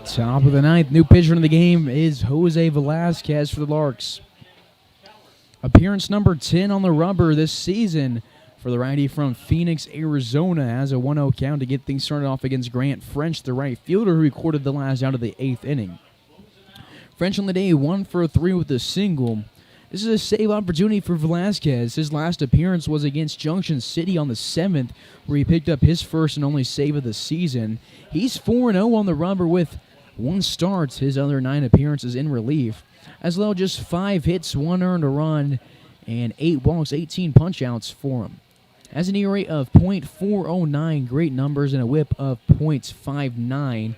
Top of the 9th, new pitcher in the game is Jose Velasquez for the Larks. Appearance number 10 on the rubber this season for the righty from Phoenix, Arizona, has a 1-0 count to get things started off against Grant French, the right fielder who recorded the last out of the 8th inning. French on the day, 1 for 3 with a single. This is a save opportunity for Velasquez. His last appearance was against Junction City on the 7th, where he picked up his first and only save of the season. He's 4-0 on the rubber with 1 start, his other 9 appearances in relief. As well, just 5 hits, 1 earned a run, and 8 walks, 18 punch-outs for him. Has an ERA of .409, great numbers, and a whip of .59.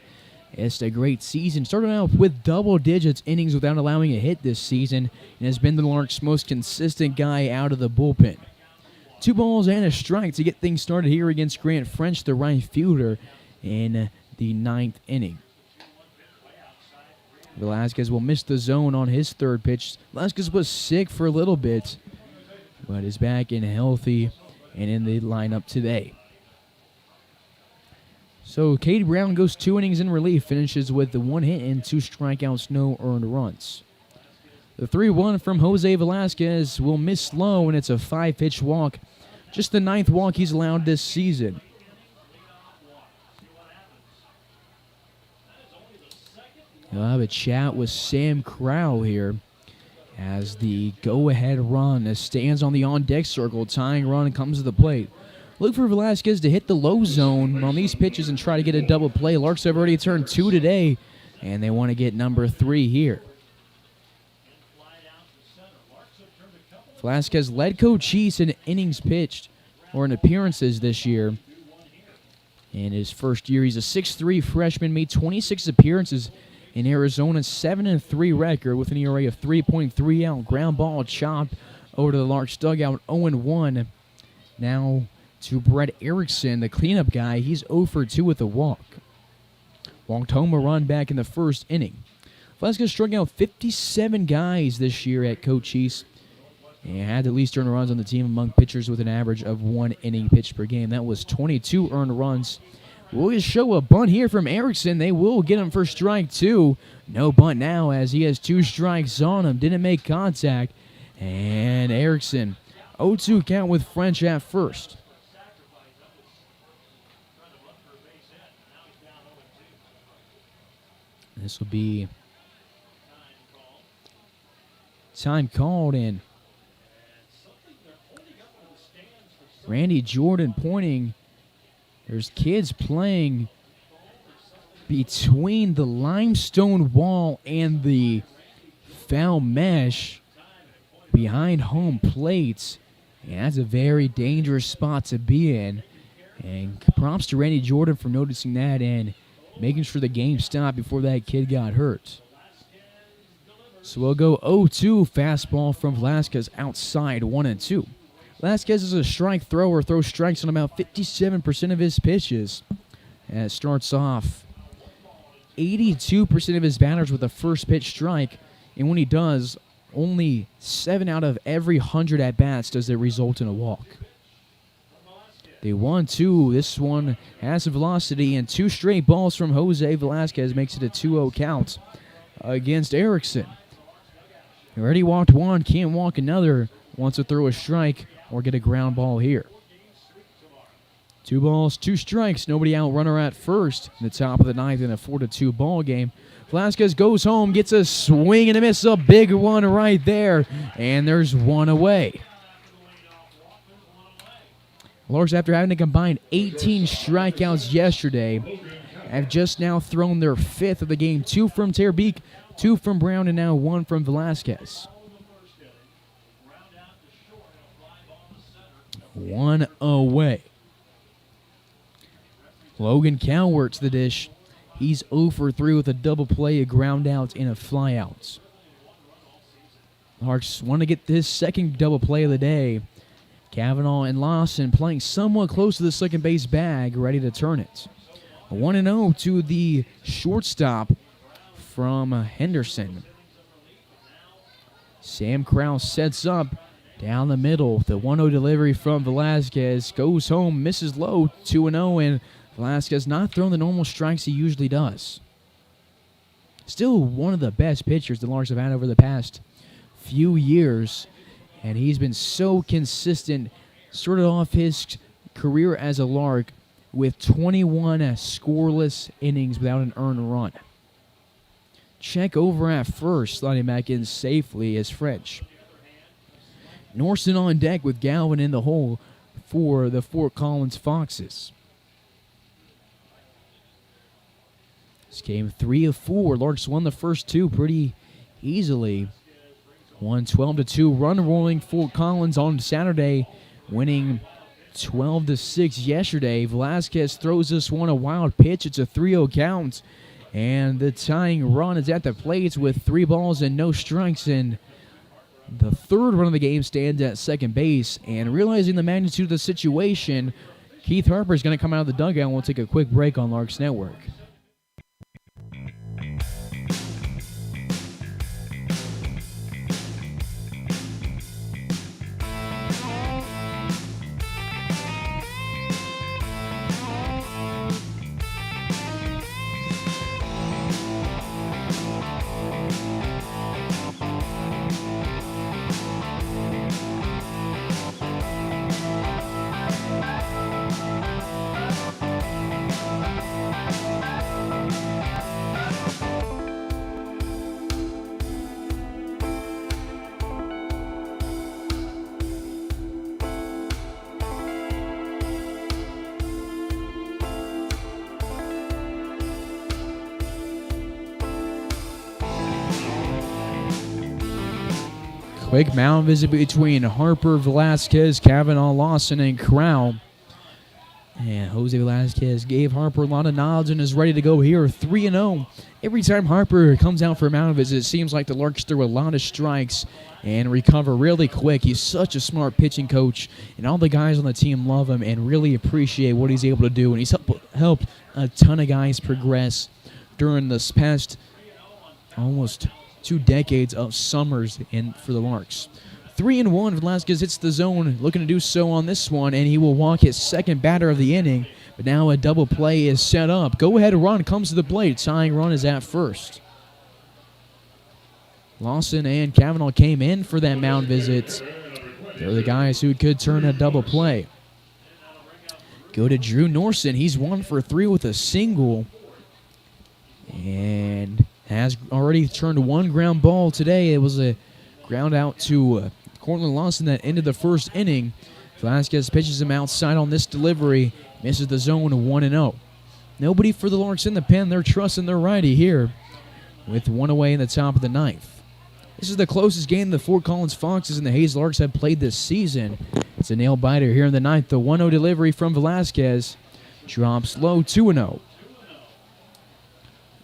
It's a great season. Started out with double digits innings without allowing a hit this season, and has been the Larks' most consistent guy out of the bullpen. 2 balls and a strike to get things started here against Grant French, the right fielder, in the 9th inning. Velasquez will miss the zone on his 3rd pitch. Velasquez was sick for a little bit, but is back and healthy and in the lineup today. So Cade Brown goes 2 innings in relief, finishes with the 1 hit and 2 strikeouts, no earned runs. The 3-1 from Jose Velasquez will miss low, and it's a 5-pitch walk. Just the 9th walk he's allowed this season. We'll have a chat with Sam Crow here as the go-ahead run stands on the on-deck circle. Tying run comes to the plate. Look for Velasquez to hit the low zone on these pitches and try to get a double play. Larks have already turned 2 today, and they want to get number 3 here. Velasquez led Cochise in innings pitched, or in appearances this year. In his first year, he's a 6'3 freshman, made 26 appearances in Arizona's 7-3 record with an ERA of 3.3 out. Ground ball chopped over to the Larks dugout, 0-1. Now to Brett Erickson, the cleanup guy. He's 0 for 2 with a walk. Walked home a run back in the first inning. Velasquez struck out 57 guys this year at Cochise and had the least earned runs on the team among pitchers with an average of 1 inning pitched per game. That was 22 earned runs. We'll just show a bunt here from Erickson. They will get him for strike 2. No bunt now as he has 2 strikes on him. Didn't make contact. And Erickson, 0-2 count with French at first. This will be time called in. Randy Jordan pointing. There's kids playing between the limestone wall and the foul mesh behind home plate. And that's a very dangerous spot to be in. And props to Randy Jordan for noticing that and making sure the game stopped before that kid got hurt. So we'll go 0-2 fastball from Velasquez outside, 1-2. Velasquez is a strike thrower, throws strikes on about 57% of his pitches. And it starts off 82% of his batters with a first pitch strike. And when he does, only 7 out of every 100 at-bats does it result in a walk. They 1-2. This one has some velocity, and 2 straight balls from Jose Velasquez makes it a 2-0 count against Erickson. He already walked 1, can't walk another. Wants to throw a strike or get a ground ball here. 2 balls, 2 strikes. Nobody out, runner at first in the top of the 9th in a 4-2 ball game. Velasquez goes home, gets a swing and a miss, a big one right there, and there's 1 away. Larks, after having to combine 18 strikeouts yesterday, have just now thrown their 5th of the game. 2 from Terbeek, 2 from Brown, and now 1 from Velasquez. 1 away. Logan Cowart to the dish. He's 0 for 3 with a double play, a ground out, and a fly out. Larks want to get this second double play of the day. Kavanaugh and Lawson playing somewhat close to the second base bag, ready to turn it. 1-0 to the shortstop from Henderson. Sam Krause sets up down the middle. The 1-0 delivery from Velasquez goes home, misses low, 2-0, and Velasquez not throwing the normal strikes he usually does. Still one of the best pitchers the Larks have had over the past few years, and he's been so consistent. Started off his career as a Lark with 21 scoreless innings without an earned run. Check over at first, sliding back in safely as French. Norson on deck with Galvin in the hole for the Fort Collins Foxes. This game 3 of 4. Larks won the first 2 pretty easily. 12-2 run rolling Fort Collins on Saturday, winning 12-6 yesterday. Velasquez throws this one a wild pitch. It's a 3-0 count. And the tying run is at the plate with 3 balls and no strikes. And the third run of the game stands at second base. And realizing the magnitude of the situation, Keith Harper is going to come out of the dugout, and we'll take a quick break on Larks Network. Quick mound visit between Harper, Velasquez, Kavanaugh, Lawson, and Crow. And Jose Velasquez gave Harper a lot of nods and is ready to go here, 3-0. Every time Harper comes out for a mound visit, it seems like the Larks throw a lot of strikes and recover really quick. He's such a smart pitching coach, and all the guys on the team love him and really appreciate what he's able to do. And he's helped a ton of guys progress during this past almost 2 decades of summers for the Larks. 3-1, Velasquez hits the zone, looking to do so on this one, and he will walk his second batter of the inning. But now a double play is set up. Go-ahead run comes to the plate. Tying run is at first. Lawson and Kavanaugh came in for that mound visit. They're the guys who could turn a double play. Go to Drew Norson. He's 1 for 3 with a single. And has already turned 1 ground ball today. It was a ground out to Cortland Lawson that ended the first inning. Velasquez pitches him outside on this delivery. Misses the zone 1-0. Nobody for the Larks in the pen. They're trusting their righty here with 1 away in the top of the 9th. This is the closest game the Fort Collins Foxes and the Hayes Larks have played this season. It's a nail-biter here in the 9th. The 1-0 delivery from Velasquez drops low, 2-0.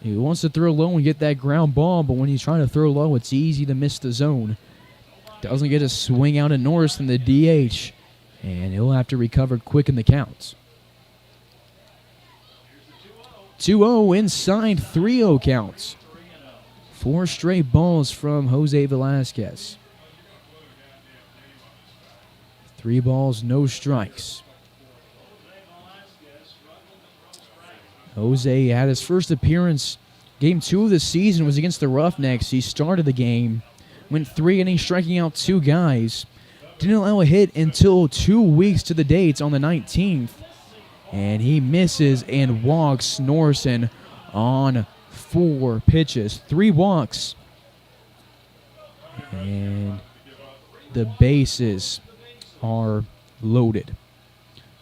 He wants to throw low and get that ground ball, but when he's trying to throw low, it's easy to miss the zone. Doesn't get a swing out at Norris in the DH, and he'll have to recover quick in the counts. 2-0 inside, 3-0 counts. 4 straight balls from Jose Velasquez. 3 balls, no strikes. Jose had his first appearance. Game 2 of the season was against the Roughnecks. He started the game, went 3 innings, striking out 2 guys. Didn't allow a hit until 2 weeks to the date on the 19th. And he misses and walks Norson on 4 pitches. 3 walks. And the bases are loaded.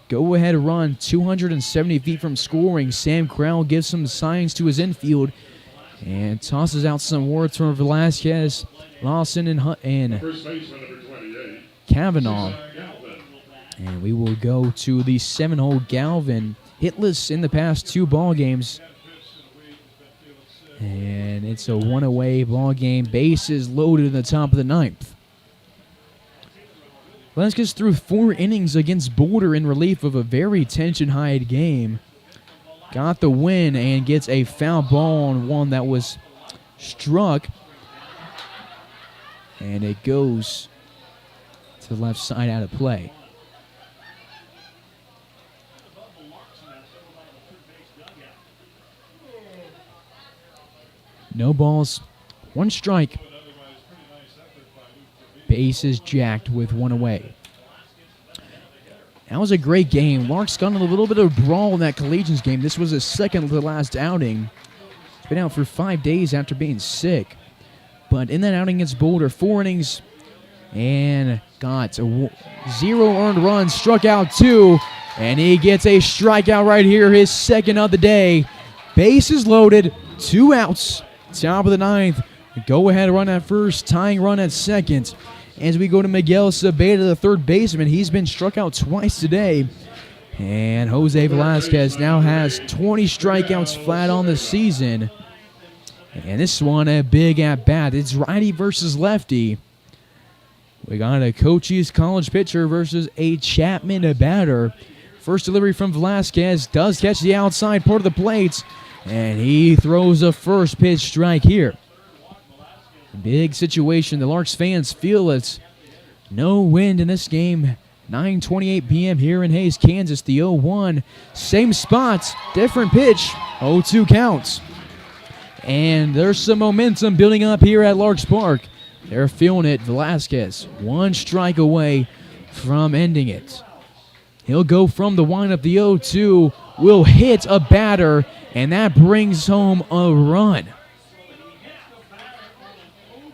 Go-ahead run, 270 feet from scoring. Sam Crow gives some signs to his infield and tosses out some words from Velasquez, Lawson, and Kavanaugh. And we will go to the 7-hole Galvin. Hitless in the past 2 ball games. And it's a 1-away ball game. Bases loaded in the top of the 9th. Velasquez threw 4 innings against Boulder in relief of a very tension-high game. Got the win and gets a foul ball on one that was struck. And it goes to the left side out of play. No balls, 1 strike. Bases jacked with 1 away. That was a great game. Larks got in a little bit of a brawl in that Collegians game. This was his second to the last outing. He's been out for 5 days after being sick. But in that outing against Boulder, 4 innings and got a 0 earned runs, struck out 2, and he gets a strikeout right here, his second of the day. Bases loaded, 2 outs, top of the 9th. Go-ahead run at first, tying run at second. As we go to Miguel Sabeda, the third baseman, he's been struck out twice today. And Jose Velasquez now has 20 strikeouts flat on the season. And this one, a big at-bat. It's righty versus lefty. We got a Cochise College pitcher versus a Chapman batter. First delivery from Velasquez does catch the outside part of the plate. And he throws a first pitch strike here. Big situation. The Larks fans feel it's no wind in this game. 9:28 p.m. here in Hays, Kansas. The 0-1. Same spot, different pitch. 0-2 counts. And there's some momentum building up here at Larks Park. They're feeling it. Velasquez, 1 strike away from ending it. He'll go from the windup. The 0-2 will hit a batter, and that brings home a run.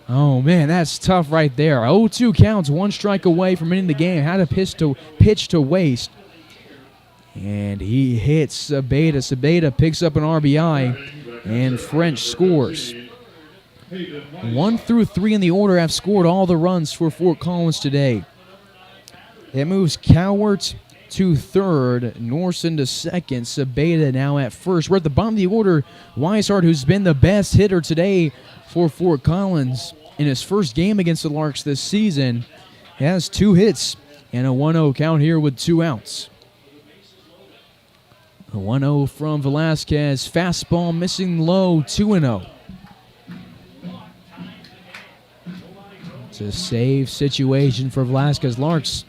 Oh, man, that's tough right there. 0-2 counts, 1 strike away from ending the game. Had a pitch to waste. And he hits Sabeda. Sabeda picks up an RBI, and French scores. 1 through 3 in the order have scored all the runs for Fort Collins today. It moves Cowart to third, Norson to second, Sabeda now at first. We're at the bottom of the order. Weishart, who's been the best hitter today for Fort Collins in his first game against the Larks this season, has 2 hits and a 1-0 count here with 2 outs. A 1-0 from Velasquez. Fastball missing low, 2-0. It's a save situation for Velasquez. Larks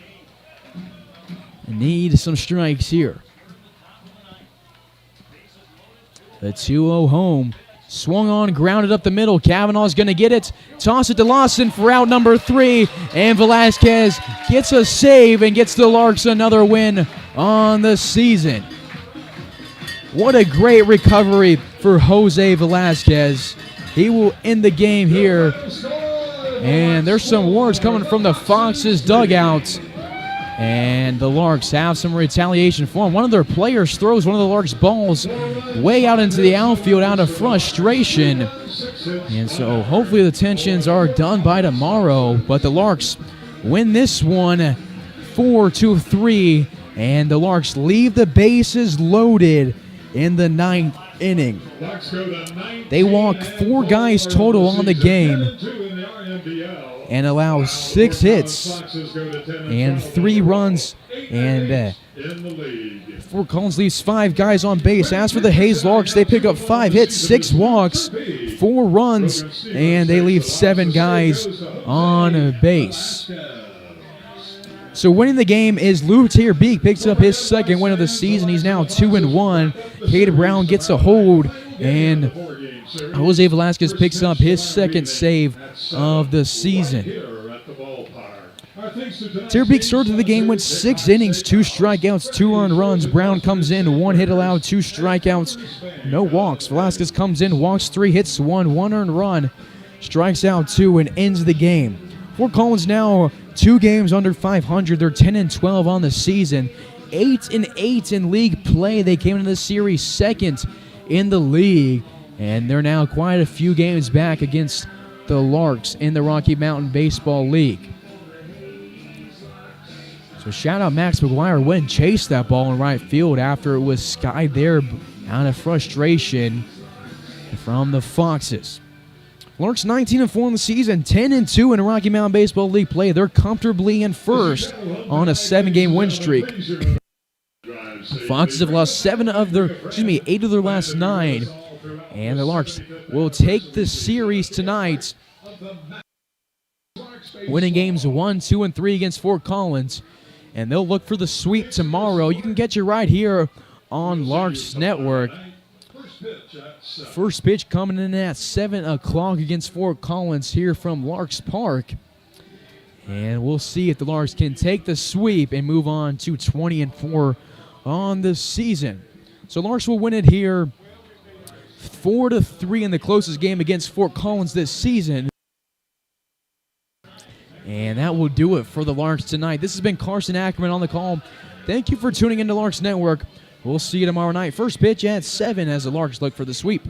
need some strikes here. The 2-0 home. Swung on, grounded up the middle. Kavanaugh's going to get it. Toss it to Lawson for out number 3. And Velasquez gets a save and gets the Larks another win on the season. What a great recovery for Jose Velasquez. He will end the game here. And there's some words coming from the Foxes dugout. And the Larks have some retaliation for him. One of their players throws one of the Larks' balls way out into the outfield out of frustration. And so hopefully the tensions are done by tomorrow. But the Larks win this one 4-3. And the Larks leave the bases loaded in the 9th inning. They walk 4 guys total on the game and allow 6 hits and 3 runs. And Fort Collins leaves 5 guys on base. As for the Hayes Larks, they pick up 5 hits, 6 walks, 4 runs, and they leave 7 guys on base. So winning the game is Luther Beek, picks up his 2nd win of the season. He's now 2-1. Caden Brown gets a hold, and Jose Velasquez picks up his 2nd save of the season. Beek started the game with 6 innings, 2 strikeouts, 2 earned runs. Brown comes in, 1 hit allowed, 2 strikeouts, no walks. Velasquez comes in, walks 3, hits 1 earned run, strikes out 2, and ends the game. Fort Collins now 2 games under 500. They're 10-12 on the season. 8-8 in league play. They came into the series 2nd in the league, and they're now quite a few games back against the Larks in the Rocky Mountain Baseball League. So shout out Max McGuire, went and chased that ball in right field after it was skied there out of frustration from the Foxes. Larks 19-4 in the season, 10-2 in Rocky Mountain Baseball League play. They're comfortably in first on a 7-game win streak. Foxes have lost 8 of their last 9. And the Larks will take the series tonight, winning games 1, 2, and 3 against Fort Collins. And they'll look for the sweep tomorrow. You can get you right here on Larks Network. First pitch coming in at 7 o'clock against Fort Collins here from Larks Park. And we'll see if the Larks can take the sweep and move on to 20-4 on the season. So Larks will win it here 4-3 in the closest game against Fort Collins this season. And that will do it for the Larks tonight. This has been Carson Ackerman on the call. Thank you for tuning into Larks Network. We'll see you tomorrow night. First pitch at 7 as the Larks look for the sweep.